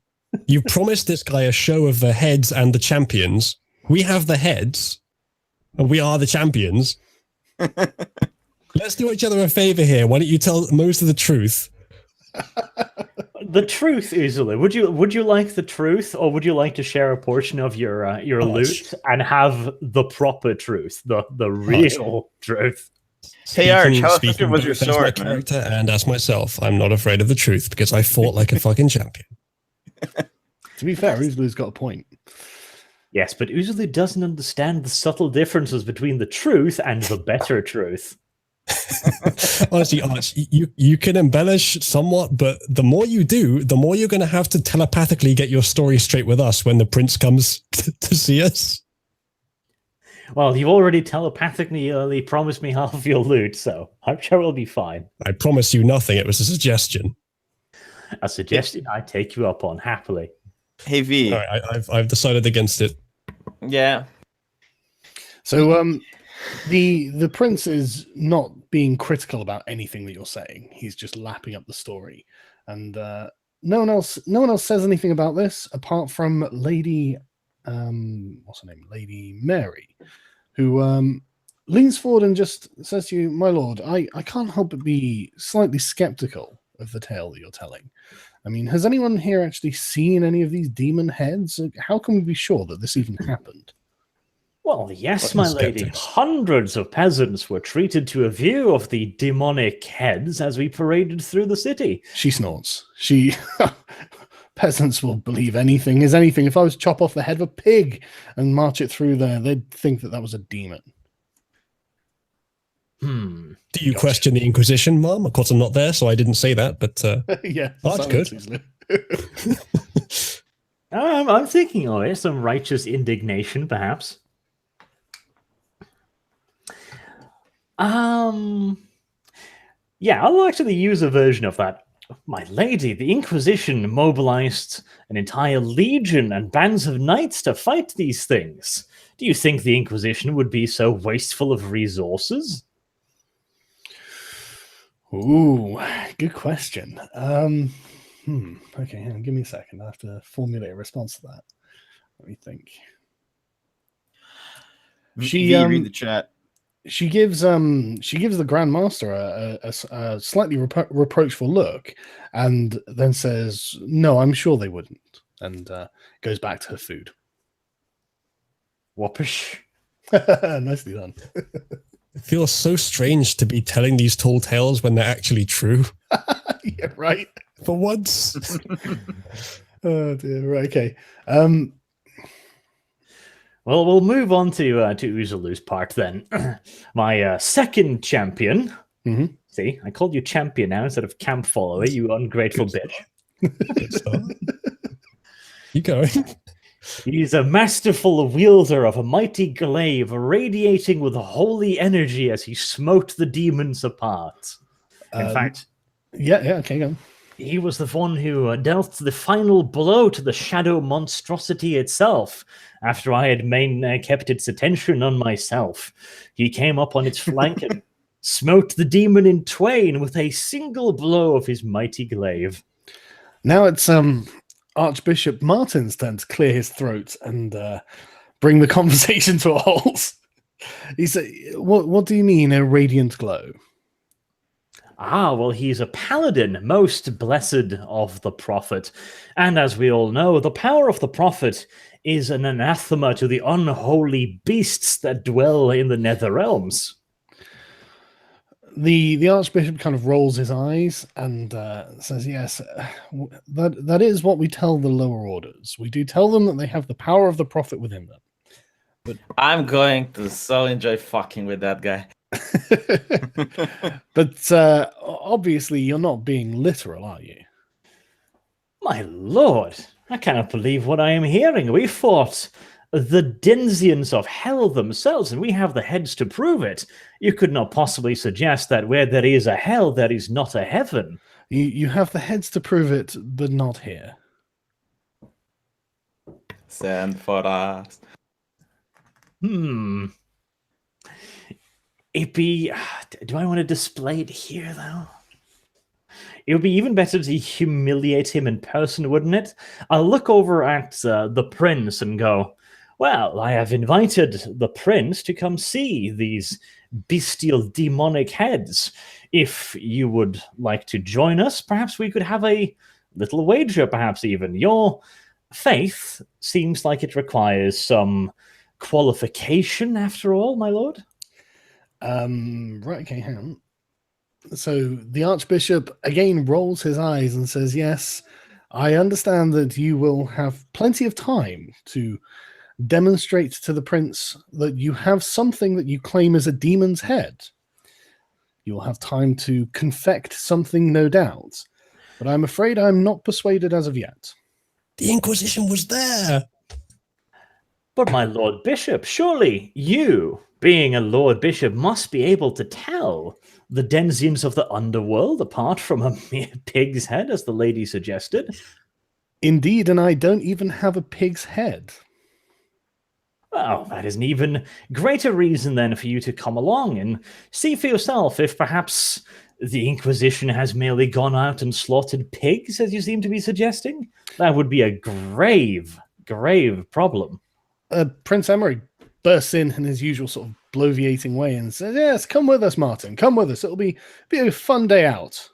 [SPEAKER 3] You promised this guy a show of the heads and the champions. We have the heads, and we are the champions. Let's do each other a favor here. Why don't you tell most of the truth?
[SPEAKER 5] The truth, Uzulu. Would you like the truth, or would you like to share a portion of your loot and have the proper truth, the real truth?
[SPEAKER 4] Hey, Arch, how
[SPEAKER 3] Speaking
[SPEAKER 4] effective was your
[SPEAKER 3] both as my
[SPEAKER 4] sword, man?
[SPEAKER 3] character and as myself, I'm not afraid of the truth because I fought like a fucking champion.
[SPEAKER 1] To be fair, Uzulu's got a point.
[SPEAKER 5] Yes, but Uzulu doesn't understand the subtle differences between the truth and the better truth.
[SPEAKER 3] Honestly, Arch, you can embellish somewhat, but the more you do, the more you're going to have to telepathically get your story straight with us when the prince comes to see us.
[SPEAKER 5] Well, you've already telepathically promised me half of your loot, so I'm sure we'll be fine.
[SPEAKER 3] I promise you nothing. It was a suggestion.
[SPEAKER 5] A suggestion I take you up on happily.
[SPEAKER 4] Hey, V.
[SPEAKER 3] All right, I've decided against it.
[SPEAKER 2] Yeah.
[SPEAKER 1] So the prince is not being critical about anything that you're saying. He's just lapping up the story, and no one else says anything about this apart from Lady what's her name, Lady Mary, who leans forward and just says to you, my lord, I can't help but be slightly skeptical of the tale that you're telling. I mean, has anyone here actually seen any of these demon heads? How can we be sure that this even happened?
[SPEAKER 5] Well, yes,
[SPEAKER 3] Fucking
[SPEAKER 5] my lady.
[SPEAKER 3] skeptics.
[SPEAKER 5] Hundreds of peasants were treated to a view of the demonic heads as we paraded through the city.
[SPEAKER 1] She snorts. Peasants will believe anything is anything. If I was to chop off the head of a pig and march it through there, they'd think that was a demon.
[SPEAKER 5] Hmm.
[SPEAKER 3] Do you question the Inquisition, Mom? Of course, I'm not there, so I didn't say that, but
[SPEAKER 1] Yeah,
[SPEAKER 3] Oh, that's good.
[SPEAKER 1] Good.
[SPEAKER 5] I'm thinking of it. Some righteous indignation, perhaps. Yeah, I'll actually use a version of that. My lady, the Inquisition mobilized an entire legion and bands of knights to fight these things. Do you think the Inquisition would be so wasteful of resources?
[SPEAKER 1] Ooh, good question. Okay, hang on, give me a second. I have to formulate a response to that. Let me think.
[SPEAKER 4] She read the chat.
[SPEAKER 1] She gives the Grand Master a slightly reproachful look, and then says, "No, I'm sure they wouldn't," and goes back to her food.
[SPEAKER 5] Whoppish.
[SPEAKER 1] Nicely done.
[SPEAKER 3] it feels so strange to be telling these tall tales when they're actually true.
[SPEAKER 1] Yeah, right.
[SPEAKER 3] For once.
[SPEAKER 1] Oh dear. Right. Okay.
[SPEAKER 5] Well, we'll move on to Uzulu's part then. My second champion.
[SPEAKER 1] Mhm.
[SPEAKER 5] See, I called you champion now instead of camp follower, you ungrateful bitch.
[SPEAKER 3] Good stuff. You going?
[SPEAKER 5] He's a masterful wielder of a mighty glaive, radiating with holy energy as he smote the demons apart. In fact,
[SPEAKER 1] Yeah. Okay. Go on.
[SPEAKER 5] he was the one who dealt the final blow to the shadow monstrosity itself. After I had kept its attention on myself, he came up on its flank and smote the demon in twain with a single blow of his mighty glaive.
[SPEAKER 1] Now it's Archbishop Martin's turn to clear his throat and bring the conversation to a halt. He said, "What do you mean a radiant glow?"
[SPEAKER 5] Ah, well, he's a paladin, most blessed of the prophet. And as we all know, the power of the prophet is an anathema to the unholy beasts that dwell in the nether realms.
[SPEAKER 1] The archbishop kind of rolls his eyes and says, "Yes, that is what we tell the lower orders. We do tell them that they have the power of the prophet within them."
[SPEAKER 2] I'm going to so enjoy fucking with that guy.
[SPEAKER 1] But obviously, you're not being literal, are you?
[SPEAKER 5] My lord, I cannot believe what I am hearing. We fought the Denzians of hell themselves, and we have the heads to prove it. You could not possibly suggest that where there is a hell, there is not a heaven.
[SPEAKER 1] You have the heads to prove it, but not here.
[SPEAKER 2] Send for us.
[SPEAKER 5] It'd be... Do I want to display it here, though? It would be even better to humiliate him in person, wouldn't it? I'll look over at the prince and go, well, I have invited the prince to come see these bestial demonic heads. If you would like to join us, perhaps we could have a little wager, perhaps even. Your faith seems like it requires some qualification, after all, my lord.
[SPEAKER 1] Right, okay, hang on. So the archbishop again rolls his eyes and says, "Yes, I understand that you will have plenty of time to demonstrate to the prince that you have something that you claim is a demon's head. You'll have time to confect something, no doubt. But I'm afraid I'm not persuaded as of yet."
[SPEAKER 3] The Inquisition was there.
[SPEAKER 5] But my lord bishop, surely you, being a lord bishop, must be able to tell the denizens of the underworld apart from a mere pig's head, as the lady suggested.
[SPEAKER 1] Indeed, and I don't even have a pig's head.
[SPEAKER 5] Well, that is an even greater reason then for you to come along and see for yourself if perhaps the Inquisition has merely gone out and slaughtered pigs, as you seem to be suggesting. That would be a grave, grave problem.
[SPEAKER 1] Prince Emmerich bursts in his usual sort of bloviating way and says, "Yes, come with us, Martin. Come with us. It'll be a fun day out."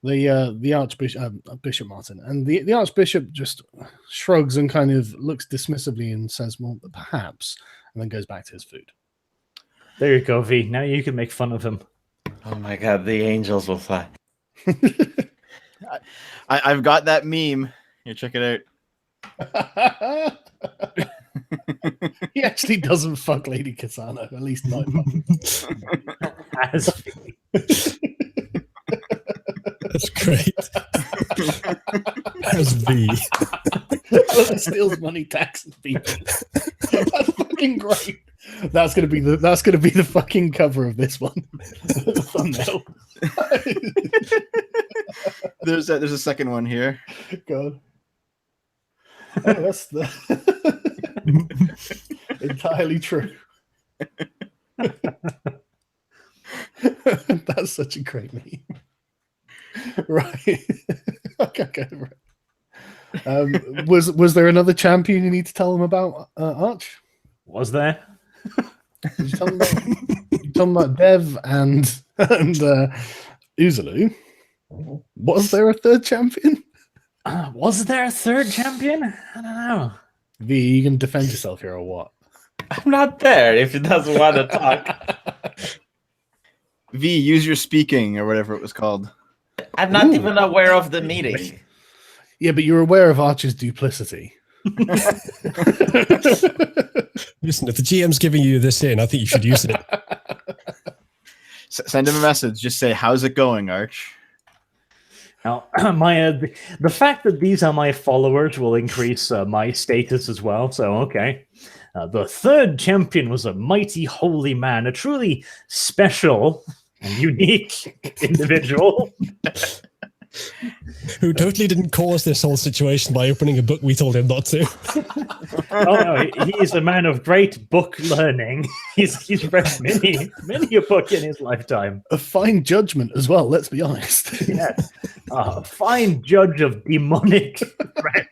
[SPEAKER 1] The archbishop, Bishop Martin, and the archbishop just shrugs and kind of looks dismissively and says, "Well, perhaps," and then goes back to his food.
[SPEAKER 5] There you go, V. Now you can make fun of him.
[SPEAKER 2] Oh my god, the angels will fly.
[SPEAKER 4] I've got that meme. Here, check it out.
[SPEAKER 1] He actually doesn't fuck Lady Kasano, at least not.
[SPEAKER 5] As V.
[SPEAKER 3] That's great. As V.
[SPEAKER 1] Steals money, taxes people. That's fucking great. That's gonna be the fucking cover of this one. The thumbnail.
[SPEAKER 4] There's a second one here.
[SPEAKER 1] God. Oh, that's entirely true. That's such a great meme. Right. Okay, right. Was there another champion you need to tell them about, Arch?
[SPEAKER 5] Was there?
[SPEAKER 1] Did you tell them about Dev and Uzulu? Was there a third champion?
[SPEAKER 5] Was there a third champion? I don't know.
[SPEAKER 1] V, you can defend yourself here or what?
[SPEAKER 2] I'm not there if he doesn't want to talk.
[SPEAKER 4] V, use your speaking or whatever it was called.
[SPEAKER 2] I'm not even aware of the meeting.
[SPEAKER 1] Yeah, but you're aware of Arch's duplicity.
[SPEAKER 3] Listen, if the GM's giving you this in, I think you should use it.
[SPEAKER 4] Send him a message. Just say, "How's it going, Arch?"
[SPEAKER 5] Now, the fact that these are my followers will increase my status as well. So, okay. The third champion was a mighty holy man, a truly special and unique individual.
[SPEAKER 3] Who totally didn't cause this whole situation by opening a book we told him not to.
[SPEAKER 5] Oh no, he is a man of great book learning. He's read many a book in his lifetime.
[SPEAKER 1] A fine judgment as well, let's be honest.
[SPEAKER 5] Yes. A fine judge of demonic threat.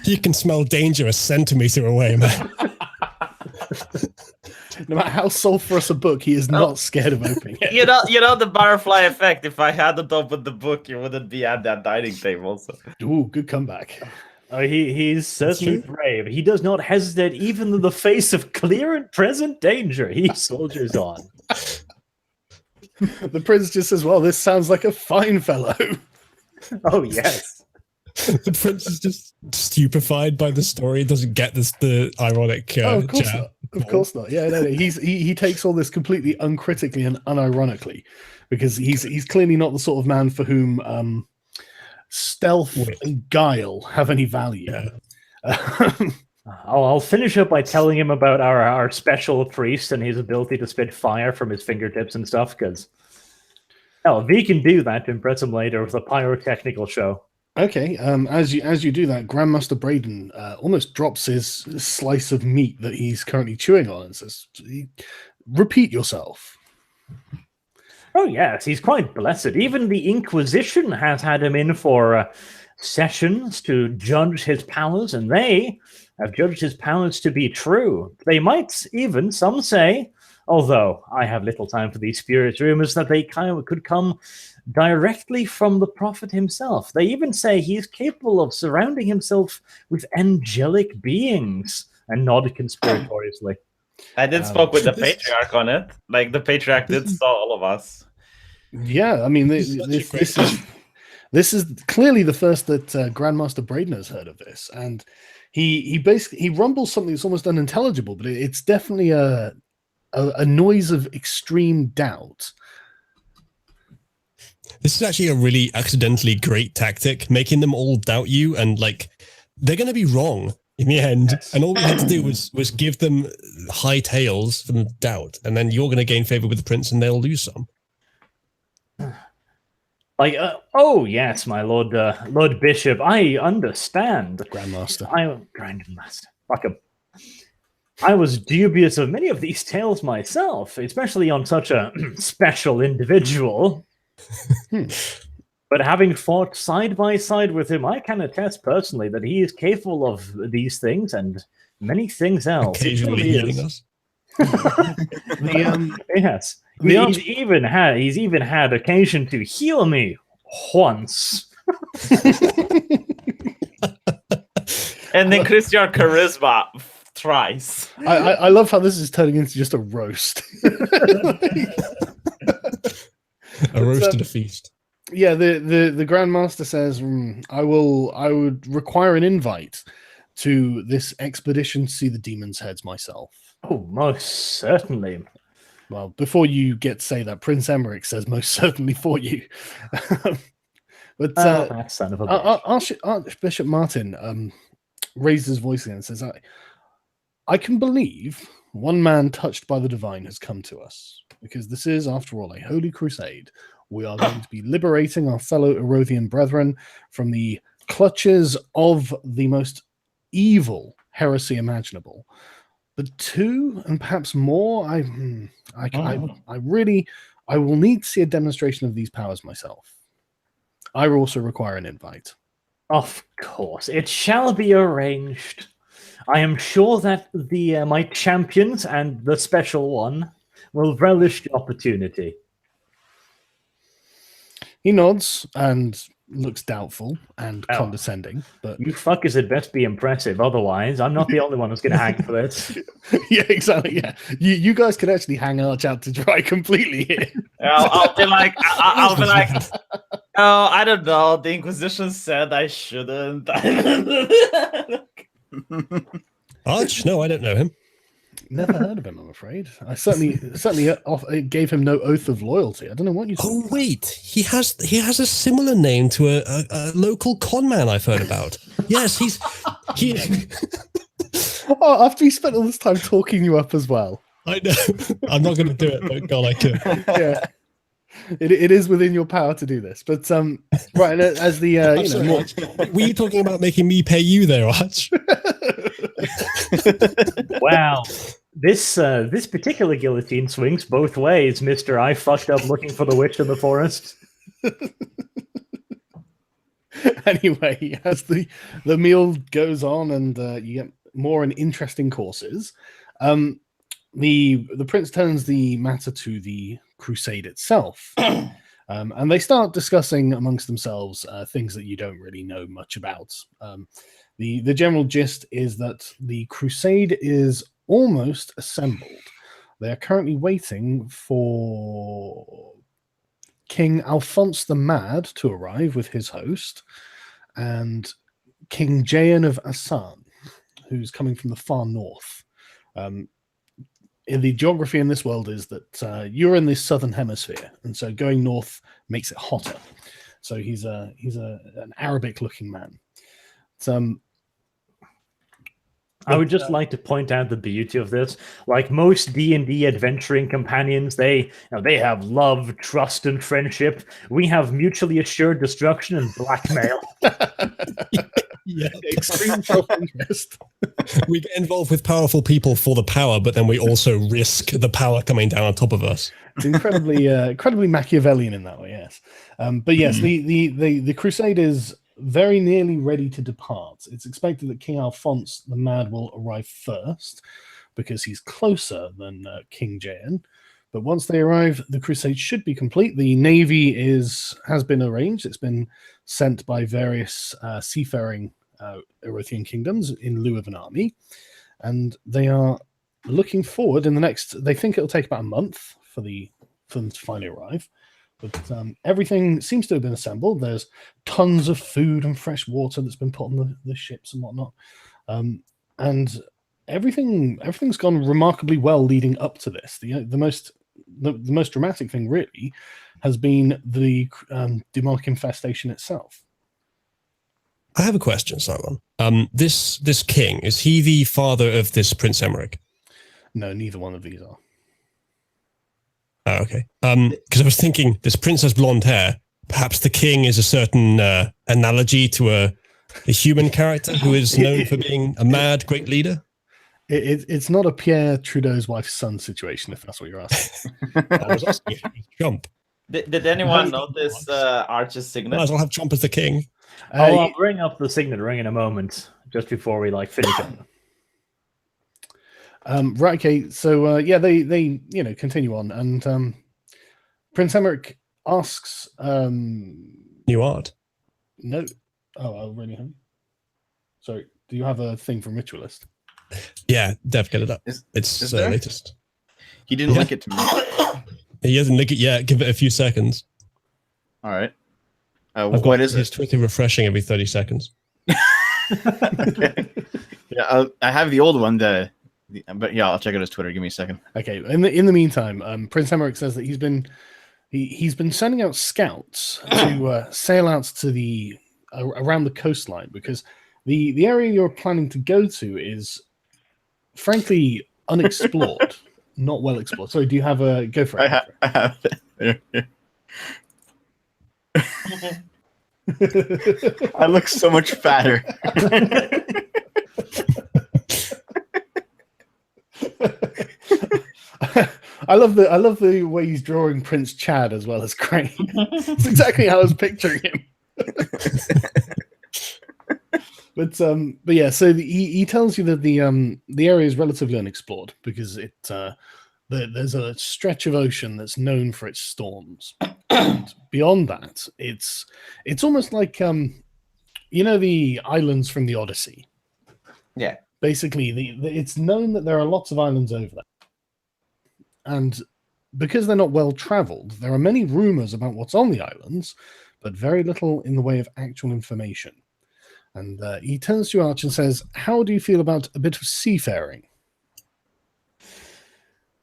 [SPEAKER 3] You can smell danger a centimeter away, man.
[SPEAKER 1] No matter how sulphurous a book, he is not scared of opening it.
[SPEAKER 2] You know the butterfly effect. If I hadn't opened the book, you wouldn't be at that dining table. So.
[SPEAKER 1] Ooh, good comeback.
[SPEAKER 5] He's certainly brave. He does not hesitate even in the face of clear and present danger. He soldiers on.
[SPEAKER 1] The prince just says, well, this sounds like a fine fellow.
[SPEAKER 5] Oh, yes.
[SPEAKER 3] The prince is just stupefied by the story. Doesn't get the ironic
[SPEAKER 1] Of course
[SPEAKER 3] jab.
[SPEAKER 1] not. Of course not. Yeah, no. He takes all this completely uncritically and unironically, because he's clearly not the sort of man for whom stealth and guile have any value.
[SPEAKER 3] Yeah.
[SPEAKER 5] I'll finish up by telling him about our special priest and his ability to spit fire from his fingertips and stuff, because if he can do that, to impress him later with a pyrotechnical show.
[SPEAKER 1] Okay, as you do that, Grandmaster Braden almost drops his slice of meat that he's currently chewing on and says, repeat yourself.
[SPEAKER 5] Oh, yes, he's quite blessed. Even the Inquisition has had him in for sessions to judge his powers, and they have judged his powers to be true. They might even, some say, although I have little time for these spurious rumors, that they could come directly from the prophet himself. They even say he is capable of surrounding himself with angelic beings, and nod conspiratoriously.
[SPEAKER 2] I did spoke with the patriarch on it. Like the patriarch did saw all of us.
[SPEAKER 1] Yeah, I mean, this is clearly the first that Grandmaster Braden has heard of this, and he basically rumbles something that's almost unintelligible, but it's definitely a noise of extreme doubt.
[SPEAKER 3] This is actually a really accidentally great tactic, making them all doubt you, and like they're going to be wrong in the end. Yes. And all we had to do was give them high tails from doubt, and then you're going to gain favor with the prince, and they'll lose some.
[SPEAKER 5] Like, oh yes, my lord, Lord Bishop, I understand.
[SPEAKER 1] Grandmaster.
[SPEAKER 5] Grandmaster. Fuck him. I was dubious of many of these tales myself, especially on such a special individual. But having fought side by side with him, I can attest personally that he is capable of these things and many things else.
[SPEAKER 3] Occasionally healing us.
[SPEAKER 5] Yes. He's even had occasion to heal me once.
[SPEAKER 2] And increase your charisma thrice.
[SPEAKER 1] I love how this is turning into just a roast.
[SPEAKER 3] A roast and a feast.
[SPEAKER 1] Yeah, the Grandmaster says, I would require an invite to this expedition to see the demon's heads myself.
[SPEAKER 5] Oh, most certainly.
[SPEAKER 1] Well, before you get to say that, Prince Emmerich says most certainly for you. But
[SPEAKER 5] that son of a bitch.
[SPEAKER 1] Archbishop Martin raised his voice again and says, I can believe one man touched by the divine has come to us, because this is, after all, a holy crusade. We are going to be liberating our fellow Erothian brethren from the clutches of the most evil heresy imaginable. But two, and perhaps more, I will need to see a demonstration of these powers myself. I will also require an invite.
[SPEAKER 5] Of course, it shall be arranged. I am sure that my champions and the special one will relish the opportunity.
[SPEAKER 1] He nods and looks doubtful and condescending. But
[SPEAKER 5] you fuckers had best be impressive, otherwise I'm not the only one who's going to hang for this.
[SPEAKER 1] Yeah, exactly. Yeah, you guys could actually hang Arch out to dry completely here.
[SPEAKER 2] I'll be like, oh, I don't know. The Inquisition said I shouldn't.
[SPEAKER 3] Arch? No, I don't know him.
[SPEAKER 1] Never heard of him, I'm afraid. I certainly gave him no oath of loyalty. I don't know what you said.
[SPEAKER 3] Oh wait, he has a similar name to a local con man I've heard about. Yes, he.
[SPEAKER 1] Oh, after he spent all this time talking you up as well.
[SPEAKER 3] I know. I'm not going to do it, but God, I could.
[SPEAKER 1] Yeah. It is within your power to do this, but right as the
[SPEAKER 3] were you talking about making me pay you there, Arch?
[SPEAKER 5] Wow, this particular guillotine swings both ways, Mister. I fucked up looking for the witch in the forest.
[SPEAKER 1] Anyway, as the meal goes on and you get more and interesting courses, the prince turns the matter to the crusade itself. And they start discussing amongst themselves things that you don't really know much about. The general gist is that the crusade is almost assembled. They are currently waiting for King Alphonse the Mad to arrive with his host, and King Jayan of Asan, who's coming from the far north. In the geography in this world is that you're in the southern hemisphere, and so going north makes it hotter. So he's an Arabic-looking man.
[SPEAKER 5] I would just like to point out the beauty of this. Like most D&D adventuring companions, they have love, trust, and friendship. We have mutually assured destruction and blackmail.
[SPEAKER 3] Yeah.
[SPEAKER 1] Extreme self-interest.
[SPEAKER 3] We get involved with powerful people for the power, but then we also risk the power coming down on top of us.
[SPEAKER 1] It's incredibly Machiavellian in that way, yes. But yes, the crusade is very nearly ready to depart. It's expected that King Alphonse the Mad will arrive first because he's closer than King Jayan. But once they arrive, the crusade should be complete. The navy has been arranged. It's been sent by various seafaring Erothian kingdoms in lieu of an army. And they are looking forward they think it'll take about a month for them to finally arrive. But everything seems to have been assembled. There's tons of food and fresh water that's been put on the ships and whatnot. And everything's gone remarkably well leading up to this. The most dramatic thing really has been the demonic infestation itself.
[SPEAKER 3] I have a question, Simon. This king, is he the father of this Prince Emmerich?
[SPEAKER 1] No, neither one of these are.
[SPEAKER 3] Oh, okay. Because I was thinking this prince has blonde hair. Perhaps the king is a certain analogy to a human character who is known for being a mad, great leader.
[SPEAKER 1] It's not a Pierre Trudeau's wife's son situation, if that's what you're asking.
[SPEAKER 3] I was asking if he was Trump.
[SPEAKER 2] Did anyone notice Arch's signet?
[SPEAKER 3] Might as well have Trump as the king.
[SPEAKER 5] I'll bring up the signet ring in a moment, just before we finish up.
[SPEAKER 1] Right, okay, so they continue on, and Prince Emmerich asks
[SPEAKER 3] New art.
[SPEAKER 1] No. Oh, I really have. Sorry, do you have a thing from Ritualist?
[SPEAKER 3] Yeah, Dev, get it up.
[SPEAKER 4] Is
[SPEAKER 3] the latest.
[SPEAKER 4] He didn't link it to me.
[SPEAKER 3] He hasn't linked it yet. Give it a few seconds.
[SPEAKER 4] All right.
[SPEAKER 3] What is his Twitter refreshing every 30 seconds.
[SPEAKER 4] Okay. Yeah, I have the old one, but yeah, I'll check out his Twitter. Give me a second.
[SPEAKER 1] Okay. In the meantime, Prince Emmerich says that he's been sending out scouts to sail out to around the coastline, because the area you're planning to go to is frankly unexplored, not well explored. Sorry, do you have a go for it?
[SPEAKER 4] I have it. I look so much fatter.
[SPEAKER 1] I love the way he's drawing Prince Chad as well as Crane. It's exactly how I was picturing him. But yeah, so he tells you that the area is relatively unexplored because there's a stretch of ocean that's known for its storms. And beyond that, it's almost like the islands from the Odyssey.
[SPEAKER 2] Yeah.
[SPEAKER 1] Basically, it's known that there are lots of islands over there. And because they're not well traveled, there are many rumors about what's on the islands, but very little in the way of actual information. And he turns to Arch and says, "How do you feel about a bit of seafaring?"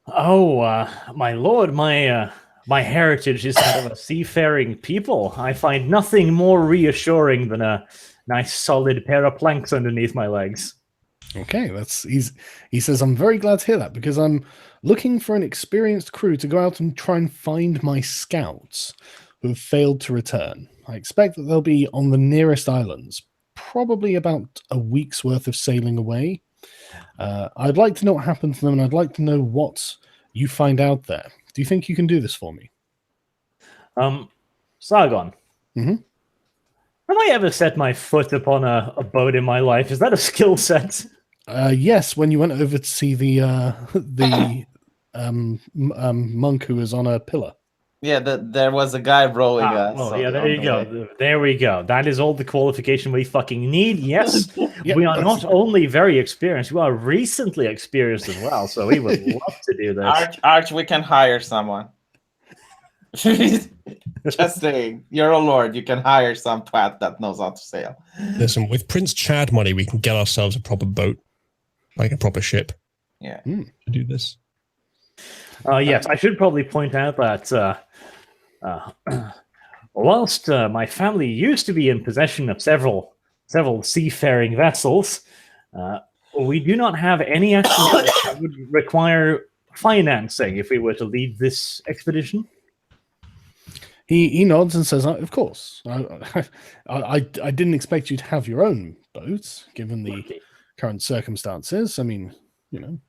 [SPEAKER 5] Oh, my lord, my heritage is that of a seafaring people. I find nothing more reassuring than a nice solid pair of planks underneath my legs.
[SPEAKER 1] Okay, he says, "I'm very glad to hear that, because I'm looking for an experienced crew to go out and try and find my scouts who have failed to return. I expect that they'll be on the nearest islands, probably about a week's worth of sailing away. I'd like to know what happened to them, and I'd like to know what you find out there. Do you think you can do this for me?"
[SPEAKER 5] Sargon.
[SPEAKER 1] Mm-hmm.
[SPEAKER 5] Have I ever set my foot upon a boat in my life? Is that a skill set?
[SPEAKER 1] Yes, when you went over to see the monk who was on a pillar.
[SPEAKER 2] Yeah, there was a guy rowing us.
[SPEAKER 5] Well,
[SPEAKER 2] on
[SPEAKER 5] yeah, there you
[SPEAKER 2] the
[SPEAKER 5] go.
[SPEAKER 2] way.
[SPEAKER 5] There we go. That is all the qualification we fucking need. Yes,
[SPEAKER 1] Yep,
[SPEAKER 5] we are
[SPEAKER 1] that's-
[SPEAKER 5] not only very experienced, we are recently experienced as well. So we would love to do this.
[SPEAKER 2] Arch, we can hire someone. Just saying, you're a lord. You can hire some twat that knows how to sail.
[SPEAKER 3] Listen, with Prince Chad money, we can get ourselves a proper boat, like a proper ship.
[SPEAKER 2] Yeah.
[SPEAKER 3] To do this.
[SPEAKER 5] Yes, I should probably point out that whilst my family used to be in possession of several seafaring vessels, we do not have any actual that would require financing if we were to lead this expedition.
[SPEAKER 1] He nods and says, "Of course. I didn't expect you to have your own boat, given the current circumstances. I mean, so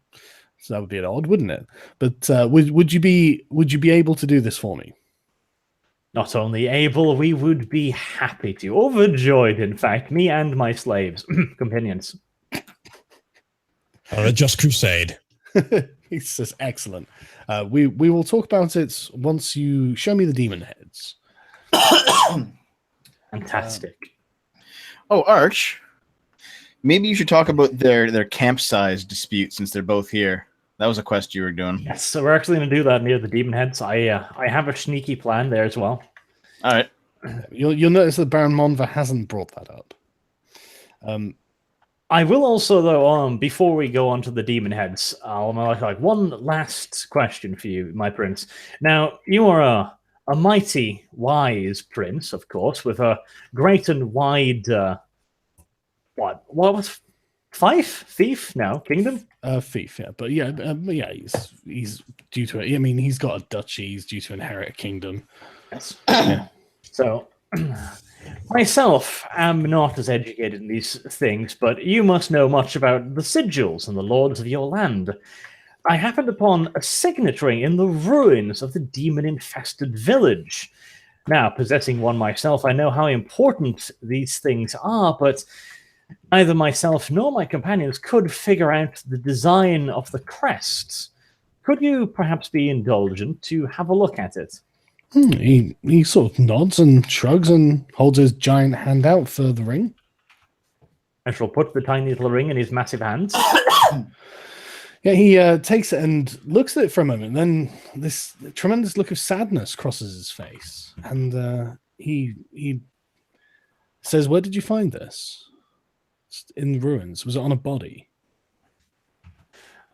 [SPEAKER 1] that would be odd, wouldn't it? But would you be able to do this for me?"
[SPEAKER 5] Not only able, we would be happy to. Overjoyed, in fact, me and my slaves, companions.
[SPEAKER 3] A just crusade.
[SPEAKER 1] He says, "Excellent. We will talk about it once you show me the demon heads."
[SPEAKER 5] Fantastic.
[SPEAKER 4] Oh, Arch, maybe you should talk about their camp size dispute since they're both here. That was a quest you were doing.
[SPEAKER 5] Yes, so we're actually going to do that near the demon heads. I have a sneaky plan there as well.
[SPEAKER 4] All right.
[SPEAKER 1] You'll notice that Baron Monva hasn't brought that up.
[SPEAKER 5] I will also, though, before we go on to the demon heads, I'll like one last question for you, my prince. Now, you are a mighty, wise prince, of course, with a great and wide, what was Thief? No, kingdom?
[SPEAKER 1] Fief, yeah. But yeah, he's due to it. I mean, he's got a duchy, he's due to inherit a kingdom.
[SPEAKER 5] Yes.
[SPEAKER 1] Yeah.
[SPEAKER 5] So, myself am not as educated in these things, but you must know much about the sigils and the lords of your land. I happened upon a signet ring in the ruins of the demon-infested village. Now, possessing one myself, I know how important these things are, but neither myself nor my companions could figure out the design of the crest. Could you perhaps be indulgent to have a look at it?
[SPEAKER 1] He sort of nods and shrugs and holds his giant hand out for the ring.
[SPEAKER 5] I shall put the tiny little ring in his massive hands.
[SPEAKER 1] Yeah, he takes it and looks at it for a moment. Then this tremendous look of sadness crosses his face, and he says, "Where did you find this? It's in the ruins. Was it on a body?"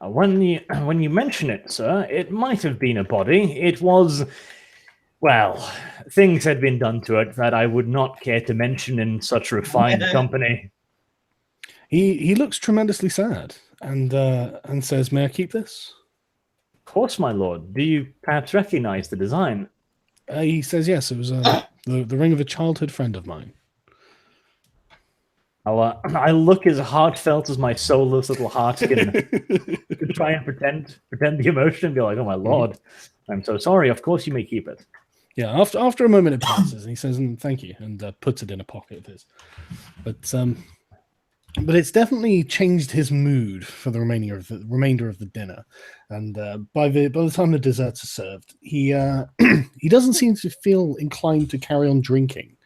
[SPEAKER 5] When you mention it, sir, it might have been a body. It was, well, things had been done to it that I would not care to mention in such refined company.
[SPEAKER 1] He looks tremendously sad and says, "May I keep this?"
[SPEAKER 5] Of course, my lord. Do you perhaps recognize the design?
[SPEAKER 1] He says, "Yes, it was the ring of a childhood friend of mine."
[SPEAKER 5] I look as heartfelt as my soulless little heart can try and pretend the emotion and be like, "Oh my lord, I'm so sorry. Of course you may keep it."
[SPEAKER 1] Yeah, after a moment it passes, and he says, "Thank you," and puts it in a pocket of his. But it's definitely changed his mood for the remainder of the dinner, and by the time the desserts are served, he he doesn't seem to feel inclined to carry on drinking,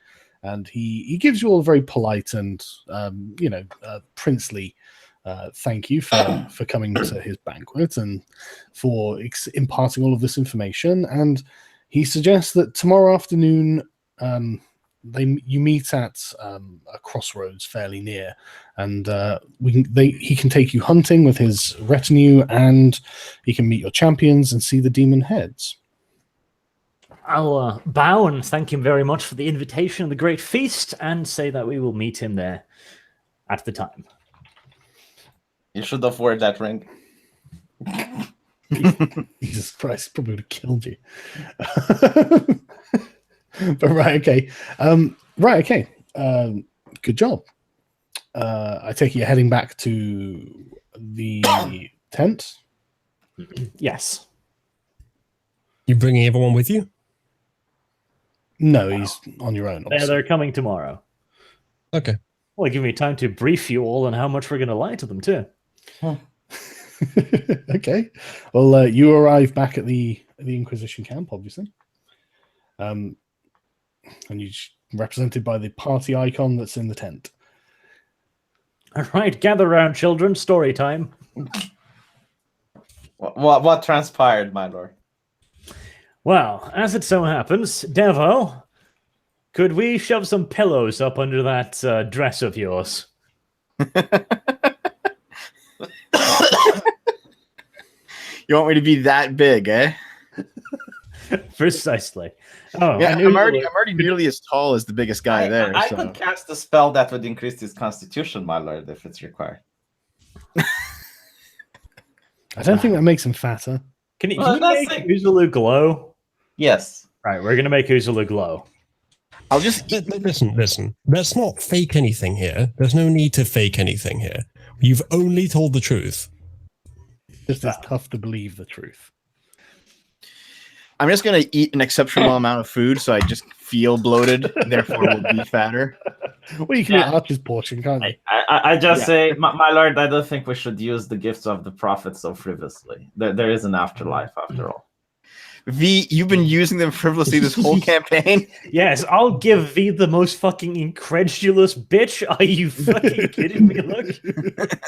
[SPEAKER 1] and he gives you all a very polite and princely thank you for coming to his banquet and for imparting all of this information, and he suggests that tomorrow afternoon you meet at a crossroads fairly near, and he can take you hunting with his retinue, and he can meet your champions and see the demon heads.
[SPEAKER 5] I'll bow and thank him very much for the invitation and the great feast, and say that we will meet him there at the time.
[SPEAKER 2] You should afford that ring.
[SPEAKER 1] Jesus Christ, probably would have killed you. But right, okay. Good job. I take it you're heading back to the tent?
[SPEAKER 5] Yes.
[SPEAKER 3] You bringing everyone with you?
[SPEAKER 1] No, he's on your own.
[SPEAKER 5] They're coming tomorrow.
[SPEAKER 3] Okay.
[SPEAKER 5] Well, give me time to brief you all on how much we're going to lie to them, too.
[SPEAKER 1] Okay. Well, you arrive back at the Inquisition camp, obviously. And you're represented by the party icon that's in the tent.
[SPEAKER 5] All right, gather around, children. Story time.
[SPEAKER 2] What transpired, my lord?
[SPEAKER 5] Well, as it so happens, Devo, could we shove some pillows up under that dress of yours?
[SPEAKER 4] You want me to be that big, eh?
[SPEAKER 5] Precisely. Oh,
[SPEAKER 4] Yeah,
[SPEAKER 5] I knew
[SPEAKER 4] I'm
[SPEAKER 5] you
[SPEAKER 4] already nearly as tall as the biggest guy there.
[SPEAKER 2] I
[SPEAKER 4] so.
[SPEAKER 2] could cast a spell that would increase his constitution, my lord, if it's required.
[SPEAKER 1] I don't think that makes him fatter.
[SPEAKER 5] Can you
[SPEAKER 2] Well,
[SPEAKER 5] make
[SPEAKER 2] that's it.
[SPEAKER 5] Uzulu glow?
[SPEAKER 2] Yes.
[SPEAKER 5] Right, we're going to make Uzulu glow.
[SPEAKER 4] I'll just
[SPEAKER 3] Listen. Let's not fake anything here. There's no need to fake anything here. You've only told the truth.
[SPEAKER 1] Just it's tough to believe the truth.
[SPEAKER 4] I'm just gonna eat an exceptional amount of food, so I just feel bloated. Therefore, will be fatter.
[SPEAKER 1] Well, you can eat Archer's portion, can't you?
[SPEAKER 2] I just say, my lord, I don't think we should use the gifts of the prophet so frivolously. There is an afterlife, after all.
[SPEAKER 4] V, you've been using them frivolously this whole campaign.
[SPEAKER 5] Yes, I'll give V the most fucking incredulous bitch. Are you fucking kidding me? Look.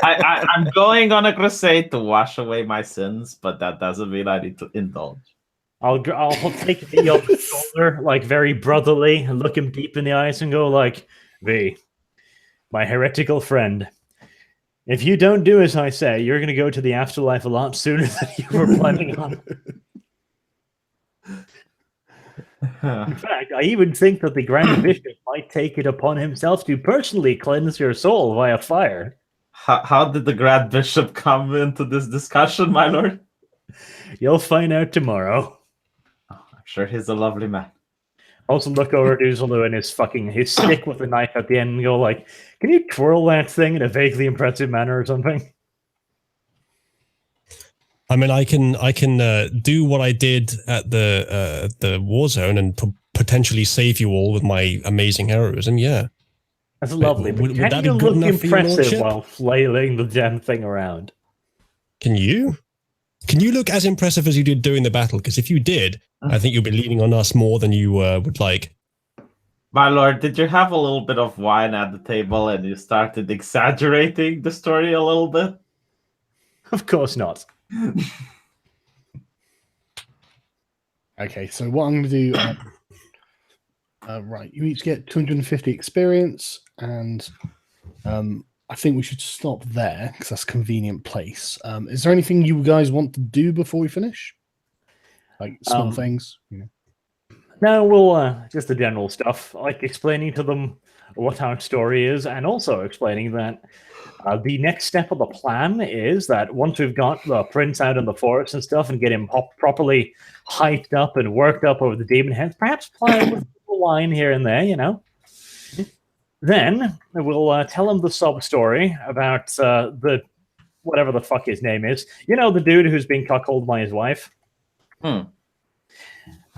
[SPEAKER 2] I'm going on a crusade to wash away my sins, but that doesn't mean I need to indulge.
[SPEAKER 5] I'll take V off the shoulder, like very brotherly, and look him deep in the eyes and go like, V, my heretical friend, if you don't do as I say, you're going to go to the afterlife a lot sooner than you were planning on. In fact, I even think that the Grand Bishop might take it upon himself to personally cleanse your soul via fire.
[SPEAKER 2] How did the Grand Bishop come into this discussion, my lord?
[SPEAKER 5] You'll find out tomorrow.
[SPEAKER 2] I'm sure he's a lovely man.
[SPEAKER 5] Also look over to Zulu and his stick with a knife at the end and go like, can you twirl that thing in a vaguely impressive manner or something?
[SPEAKER 3] I mean, I can do what I did at the war zone and potentially save you all with my amazing heroism. Yeah,
[SPEAKER 5] That's lovely. But
[SPEAKER 3] would
[SPEAKER 5] can
[SPEAKER 3] that
[SPEAKER 5] you
[SPEAKER 3] be good
[SPEAKER 5] look
[SPEAKER 3] enough for your
[SPEAKER 5] impressive
[SPEAKER 3] lordship?
[SPEAKER 5] while flailing the damn thing around?
[SPEAKER 3] Can you? Can you look as impressive as you did during the battle? Because if you did, I think you'll be leaning on us more than you would like.
[SPEAKER 2] My lord, did you have a little bit of wine at the table and you started exaggerating the story a little bit?
[SPEAKER 5] Of course not.
[SPEAKER 1] Okay, so what I'm going to do... right, you each get 250 experience, and I think we should stop there, because that's a convenient place. Is there anything you guys want to do before we finish? Like small things? You know?
[SPEAKER 5] No, we'll just the general stuff, like explaining to them what our story is, and also explaining that the next step of the plan is that once we've got the prince out in the forest and stuff and get him properly hyped up and worked up over the demon heads, perhaps play with a wine here and there, you know. Then we'll tell him the sub story about the whatever the fuck his name is. You know, the dude who's being cuckolded by his wife.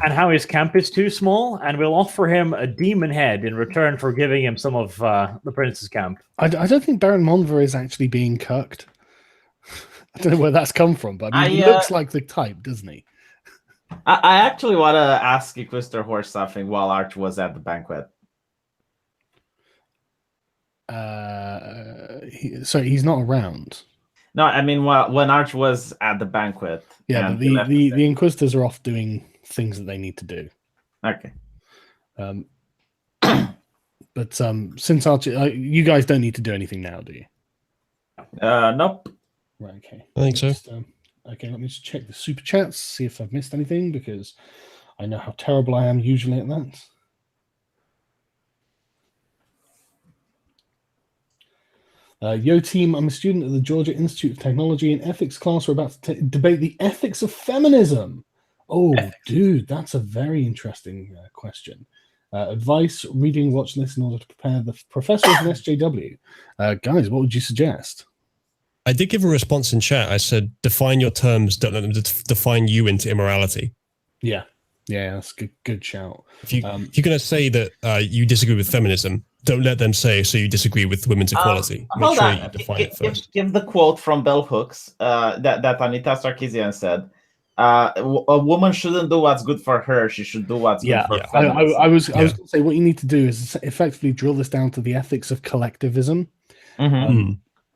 [SPEAKER 5] And how his camp is too small, and we'll offer him a demon head in return for giving him some of the prince's camp.
[SPEAKER 1] I don't think Baron Monver is actually being cucked. I don't know where that's come from, but I mean, he looks like the type, doesn't he?
[SPEAKER 2] I actually want to ask Inquisitor Horse something while Arch was at the banquet.
[SPEAKER 1] Sorry, he's not around.
[SPEAKER 2] No, I mean, when Arch was at the banquet.
[SPEAKER 1] Yeah, but the Inquisitors are off doing things that they need to do.
[SPEAKER 2] Okay.
[SPEAKER 1] But since Archer, you guys don't need to do anything now, do you?
[SPEAKER 2] Nope.
[SPEAKER 1] Right, okay.
[SPEAKER 3] I think so.
[SPEAKER 1] Okay, let me just check the super chats, see if I've missed anything, because I know how terrible I am usually at that. Yo team, I'm a student at the Georgia Institute of Technology and Ethics class. We're about to debate the ethics of feminism. Oh, dude, that's a very interesting question. Advice, reading, watch this in order to prepare the professor of an SJW. Guys, what would you suggest?
[SPEAKER 3] I did give a response in chat. I said, define your terms, don't let them define you into immorality.
[SPEAKER 1] Yeah, that's a good shout.
[SPEAKER 3] If you're going to say that you disagree with feminism, don't let them say, so you disagree with women's equality. Make
[SPEAKER 2] Hold
[SPEAKER 3] sure
[SPEAKER 2] on.
[SPEAKER 3] you define it first.
[SPEAKER 2] Give the quote from Bell Hooks that Anita Sarkeesian said. A woman shouldn't do what's good for her. She should do what's good for feminism.
[SPEAKER 1] I was going to say what you need to do is effectively drill this down to the ethics of collectivism,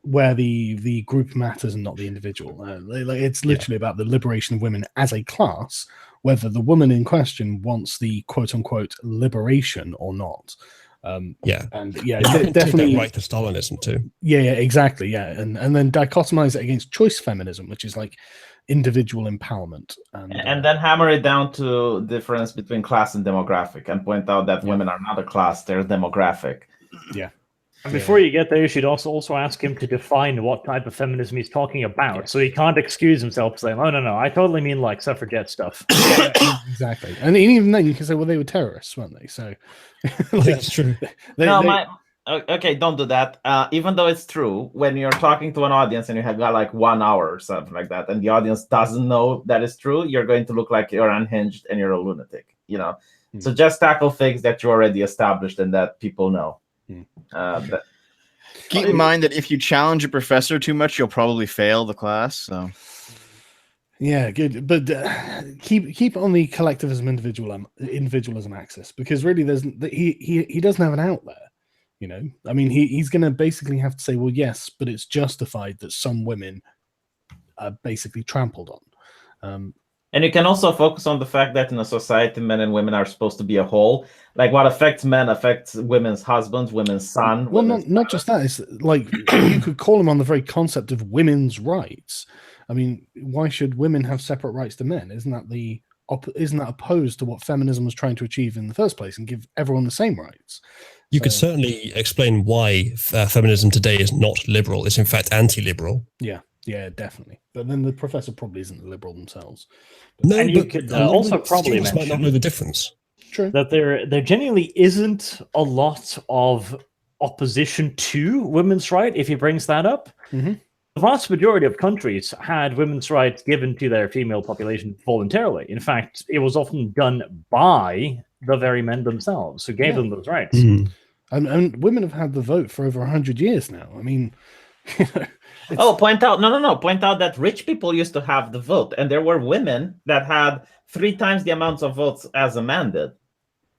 [SPEAKER 1] where the group matters and not the individual. It's literally about the liberation of women as a class, whether the woman in question wants the quote unquote liberation or not.
[SPEAKER 3] Definitely right to Stalinism too.
[SPEAKER 1] Exactly. And then dichotomize it against choice feminism, which is like individual empowerment,
[SPEAKER 2] and then hammer it down to difference between class and demographic, and point out that women are not a class; they're demographic.
[SPEAKER 1] Yeah.
[SPEAKER 5] And before you get there, you should also ask him to define what type of feminism he's talking about. So he can't excuse himself saying, "Oh no, I totally mean like suffragette stuff."
[SPEAKER 1] Exactly. And even then, you can say, "Well, they were terrorists, weren't they?" So
[SPEAKER 3] that's true.
[SPEAKER 2] Okay, don't do that. Even though it's true, when you're talking to an audience and you have got like 1 hour or something like that, and the audience doesn't know that it's true, you're going to look like you're unhinged and you're a lunatic. So just tackle things that you already established and that people know.
[SPEAKER 4] Keep in mind that if you challenge a professor too much, you'll probably fail the class. So,
[SPEAKER 1] yeah, good, but keep on the collectivism, individualism axis, because really, he doesn't have an out there. I mean, he's going to basically have to say, well, yes, but it's justified that some women are basically trampled on.
[SPEAKER 2] And you can also focus on the fact that in a society, men and women are supposed to be a whole. Like what affects men affects women's husbands, women's son.
[SPEAKER 1] Well, not just that. It's like you could call him on the very concept of women's rights. I mean, why should women have separate rights to men? Isn't that opposed to what feminism was trying to achieve in the first place and give everyone the same rights?
[SPEAKER 3] You could certainly explain why feminism today is not liberal. It's in fact anti-liberal.
[SPEAKER 1] Yeah, definitely. But then the professor probably isn't liberal themselves.
[SPEAKER 3] No,
[SPEAKER 5] and you could also probably mention
[SPEAKER 3] might not know the difference.
[SPEAKER 1] True.
[SPEAKER 5] That there genuinely isn't a lot of opposition to women's right if he brings that up.
[SPEAKER 1] Mm-hmm.
[SPEAKER 5] The vast majority of countries had women's rights given to their female population voluntarily. In fact, it was often done by the very men themselves who gave them those rights.
[SPEAKER 3] Mm.
[SPEAKER 1] And women have had the vote for over 100 years now. I mean,
[SPEAKER 2] point out that rich people used to have the vote, and there were women that had 3 times the amounts of votes as a man did.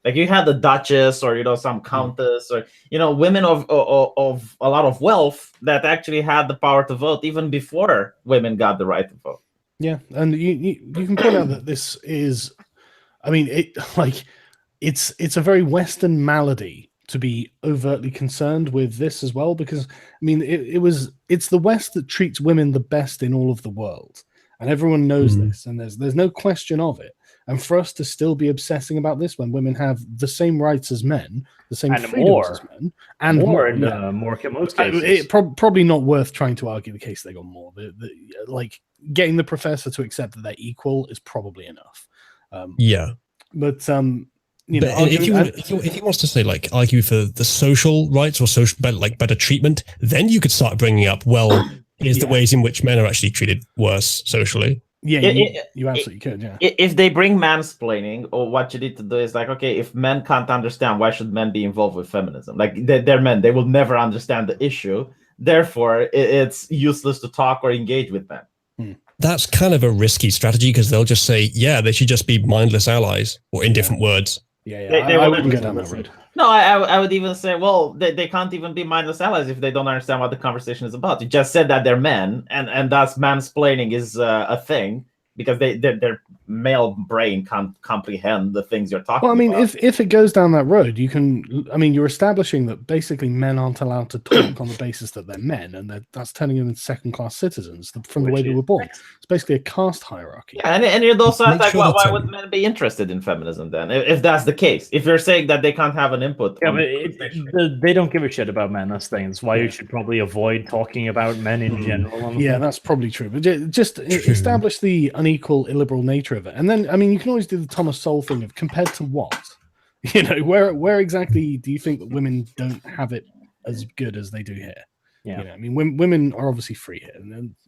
[SPEAKER 2] Like you had the duchess, or some countess, or women of a lot of wealth that actually had the power to vote even before women got the right to vote.
[SPEAKER 1] Yeah, and you can point out that this is, I mean, it's a very Western malady to be overtly concerned with this as well, because I mean it's the West that treats women the best in all of the world, and everyone knows this, and there's no question of it. And for us to still be obsessing about this when women have the same rights as men, the same freedoms as men, and more in
[SPEAKER 5] most cases,
[SPEAKER 1] probably not worth trying to argue the case they got more. Like getting the professor to accept that they're equal is probably enough. But
[SPEAKER 3] if he wants to say argue for the social rights or better treatment, then you could start bringing up here's the ways in which men are actually treated worse socially.
[SPEAKER 1] Yeah, you absolutely could. Yeah.
[SPEAKER 2] If they bring mansplaining, or what you need to do is okay, if men can't understand, why should men be involved with feminism? Like they're men, they will never understand the issue. Therefore, it's useless to talk or engage with men.
[SPEAKER 3] That's kind of a risky strategy because they'll just say, they should just be mindless allies, or in different words.
[SPEAKER 1] I wouldn't go down that road.
[SPEAKER 2] No, I would even say, they can't even be mindless allies if they don't understand what the conversation is about. You just said that they're men, and thus mansplaining is a thing because their male brain can't comprehend the things you're talking about.
[SPEAKER 1] Well, I mean, if it goes down that road, you're establishing that basically men aren't allowed to talk on the basis that they're men, and that's turning them into second-class citizens from the way they were born. It's basically a caste hierarchy.
[SPEAKER 2] Yeah, and you'd also ask, why would men be interested in feminism then, if that's the case? If you're saying that they can't have an input.
[SPEAKER 5] Yeah, but they don't give a shit about men. That's the thing. That's why you should probably avoid talking about men in general.
[SPEAKER 1] Yeah, that's probably true. But just establish the unequal, illiberal nature of it. And then, I mean, you can always do the Thomas Sowell thing of compared to what? Where exactly do you think that women don't have it as good as they do here?
[SPEAKER 5] Yeah.
[SPEAKER 1] I mean, women are obviously free here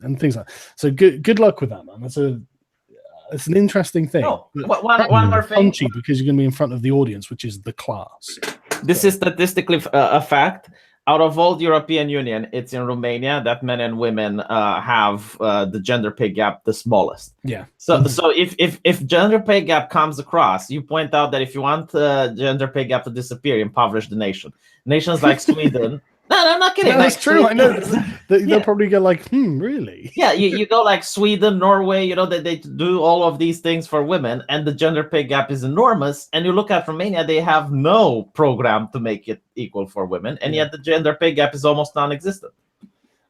[SPEAKER 1] and things like that. So good luck with that, man. It's an interesting thing.
[SPEAKER 2] One more thing.
[SPEAKER 1] Punchy because you're going to be in front of the audience, which is the class.
[SPEAKER 2] This is statistically a fact. Out of all the European Union, it's in Romania that men and women have the gender pay gap the smallest.
[SPEAKER 1] Yeah.
[SPEAKER 2] So if gender pay gap comes across, you point out that if you want gender pay gap to disappear, impoverish the nation. Nations like Sweden. No, I'm not kidding.
[SPEAKER 1] No,
[SPEAKER 2] like
[SPEAKER 1] that's true. I know. They'll
[SPEAKER 2] Yeah.
[SPEAKER 1] probably go like, really?
[SPEAKER 2] Yeah, you go like Sweden, Norway, you know, they do all of these things for women, and the gender pay gap is enormous. And you look at Romania, they have no program to make it equal for women, and yet the gender pay gap is almost non-existent.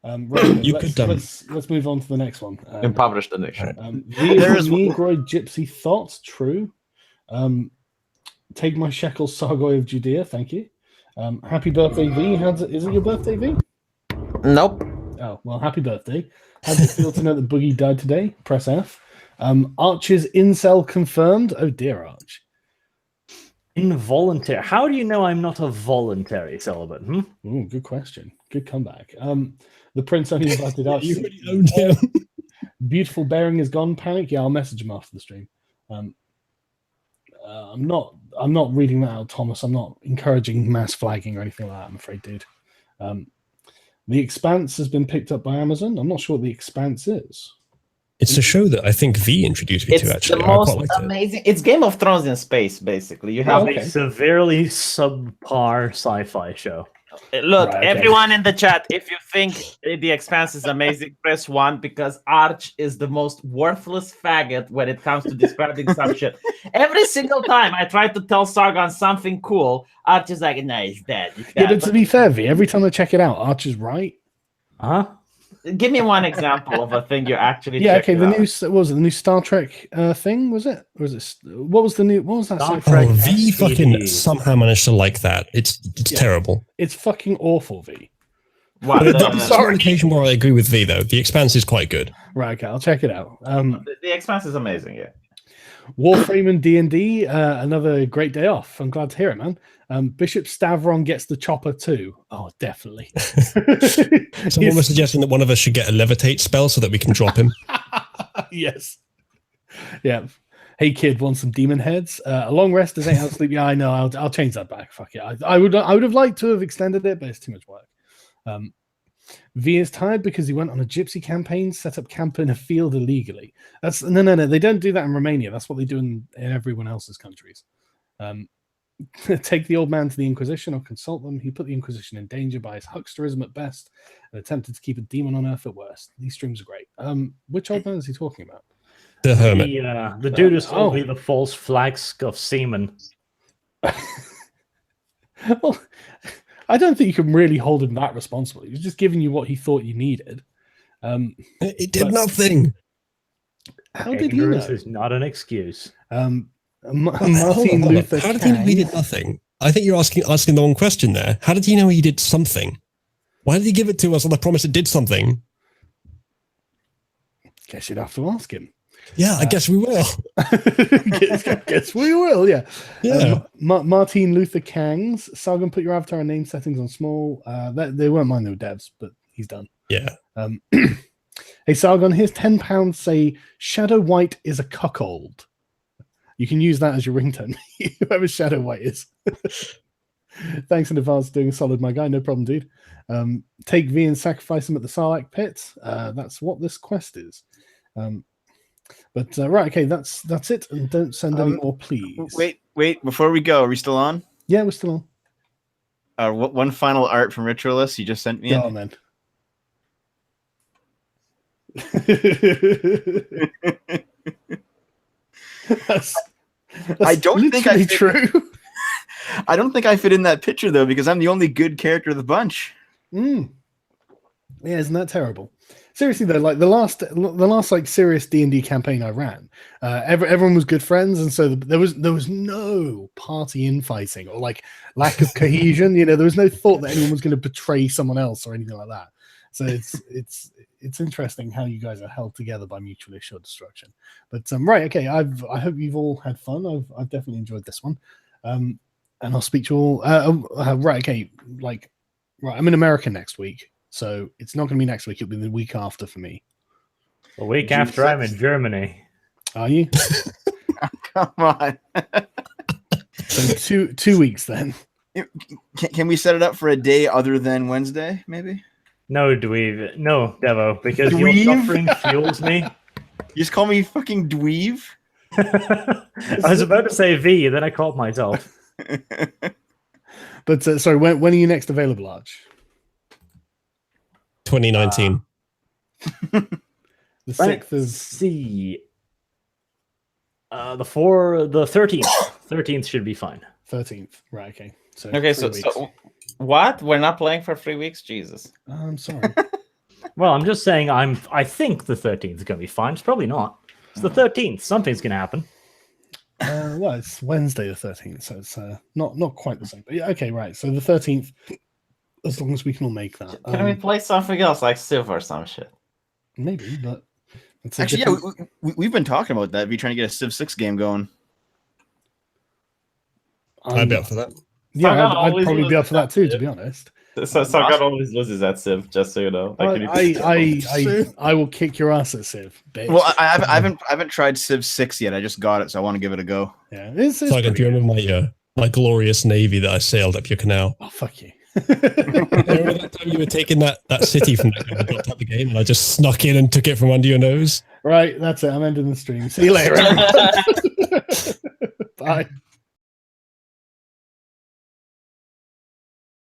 [SPEAKER 1] Right,
[SPEAKER 3] You
[SPEAKER 1] let's,
[SPEAKER 3] could,
[SPEAKER 1] let's move on to the next one.
[SPEAKER 2] Impoverish the nation.
[SPEAKER 4] There's-
[SPEAKER 1] Negroid Gypsy Thoughts, true. Take my shekels, Sargoy of Judea, thank you. Happy birthday, V. Is it your birthday, V?
[SPEAKER 2] Nope.
[SPEAKER 1] Oh, well, happy birthday. How do you feel to know that Boogie died today? Press F. Arch's incel confirmed. Oh, dear, Arch.
[SPEAKER 5] Involuntary. How do you know I'm not a voluntary celibate?
[SPEAKER 1] Ooh, good question. Good comeback. The prince only invited Arch.
[SPEAKER 3] You already owned him.
[SPEAKER 1] Beautiful bearing is gone. Panic. Yeah, I'll message him after the stream. I'm not reading that out, Thomas. I'm not encouraging mass flagging or anything like that, I'm afraid, dude. The Expanse has been picked up by Amazon. I'm not sure what The Expanse is.
[SPEAKER 3] It's a show that I think V introduced me
[SPEAKER 2] It's
[SPEAKER 3] to, actually.
[SPEAKER 2] the
[SPEAKER 3] I quite
[SPEAKER 2] most
[SPEAKER 3] liked it.
[SPEAKER 2] amazing. It's Game of Thrones in space, basically. You have
[SPEAKER 1] okay.
[SPEAKER 5] A severely subpar sci-fi show.
[SPEAKER 2] Look,
[SPEAKER 1] Right, okay.
[SPEAKER 2] everyone in the chat, if you think The Expanse is amazing, press 1, because Arch is the most worthless faggot when it comes to describing some shit. Every single time I try to tell Sargon something cool, Arch is like, no, he's dead. He's
[SPEAKER 1] Yeah,
[SPEAKER 2] dead.
[SPEAKER 1] but to be fair, V, every time I check it out, Arch is right.
[SPEAKER 5] Huh?
[SPEAKER 2] Give me one example of a thing you actually
[SPEAKER 1] Yeah,
[SPEAKER 2] checked
[SPEAKER 1] okay. The
[SPEAKER 2] out.
[SPEAKER 1] new what was it the new Star Trek thing? Was it? Or was it? What was the new? What was that?
[SPEAKER 5] Star
[SPEAKER 1] sci-fi?
[SPEAKER 5] Trek.
[SPEAKER 3] Oh, V
[SPEAKER 5] STD.
[SPEAKER 3] fucking somehow managed to like that. It's
[SPEAKER 1] Yeah.
[SPEAKER 3] terrible.
[SPEAKER 1] It's fucking awful, V.
[SPEAKER 2] What,
[SPEAKER 3] But
[SPEAKER 2] the,
[SPEAKER 3] there's one occasion where I agree with V, though. The Expanse is quite good.
[SPEAKER 1] Right, okay, I'll check it out.
[SPEAKER 2] the Expanse is amazing, yeah.
[SPEAKER 1] Warframe and D&D, another great day off. I'm glad to hear it, man. Bishop Stavron gets the chopper too. Oh, definitely.
[SPEAKER 3] Someone was suggesting that one of us should get a levitate spell so that we can drop him.
[SPEAKER 1] Yes. Yeah. Hey kid, want some demon heads? A long rest is 8 hours sleep. Yeah, I know. I'll change that back. Fuck it. I would have liked to have extended it, but it's too much work. V is tired because he went on a gypsy campaign, set up camp in a field illegally. That's no. They don't do that in Romania. That's what they do in everyone else's countries. Take the old man to the Inquisition or consult them. He put the Inquisition in danger by his hucksterism at best and attempted to keep a demon on earth at worst. These streams are great. Which old man is he talking about?
[SPEAKER 3] The Hermit.
[SPEAKER 5] The dude is
[SPEAKER 1] Oh.
[SPEAKER 5] only the false flags of semen.
[SPEAKER 1] Well, I don't think you can really hold him that responsible. He was just giving you what he thought you needed.
[SPEAKER 3] It did
[SPEAKER 1] but-
[SPEAKER 3] nothing.
[SPEAKER 1] How did he
[SPEAKER 5] Ignorance
[SPEAKER 1] know?
[SPEAKER 5] is not an excuse.
[SPEAKER 1] Martin
[SPEAKER 3] Hold on.
[SPEAKER 1] Luther
[SPEAKER 3] How did he know he did
[SPEAKER 1] King.
[SPEAKER 3] nothing? I think you're asking the wrong question there. How did he know he did something? Why did he give it to us on the promise it did something?
[SPEAKER 1] Guess you'd have to ask him.
[SPEAKER 3] Yeah, I guess we will.
[SPEAKER 1] guess we will, yeah.
[SPEAKER 3] Yeah.
[SPEAKER 1] Martin Luther Kang's Sargon, put your avatar and name settings on small. They weren't mine, they were devs, but he's done.
[SPEAKER 3] Yeah.
[SPEAKER 1] Hey Sargon, here's £10. Say Shadow White is a cuckold. You can use that as your ringtone. Whoever Shadow White is. Thanks in advance for doing a solid, my guy. No problem, dude. Take V and sacrifice him at the Sarlacc pit. That's what this quest is. But right, okay, that's it. And don't send any more, please.
[SPEAKER 4] Wait, before we go, are we still on?
[SPEAKER 1] Yeah, we're still on.
[SPEAKER 4] One final art from Ritualist you just sent me.
[SPEAKER 1] Go
[SPEAKER 4] in.
[SPEAKER 1] on then. that's
[SPEAKER 4] I don't think I
[SPEAKER 1] literally
[SPEAKER 4] fit-
[SPEAKER 1] true.
[SPEAKER 4] I don't think I fit in that picture though, because I'm the only good character of the bunch.
[SPEAKER 1] Yeah, isn't that terrible? Seriously though, like the last like serious D&D campaign I ran, everyone was good friends, and so there was no party infighting or like lack of cohesion. There was no thought that anyone was going to betray someone else or anything like that. So it's interesting how you guys are held together by mutually assured destruction. But right, okay, I hope you've all had fun. I've definitely enjoyed this one, and I'll speak to you all. Right, okay, right. I'm in America next week. So it's not going to be next week. It'll be the week after for me.
[SPEAKER 5] The week after, I'm in Germany.
[SPEAKER 1] Are you?
[SPEAKER 4] Come on.
[SPEAKER 1] So two weeks then.
[SPEAKER 4] Can we set it up for a day other than Wednesday, maybe?
[SPEAKER 5] No, Dweeb. No, Devo, because
[SPEAKER 4] Dweeb?
[SPEAKER 5] your suffering fuels me.
[SPEAKER 4] You just call me fucking dweeb?
[SPEAKER 5] I was about to say V, and then I called myself.
[SPEAKER 1] But sorry, when are you next available, Arch?
[SPEAKER 3] 2019.
[SPEAKER 1] The 6th
[SPEAKER 5] Let's
[SPEAKER 1] is
[SPEAKER 5] see. The 13th. 13th should be fine.
[SPEAKER 1] 13th. Right, okay. So
[SPEAKER 2] Okay,
[SPEAKER 1] 3 weeks.
[SPEAKER 2] so what? We're not playing for 3 weeks? Jesus.
[SPEAKER 1] I'm sorry.
[SPEAKER 5] Well, I'm just saying I think the 13th is going to be fine. It's probably not. It's the 13th. Something's going to happen.
[SPEAKER 1] Well, it's Wednesday the 13th, so it's not quite the same. But yeah, okay, right. So the 13th, as long as we can all make that.
[SPEAKER 2] Can we play something else like Civ or some shit?
[SPEAKER 1] Maybe, but it's a
[SPEAKER 4] Actually,
[SPEAKER 1] different-
[SPEAKER 4] we've been talking about that. Be trying to get a Civ 6 game going.
[SPEAKER 3] I'd be up for that.
[SPEAKER 1] Yeah,
[SPEAKER 2] Sagan
[SPEAKER 1] I'd
[SPEAKER 2] always
[SPEAKER 1] probably be up for that too, to
[SPEAKER 2] loses
[SPEAKER 1] be honest.
[SPEAKER 2] So Sagan always loses at Civ, just so you know.
[SPEAKER 1] I will kick your ass at Civ, bitch.
[SPEAKER 4] Well, I haven't tried Civ 6 yet. I just got it, so I want to give it a go.
[SPEAKER 1] Yeah, it's
[SPEAKER 3] So I can
[SPEAKER 1] pretty
[SPEAKER 3] do you
[SPEAKER 1] good.
[SPEAKER 3] remember my glorious navy that I sailed up your canal?
[SPEAKER 1] Oh, fuck you.
[SPEAKER 3] Remember that time you were taking that city from that guy that dropped out the game, and I just snuck in and took it from under your nose?
[SPEAKER 1] Right, that's it. I'm ending the stream. See you later. Bye.